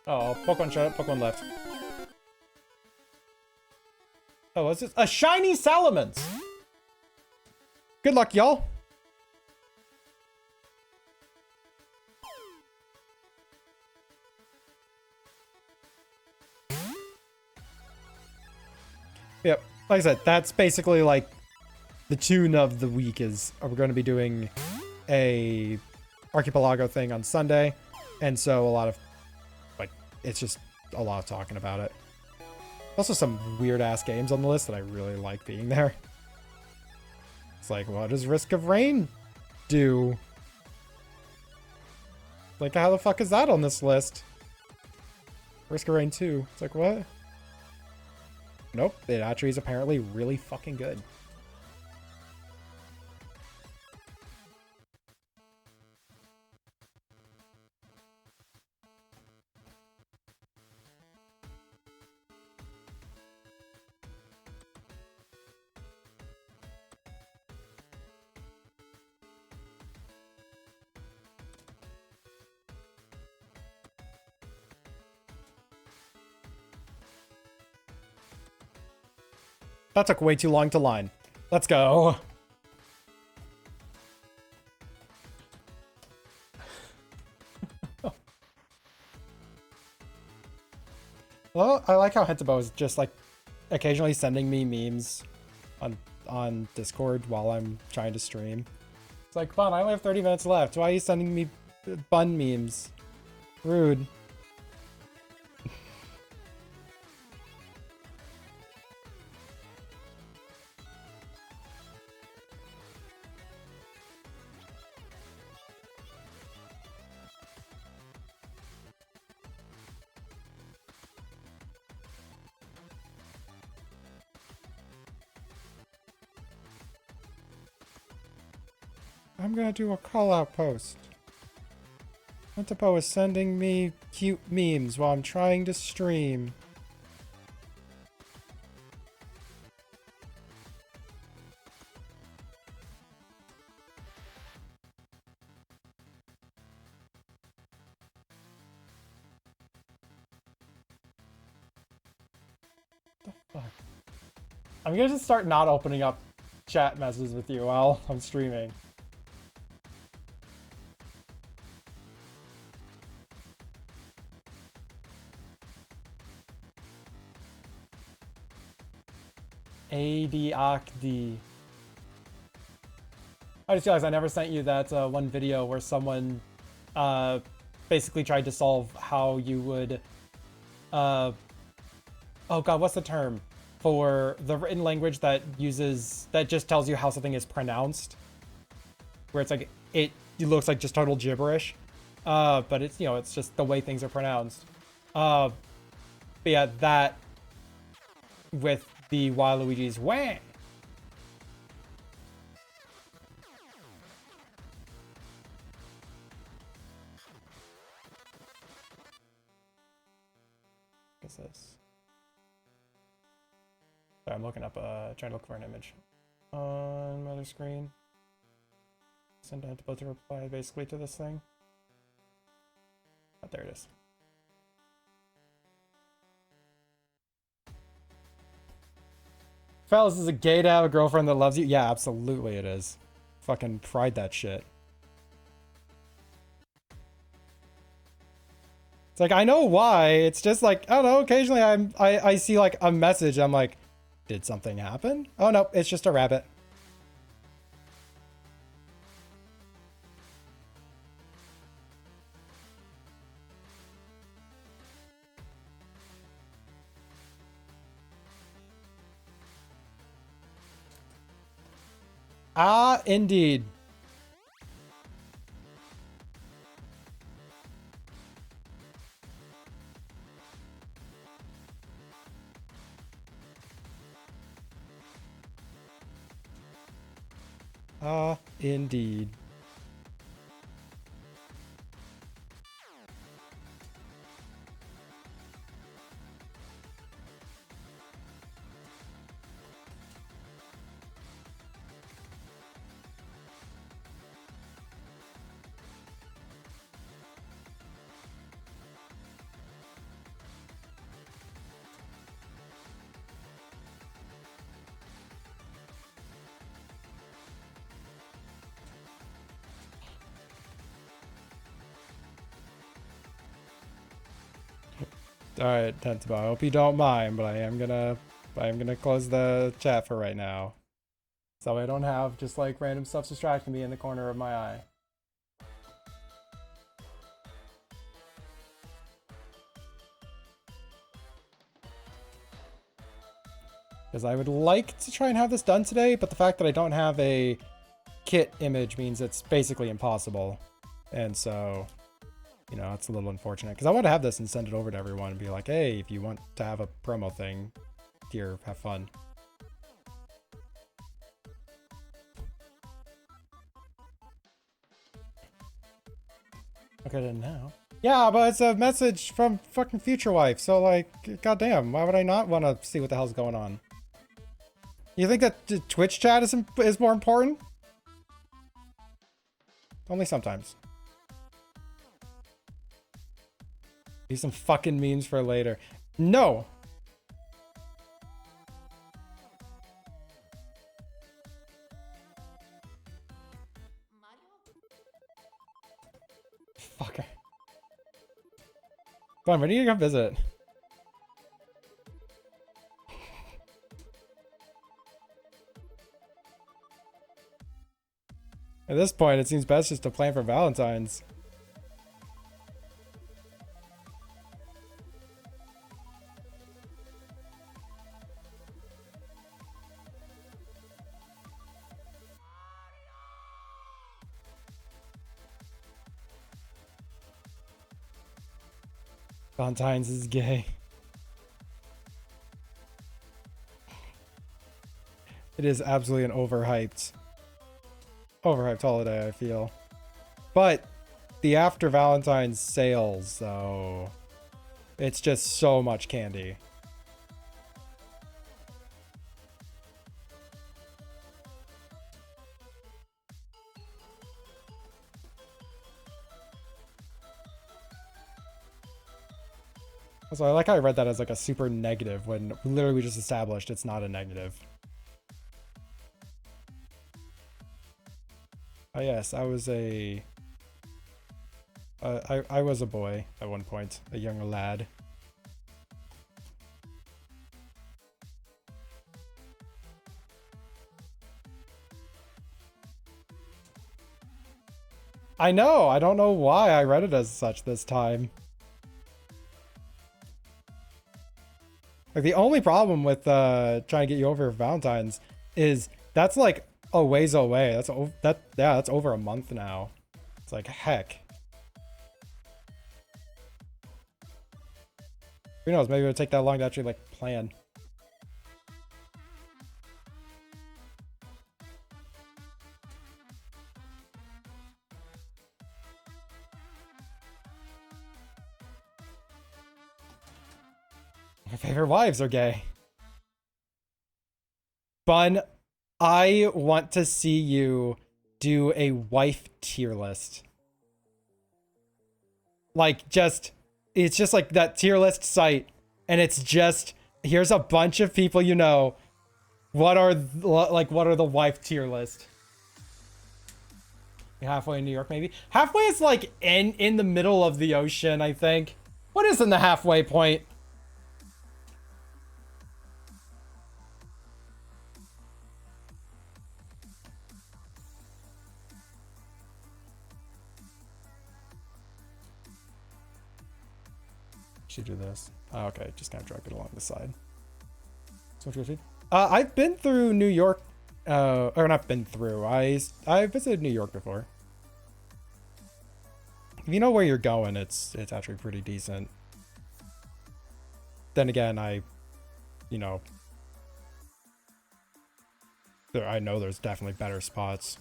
Speaker 2: Oh, Pokemon shut up, Pokemon left. Oh, what's this? A shiny Salamence! Good luck, y'all! Yep, like I said, that's basically like the tune of the week is we're going to be doing a Archipelago thing on Sunday, and so a lot of like it's just a lot of talking about it. Also some weird ass games on the list that I really like being there. It's like, what does Risk of Rain do? Like, how the fuck is that on this list? Risk of Rain 2. It's like, what? Nope, it actually is apparently really fucking good. That took way too long to line. Let's go. Well, I like how Hentabo is just like occasionally sending me memes on Discord while I'm trying to stream. It's like, Bun, I only have 30 minutes left. Why are you sending me bun memes? Rude. I'm gonna do a call out post. Hentabo is sending me cute memes while I'm trying to stream. What the fuck? I'm gonna just start not opening up chat messages with you while I'm streaming. ADOCD. I just realized I never sent you that one video where someone basically tried to solve how you would oh god, what's the term for the written language that just tells you how something is pronounced, where it's like it looks like just total gibberish, but it's, you know, it's just the way things are pronounced. But yeah, that with the Waluigi's wah. What is this? Sorry, I'm looking up, trying to look for an image on my other screen. Send out to reply basically to this thing. Oh, there it is. Fellas, is it gay to have a girlfriend that loves you? Yeah, absolutely it is. Fucking pride that shit. It's like, I know why. It's just like, I don't know, occasionally I see like a message. I'm like, did something happen? Oh no, it's just a rabbit. Ah, indeed. Ah, indeed. All right, Tentabo. I hope you don't mind, but I am gonna close the chat for right now, so I don't have just like random stuff distracting me in the corner of my eye. Because I would like to try and have this done today, but the fact that I don't have a kit image means it's basically impossible, and so. You know, it's a little unfortunate because I want to have this and send it over to everyone and be like, hey, if you want to have a promo thing, here, have fun. Okay, then now. Yeah, but it's a message from fucking Future Wife, so like, goddamn, why would I not want to see what the hell's going on? You think that the Twitch chat is more important? Only sometimes. Leave some fucking memes for later. No! Fucker. Come on, when are you gonna visit? At this point, it seems best just to plan for Valentine's. Valentine's is gay. It is absolutely an overhyped holiday, I feel. But the after Valentine's sales, though, it's just so much candy. So I like how I read that as like a super negative when literally we just established it's not a negative. Oh yes, I was a... I was a boy at one point, a young lad. I know, I don't know why I read it as such this time. Like the only problem with trying to get you over for Valentine's is that's like a ways away. That's over a month now. It's like heck. Who knows? Maybe it'll take that long to actually like plan. My favorite wives are gay. Bun, I want to see you do a wife tier list. Like, it's just like that tier list site, and it's just, here's a bunch of people you know. What are the wife tier list? Halfway in New York, maybe? Halfway is like in the middle of the ocean, I think. What is in the halfway point? Should do this. Oh, okay, just kind of drag it along the side. So what's your feed? I've been through New York, or not been through. I visited New York before. If you know where you're going, it's actually pretty decent. Then again, I know there's definitely better spots.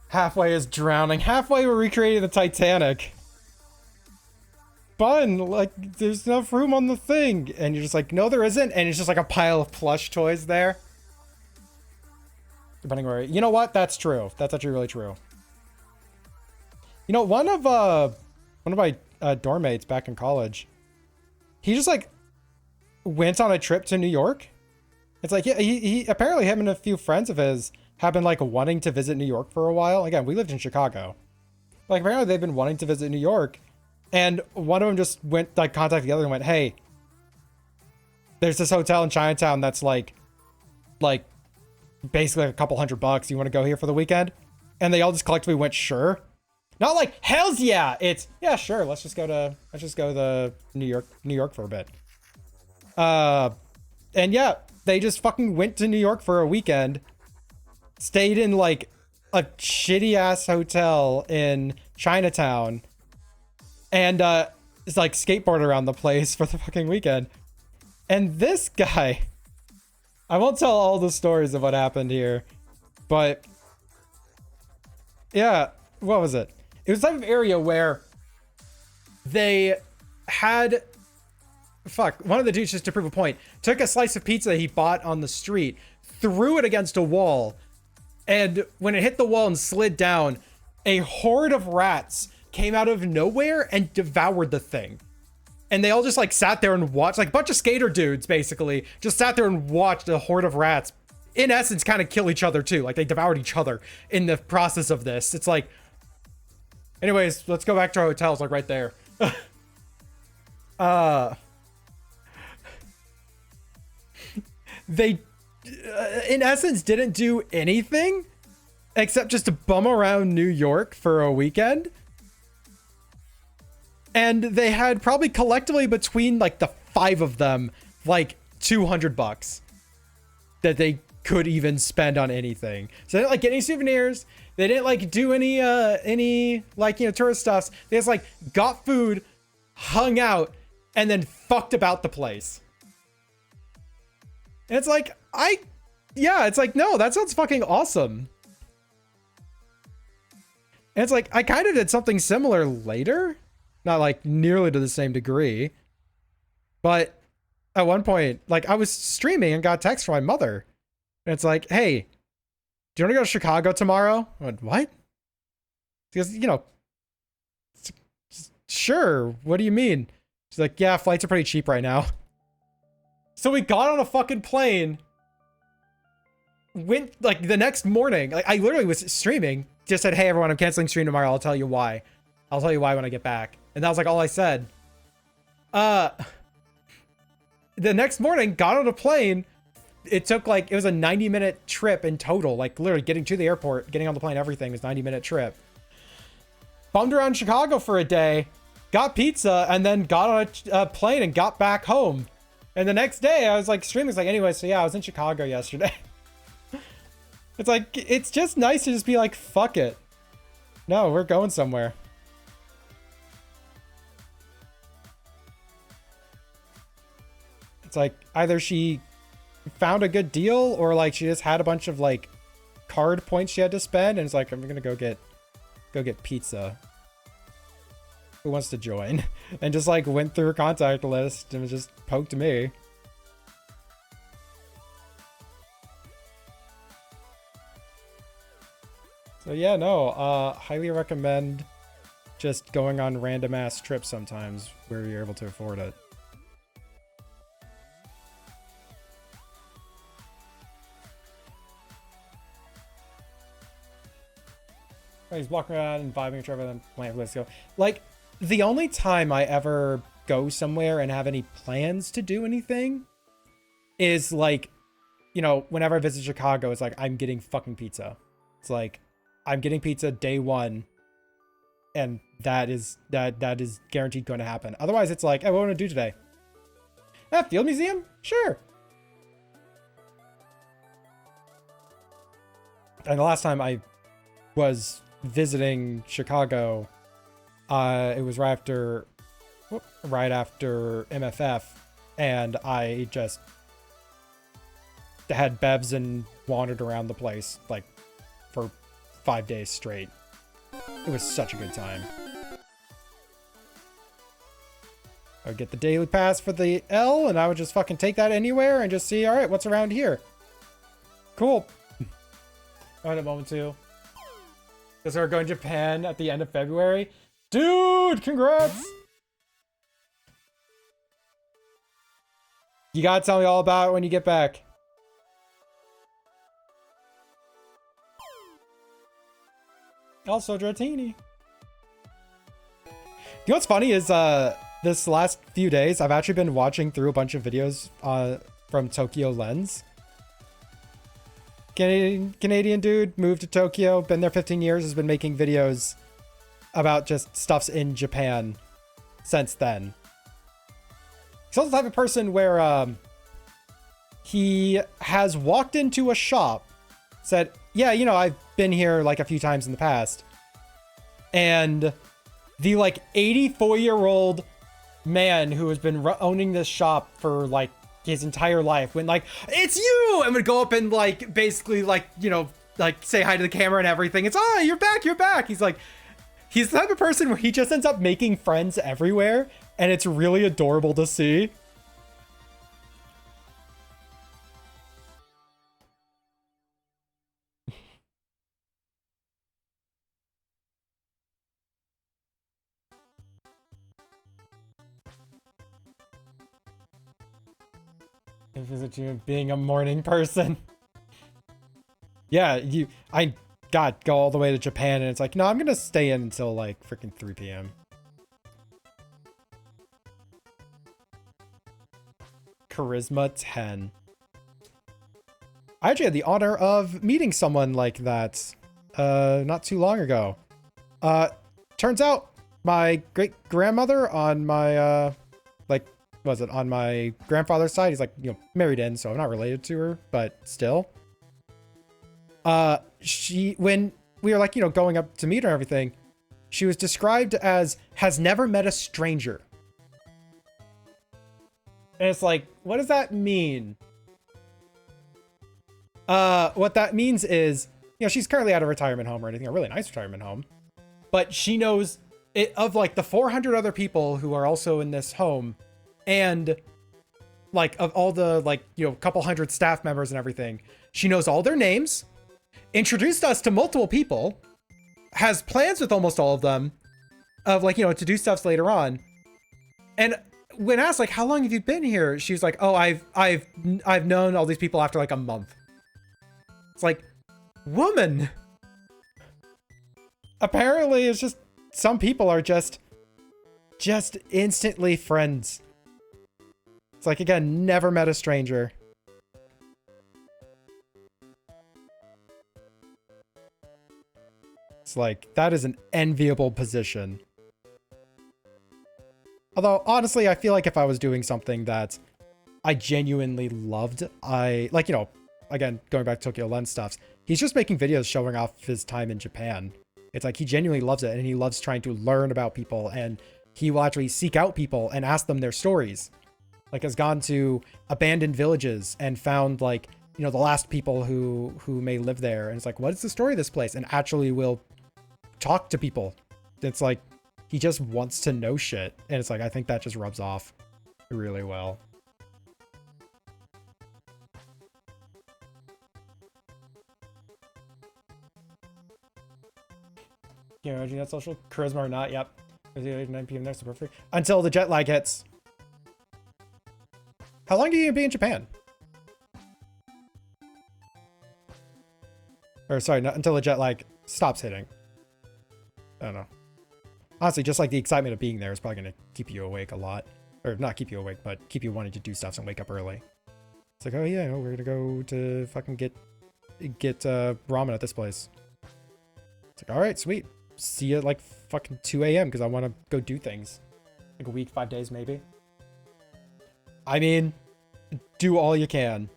Speaker 2: Halfway is drowning. Halfway we're recreating the Titanic. Fun, like, there's enough room on the thing. And you're just like, no, there isn't. And it's just like a pile of plush toys there. Depending where, you know what? That's true. That's actually really true. You know, one of my dorm mates back in college, he just like went on a trip to New York. It's like, yeah, he apparently him and a few friends of his have been like wanting to visit New York for a while. Again, we lived in Chicago. Like apparently they've been wanting to visit New York, and one of them just went like contacted the other and went, "Hey, there's this hotel in Chinatown that's like basically like a couple $100. You want to go here for the weekend?" And they all just collectively went, "Sure." Not like hell's yeah. It's yeah, sure. Let's just go to New York for a bit. And yeah, they just fucking went to New York for a weekend. Stayed in like a shitty ass hotel in Chinatown, and it's like skateboard around the place for the fucking weekend. And this guy, I won't tell all the stories of what happened here, but yeah, what was it? It was the type of area where they had, one of the dudes, just to prove a point, took a slice of pizza he bought on the street, threw it against a wall, and when it hit the wall and slid down, a horde of rats came out of nowhere and devoured the thing. And they all just like sat there and watched, like a bunch of skater dudes basically just sat there and watched a horde of rats, in essence, kind of kill each other too. Like they devoured each other in the process of this. It's like, anyways, let's go back to our hotels, like right there. They, in essence, didn't do anything except just to bum around New York for a weekend. And they had probably collectively between like the 5 of them, like $200 that they could even spend on anything. So they didn't like get any souvenirs. They didn't like do any like, you know, tourist stuffs. They just like got food, hung out, and then fucked about the place. And it's like, it's like, no, that sounds fucking awesome. And it's like, I kind of did something similar later. Not like nearly to the same degree. But at one point, like I was streaming and got a text from my mother. And it's like, hey, do you want to go to Chicago tomorrow? I went, what? Because, you know, sure. What do you mean? She's like, yeah, flights are pretty cheap right now. So we got on a fucking plane, went like the next morning, like I literally was streaming, just said, hey everyone, I'm canceling stream tomorrow. I'll tell you why. I'll tell you why when I get back. And that was like all I said. The next morning, got on a plane. It took like, it was a 90-minute trip in total. Like literally getting to the airport, getting on the plane, everything was 90-minute trip. Bummed around Chicago for a day, got pizza, and then got on a plane and got back home. And the next day I was like streaming. It's like, anyway, so yeah, I was in Chicago yesterday. It's like, it's just nice to just be like, fuck it. No, we're going somewhere. It's like either she found a good deal or like she just had a bunch of like card points she had to spend. And it's like, I'm going to go get go get pizza. Who wants to join? And just like went through a contact list and just poked me. So yeah, no, highly recommend just going on random ass trips sometimes where you're able to afford it. He's walking around and vibing with Trevor, then playing. Let's go. Like, the only time I ever go somewhere and have any plans to do anything is like, you know, whenever I visit Chicago, it's like I'm getting fucking pizza. It's like I'm getting pizza day one, and that is guaranteed going to happen. Otherwise, it's like, hey, what do I want to do today? Field museum? Sure. And the last time I was visiting Chicago, it was right after MFF, and I just had bevs and wandered around the place like for 5 days straight. It was such a good time. I would get the daily pass for the L, and I would just fucking take that anywhere and just see, all right, what's around here? Cool. I had a moment too. Because we're going to Japan at the end of February. Dude, congrats! You gotta tell me all about it when you get back. Also, Dratini. You know what's funny is, this last few days, I've actually been watching through a bunch of videos from Tokyo Lens. Canadian dude, moved to Tokyo, been there 15 years, has been making videos about just stuffs in Japan since then. He's also the type of person where he has walked into a shop, said, yeah, you know, I've been here like a few times in the past. And the like 84-year-old man who has been owning this shop for like his entire life went like, it's you, and would go up and like basically like, you know, like say hi to the camera and everything. It's, oh, you're back. He's like, he's the type of person where he just ends up making friends everywhere, and it's really adorable to see. Visit you being a morning person. Yeah, go all the way to Japan, and it's like, no, I'm gonna stay in until like freaking 3 p.m. Charisma 10. I actually had the honor of meeting someone like that not too long ago. Turns out my great grandmother on my on my grandfather's side, he's like, you know, married in, so I'm not related to her, but still. When we were like, you know, going up to meet her and everything, she was described as has never met a stranger. And it's like, what does that mean? What that means is, you know, she's currently at a retirement home or anything, a really nice retirement home, but she knows it of like the 400 other people who are also in this home, and like of all the like, you know, couple hundred staff members and everything, she knows all their names, introduced us to multiple people, has plans with almost all of them of like, you know, to do stuff later on. And when asked like, how long have you been here? She's like, oh, I've known all these people after like a month. It's like, woman. Apparently it's just some people are just instantly friends. It's like, again, never met a stranger. It's like, that is an enviable position. Although, honestly, I feel like if I was doing something that I genuinely loved, like, you know, again, going back to Tokyo Lens stuff, he's just making videos showing off his time in Japan. It's like, he genuinely loves it, and he loves trying to learn about people, and he will actually seek out people and ask them their stories. Like, has gone to abandoned villages and found, like, you know, the last people who may live there. And it's like, what is the story of this place? And actually will talk to people. It's like he just wants to know shit, and it's like I think that just rubs off really well. You know, that social charisma or not? Yep. 9 p.m. there, so perfect. Until the jet lag hits. How long do you be in Japan? Or sorry, not until the jet lag stops hitting. I don't know. Honestly, just like the excitement of being there is probably going to keep you awake a lot. Or not keep you awake, but keep you wanting to do stuff and wake up early. It's like, oh yeah, no, we're going to go to fucking get ramen at this place. It's like, all right, sweet. See you at like fucking 2 a.m. because I want to go do things. Like a week, 5 days maybe. I mean, do all you can.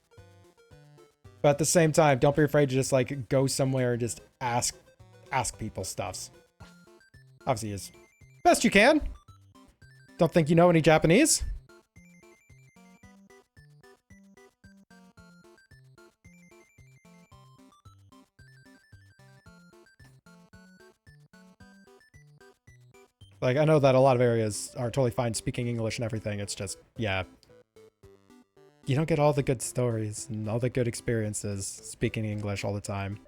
Speaker 2: But at the same time, don't be afraid to just like go somewhere and just ask people stuffs. Obviously, as best you can. Don't think you know any Japanese. Like, I know that a lot of areas are totally fine speaking English and everything. It's just, yeah. You don't get all the good stories and all the good experiences speaking English all the time.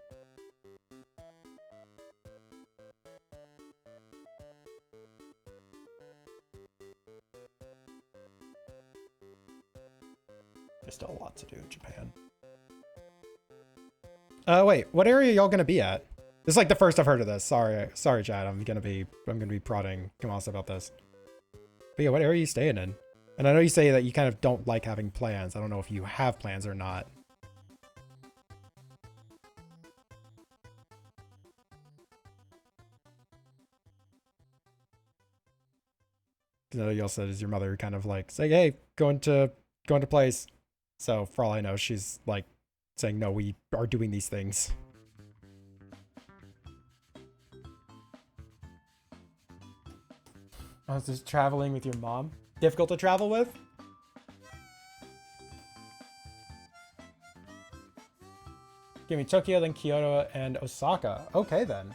Speaker 2: There's still a lot to do in Japan. Wait, what area y'all gonna be at? This is like the first I've heard of this. Sorry, Chad. I'm gonna be prodding Kamasa about this. But yeah, what area are you staying in? And I know you say that you kind of don't like having plans. I don't know if you have plans or not. I know y'all said is your mother kind of like saying, hey, going to place. So for all I know, she's like saying, no, we are doing these things. I was just traveling with your mom. Difficult to travel with? Give me Tokyo, then Kyoto, and Osaka. Okay, then.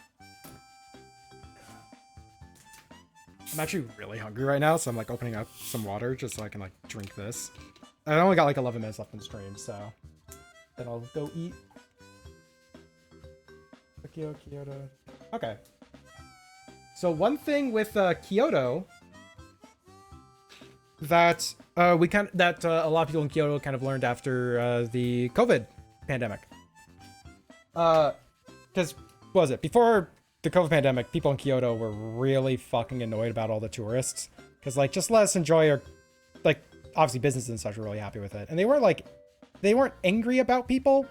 Speaker 2: I'm actually really hungry right now, so I'm like opening up some water just so I can like drink this. I only got like 11 minutes left in the stream, so then I'll go eat. Tokyo, Kyoto. Okay. So one thing with Kyoto that a lot of people in Kyoto kind of learned after the COVID pandemic. Because what was it? Before the COVID pandemic, people in Kyoto were really fucking annoyed about all the tourists. Because like, just let us enjoy our, like, obviously businesses and such were really happy with it. And they weren't angry about people,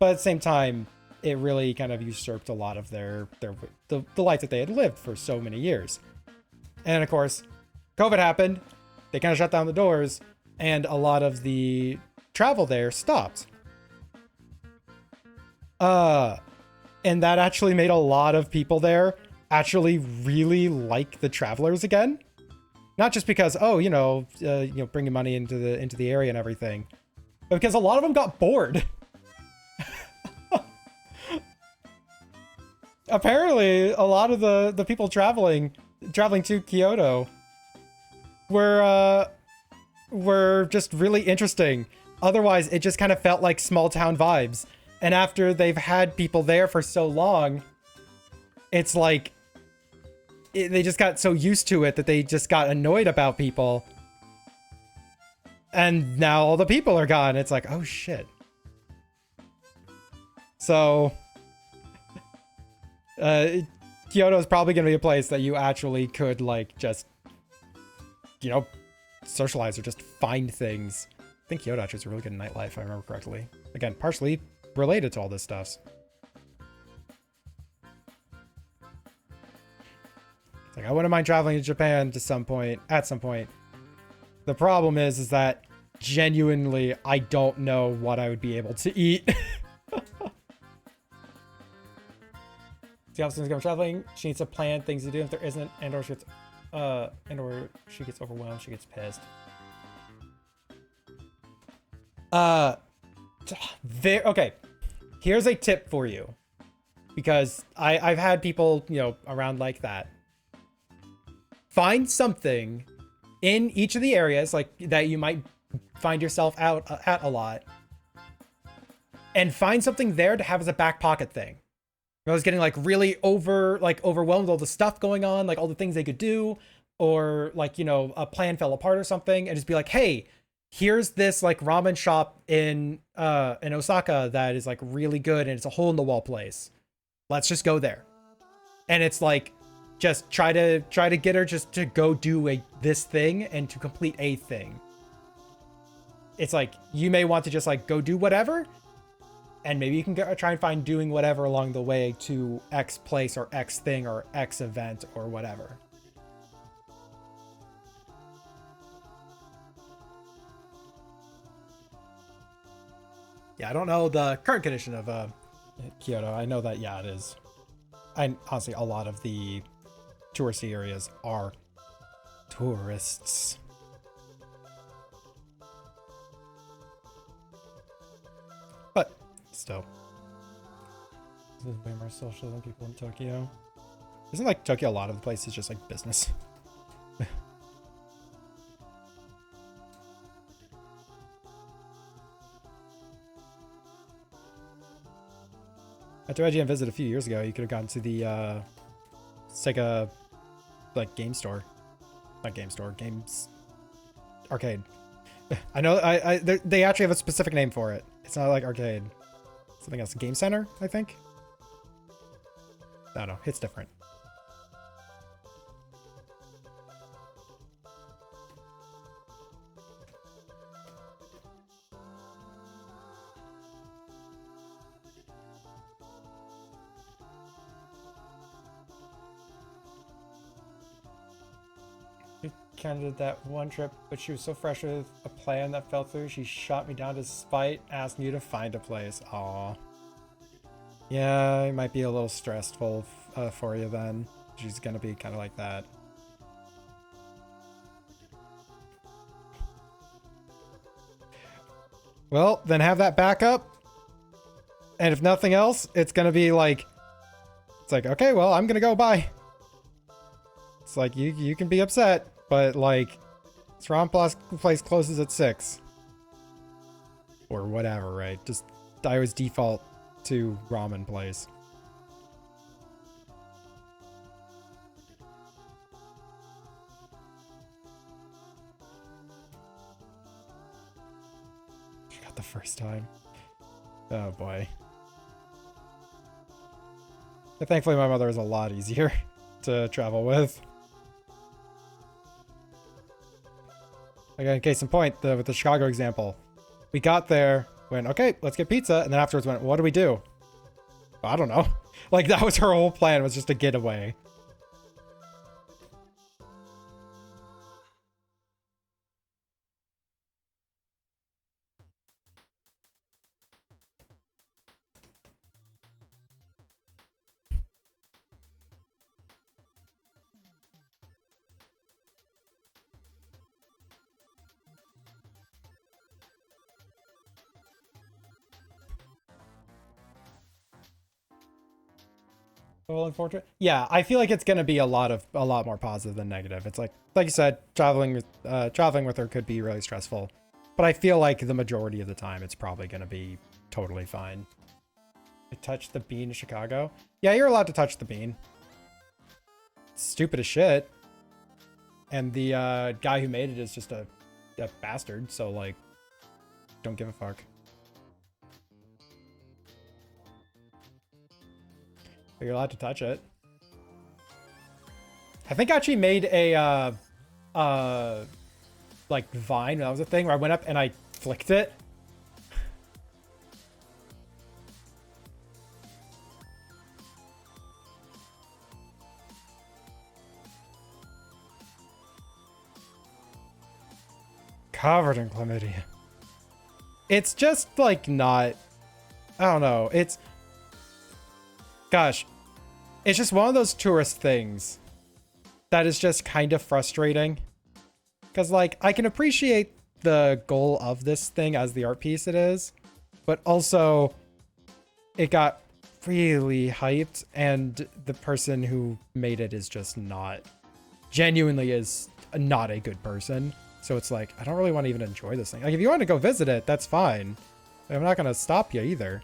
Speaker 2: but at the same time, it really kind of usurped a lot of the life that they had lived for so many years. And of course, COVID happened. They kind of shut down the doors, and a lot of the travel there stopped. And that actually made a lot of people there actually really like the travelers again. Not just because, oh, bringing money into the area and everything, but because a lot of them got bored. Apparently, a lot of the people traveling to Kyoto were just really interesting. Otherwise, it just kind of felt like small town vibes. And after they've had people there for so long, it's like they just got so used to it that they just got annoyed about people. And now all the people are gone. It's like, oh shit. So Kyoto is probably going to be a place that you actually could like just, socialize or just find things. I think Kyoto actually is a really good nightlife, if I remember correctly. Again, partially related to all this stuff. It's like, I wouldn't mind traveling to Japan at some point. The problem is that genuinely, I don't know what I would be able to eat. See how soon traveling, she needs to plan things to do. If there isn't, or she gets overwhelmed, she gets pissed. Okay. Here's a tip for you. because I've had people, you know, around like that. Find something in each of the areas like that you might find yourself out at a lot, and find something there to have as a back pocket thing. I was getting like really overwhelmed with all the stuff going on, like all the things they could do, or like, you know, a plan fell apart or something, and just be like, hey, here's this like ramen shop in Osaka that is like really good and it's a hole in the wall place. Let's just go there. And it's like, just try to get her just to go do this thing and to complete a thing. It's like, you may want to just like go do whatever, and maybe you can try and find doing whatever along the way to X place or X thing or X event or whatever. Yeah, I don't know the current condition of Kyoto. I know that, yeah, it is. And honestly, a lot of the touristy areas are tourists. But still, this is way more social than people in Tokyo. Isn't like Tokyo a lot of the places just like business? After IGN visit a few years ago, you could have gone to the Sega like game store. Not game store, games arcade. I know they actually have a specific name for it. It's not like arcade. Something else. Game Center, I think. I don't know. It's different. Candidate that one trip, but she was so fresh with a plan that fell through, she shot me down to spite, asked me to find a place. Aw. Yeah, it might be a little stressful for you then. She's gonna be kind of like that. Well, then have that backup. And if nothing else, it's gonna be like, it's like, okay, well, I'm gonna go, bye. It's like, you can be upset, but like, this ramen place closes at 6. Or whatever, right? Just, I always default to ramen place. Forgot the first time. Oh boy. But thankfully my mother is a lot easier to travel with. Again, case in point, with the Chicago example. We got there, went, okay, let's get pizza, and then afterwards went, what do we do? I don't know. Like, that was her whole plan, was just to get away. Well, unfortunate. Yeah, I feel like it's gonna be a lot more positive than negative. It's like you said, traveling with her could be really stressful, but I feel like the majority of the time it's probably gonna be totally fine. I touched the bean in Chicago. Yeah, you're allowed to touch the bean. It's stupid as shit. And the guy who made it is just a bastard. So like, don't give a fuck. But you're allowed to touch it. I think I actually made a like Vine. That was a thing where I went up and I flicked it. Covered in chlamydia. It's just like not, I don't know. It's, gosh, it's just one of those tourist things that is just kind of frustrating. Because, like, I can appreciate the goal of this thing as the art piece it is, but also it got really hyped, and the person who made it is just not, genuinely is not a good person. So it's like, I don't really want to even enjoy this thing. Like, if you want to go visit it, that's fine. I'm not going to stop you either.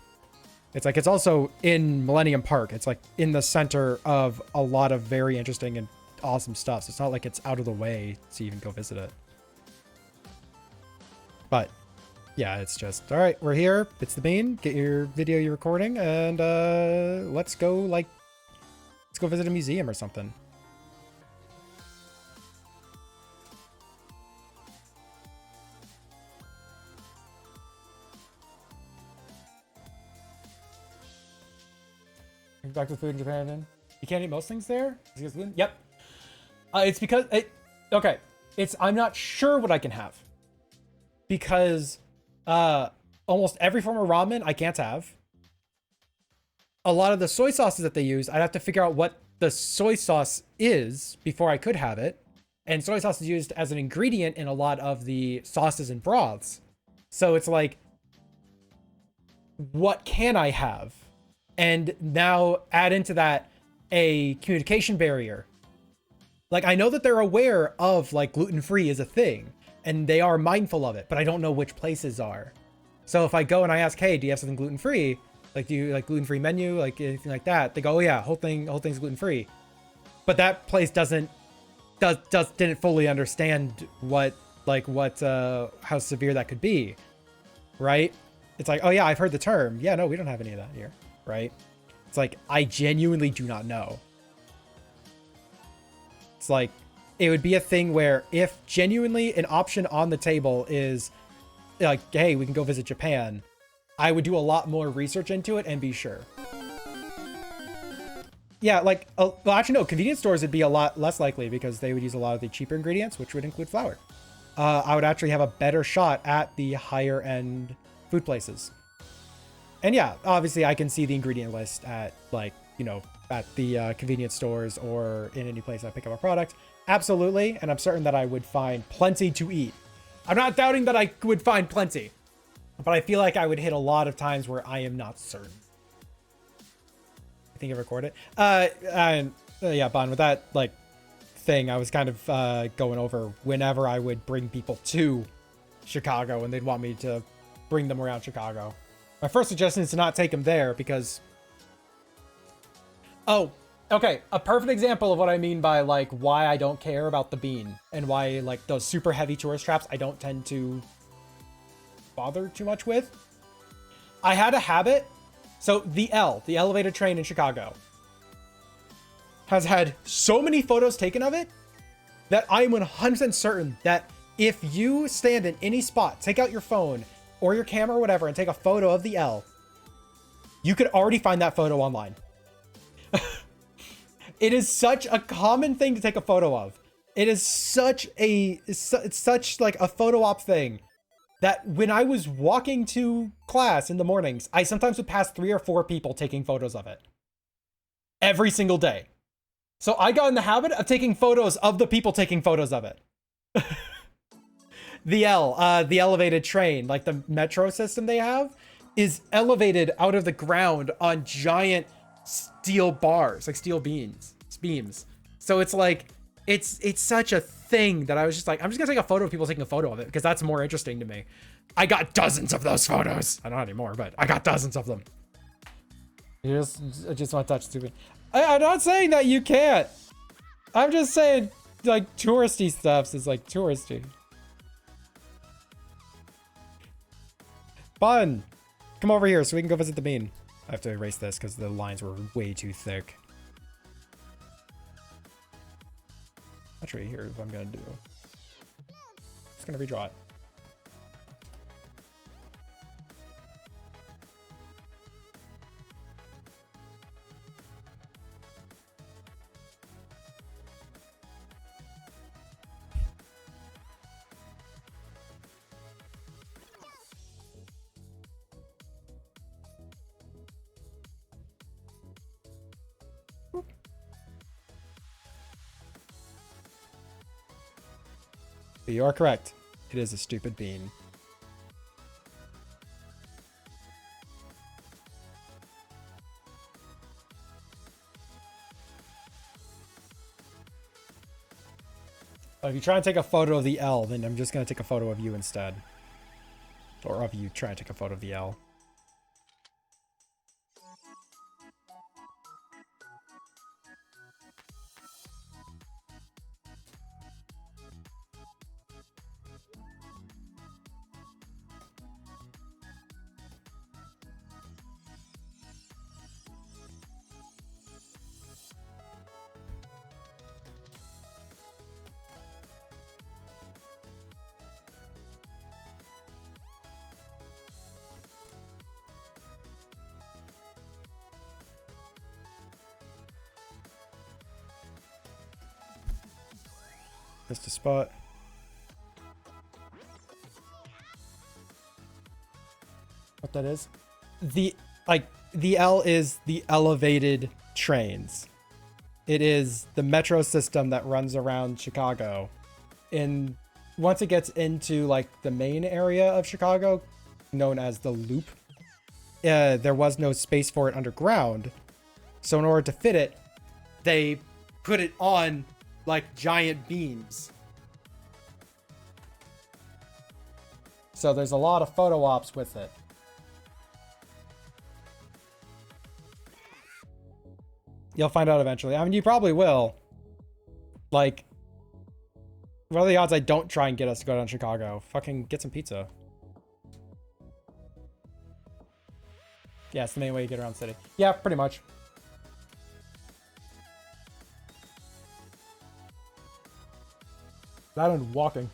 Speaker 2: It's like, it's also in Millennium Park. It's like in the center of a lot of very interesting and awesome stuff. So it's not like it's out of the way to even go visit it. But yeah, it's just, all right, we're here. It's the bean. Get your video you're recording, and let's go visit a museum or something. Back to food in Japan then? You can't eat most things there? Yep. It's because okay. I'm not sure what I can have. Because almost every form of ramen I can't have. A lot of the soy sauces that they use, I'd have to figure out what the soy sauce is before I could have it. And soy sauce is used as an ingredient in a lot of the sauces and broths. So it's like, what can I have? And now add into that a communication barrier. Like, I know that they're aware of like gluten-free is a thing and they are mindful of it, but I don't know which places are. So if I go and I ask, hey, do you have something gluten-free? Like, do you like gluten-free menu? Like anything like that? They go, oh yeah, whole thing's gluten-free. But that place didn't fully understand how severe that could be. Right? It's like, oh yeah, I've heard the term. Yeah, no, we don't have any of that here. Right? It's like, I genuinely do not know. It's like, it would be a thing where if genuinely an option on the table is like, hey, we can go visit Japan, I would do a lot more research into it and be sure. Yeah, like, well, actually, no, convenience stores would be a lot less likely because they would use a lot of the cheaper ingredients, which would include flour. I would actually have a better shot at the higher end food places. And yeah, obviously I can see the ingredient list at like, you know, at the convenience stores or in any place I pick up a product. Absolutely. And I'm certain that I would find plenty to eat. I'm not doubting that I would find plenty, but I feel like I would hit a lot of times where I am not certain. I think I recorded it. Yeah, Bon, with that like thing, I was kind of going over whenever I would bring people to Chicago and they'd want me to bring them around Chicago. My first suggestion is to not take them there because... Oh, okay. A perfect example of what I mean by like why I don't care about the bean and why like those super heavy tourist traps I don't tend to bother too much with. I had a habit. So the elevated train in Chicago, has had so many photos taken of it that I'm 100% certain that if you stand in any spot, take out your phone or your camera or whatever and take a photo of the L, you could already find that photo online. It is such a common thing to take a photo of. It is it's such like a photo op thing that when I was walking to class in the mornings, I sometimes would pass 3 or 4 people taking photos of it every single day. So I got in the habit of taking photos of the people taking photos of it. The elevated train, like the metro system they have, is elevated out of the ground on giant steel bars, like steel beams. So it's like, it's such a thing that I was just like, I'm just gonna take a photo of people taking a photo of it because that's more interesting to me. I got dozens of those photos. I don't have any more, but I got dozens of them. I just want to touch stupid. I'm not saying that you can't. I'm just saying like touristy stuff is like touristy. Fun. Come over here so we can go visit the bean. I have to erase this because the lines were way too thick. Actually, here's what I'm gonna do. Just gonna redraw it. You are correct. It is a stupid bean. If you try and take a photo of the L, then I'm just going to take a photo of you instead. Or of you trying to take a photo of the L. Missed a spot. What that is? The L is the elevated trains. It is the metro system that runs around Chicago. And once it gets into like the main area of Chicago, known as the Loop, there was no space for it underground. So in order to fit it, they put it on like giant beams. So there's a lot of photo ops with it. You'll find out eventually. I mean, you probably will. Like, what are the odds I don't try and get us to go down to Chicago? Fucking get some pizza. Yeah, it's the main way you get around the city. Yeah, pretty much. That and walking.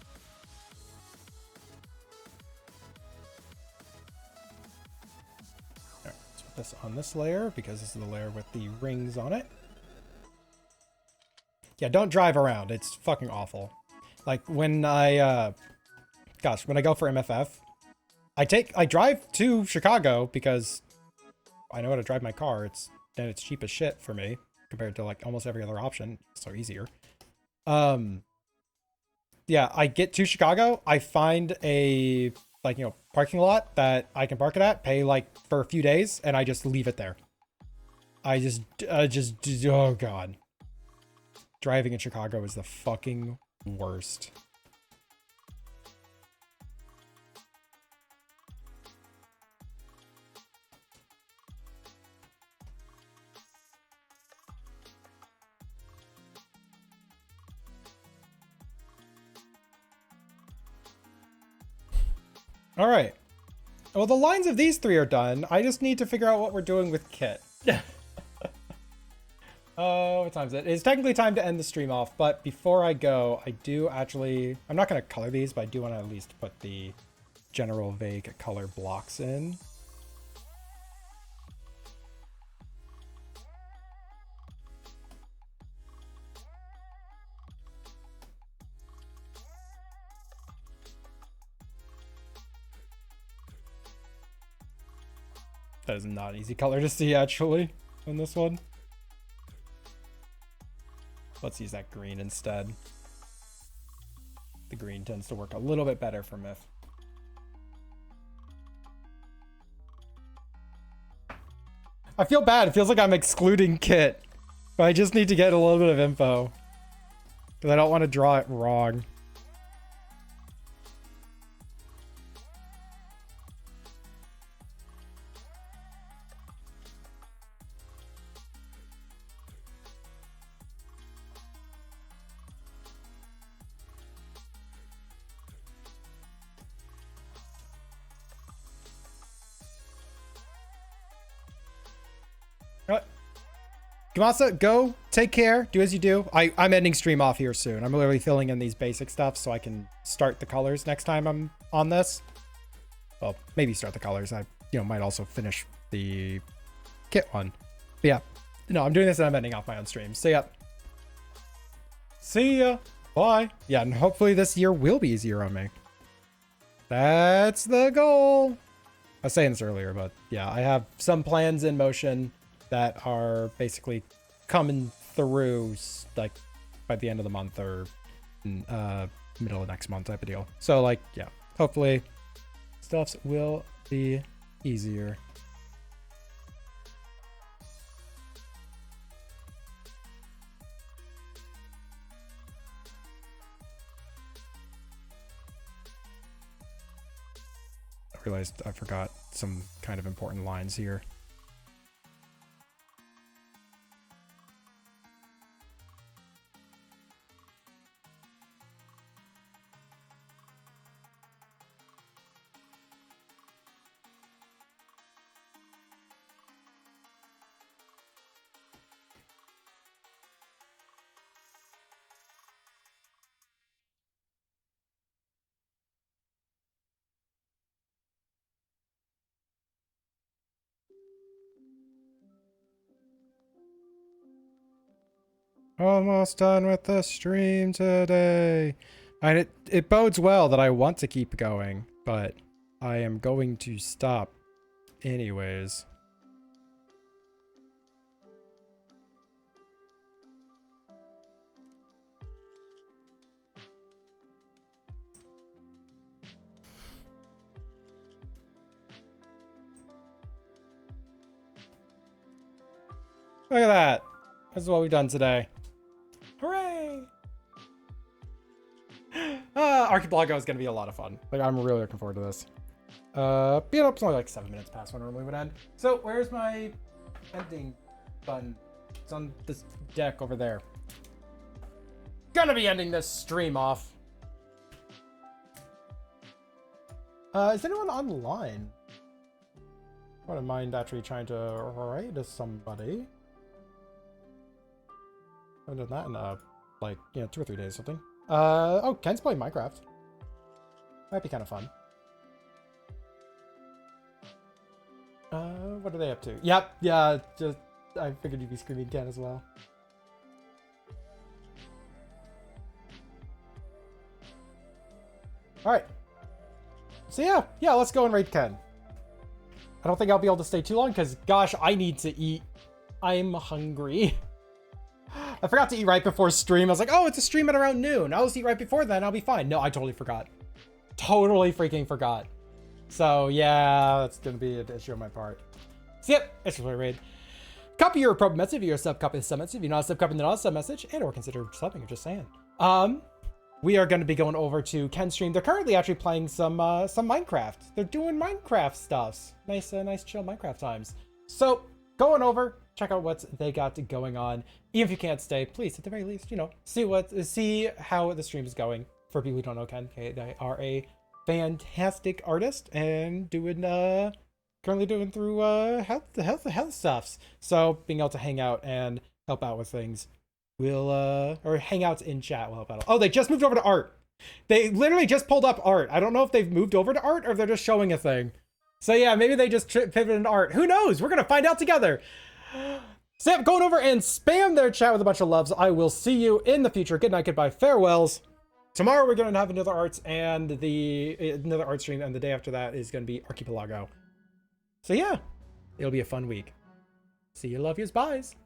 Speaker 2: Alright, let's put this on this layer because this is the layer with the rings on it. Yeah, don't drive around. It's fucking awful. Like when I when I go for MFF, I drive to Chicago because I know how to drive my car. It's cheap as shit for me compared to like almost every other option. So easier. Yeah, I get to Chicago, I find a parking lot that I can park it at, pay like for a few days, and I just leave it there. I just oh god. Driving in Chicago is the fucking worst. All right. Well, the lines of these three are done. I just need to figure out what we're doing with Kit. Oh, what time is it? It's technically time to end the stream off, but before I go, I do actually... I'm not going to color these, but I do want to at least put the general vague color blocks in. That is not an easy color to see, actually, on this one. Let's use that green instead. The green tends to work a little bit better for Myth. I feel bad. It feels like I'm excluding Kit. But I just need to get a little bit of info. Because I don't want to draw it wrong. Gamasa, go, take care, do as you do. I'm ending stream off here soon. I'm literally filling in these basic stuff so I can start the colors next time I'm on this. Well, maybe start the colors. I, might also finish the Kit one. But yeah, no, I'm doing this and I'm ending off my own stream. So yeah. See ya. Bye. Yeah, and hopefully this year will be easier on me. That's the goal. I was saying this earlier, but yeah, I have some plans in motion that are basically coming through like by the end of the month or middle of next month type of deal. So like, yeah, hopefully stuff will be easier. realized I forgot some kind of important lines here. Almost done with the stream today. And it bodes well that I want to keep going, but I am going to stop anyways. Look at that. This is what we've done today. Hooray! Archipelago is going to be a lot of fun. Like, I'm really looking forward to this. It's only like 7 minutes past when I normally would end. So, where's my ending button? It's on this deck over there. Gonna be ending this stream off. Is anyone online? I wouldn't mind actually trying to write to somebody. I haven't done that in like, 2 or 3 days or something. Oh, Ken's playing Minecraft. Might be kind of fun. What are they up to? Yep, yeah, just, I figured you'd be screaming Ken as well. Alright. So yeah, let's go and raid Ken. I don't think I'll be able to stay too long because, gosh, I need to eat. I'm hungry. I forgot to eat right before stream. I was like, oh, it's a stream at around noon. I'll just eat right before then. I'll be fine. No, I totally forgot. Totally freaking forgot. So yeah, that's going to be an issue on my part. So yep, it's just my raid. Copy your appropriate message if you're a sub, copy the sub message. If you're not a sub, copy the not a sub message, and or consider subbing or just saying. We are going to be going over to Ken's stream. They're currently actually playing some Minecraft. They're doing Minecraft stuffs. Nice chill Minecraft times. So going over, check out what they got going on. Even if you can't stay, please, at the very least, see how the stream is going. For people who don't know Ken, okay, they are a fantastic artist and currently doing through health stuffs. So being able to hang out and help out with things will or hangouts in chat will help out. Oh, they just moved over to art. They literally just pulled up art. I don't know if they've moved over to art or if they're just showing a thing. So yeah, maybe they just pivoted into art. Who knows? We're gonna find out together. So yeah, going over and spam their chat with a bunch of loves. I will see you in the future. Good night, goodbye, farewells. Tomorrow we're gonna have another arts and another art stream, and the day after that is gonna be Archipelago. So yeah, it'll be a fun week. See you, love yous, byes.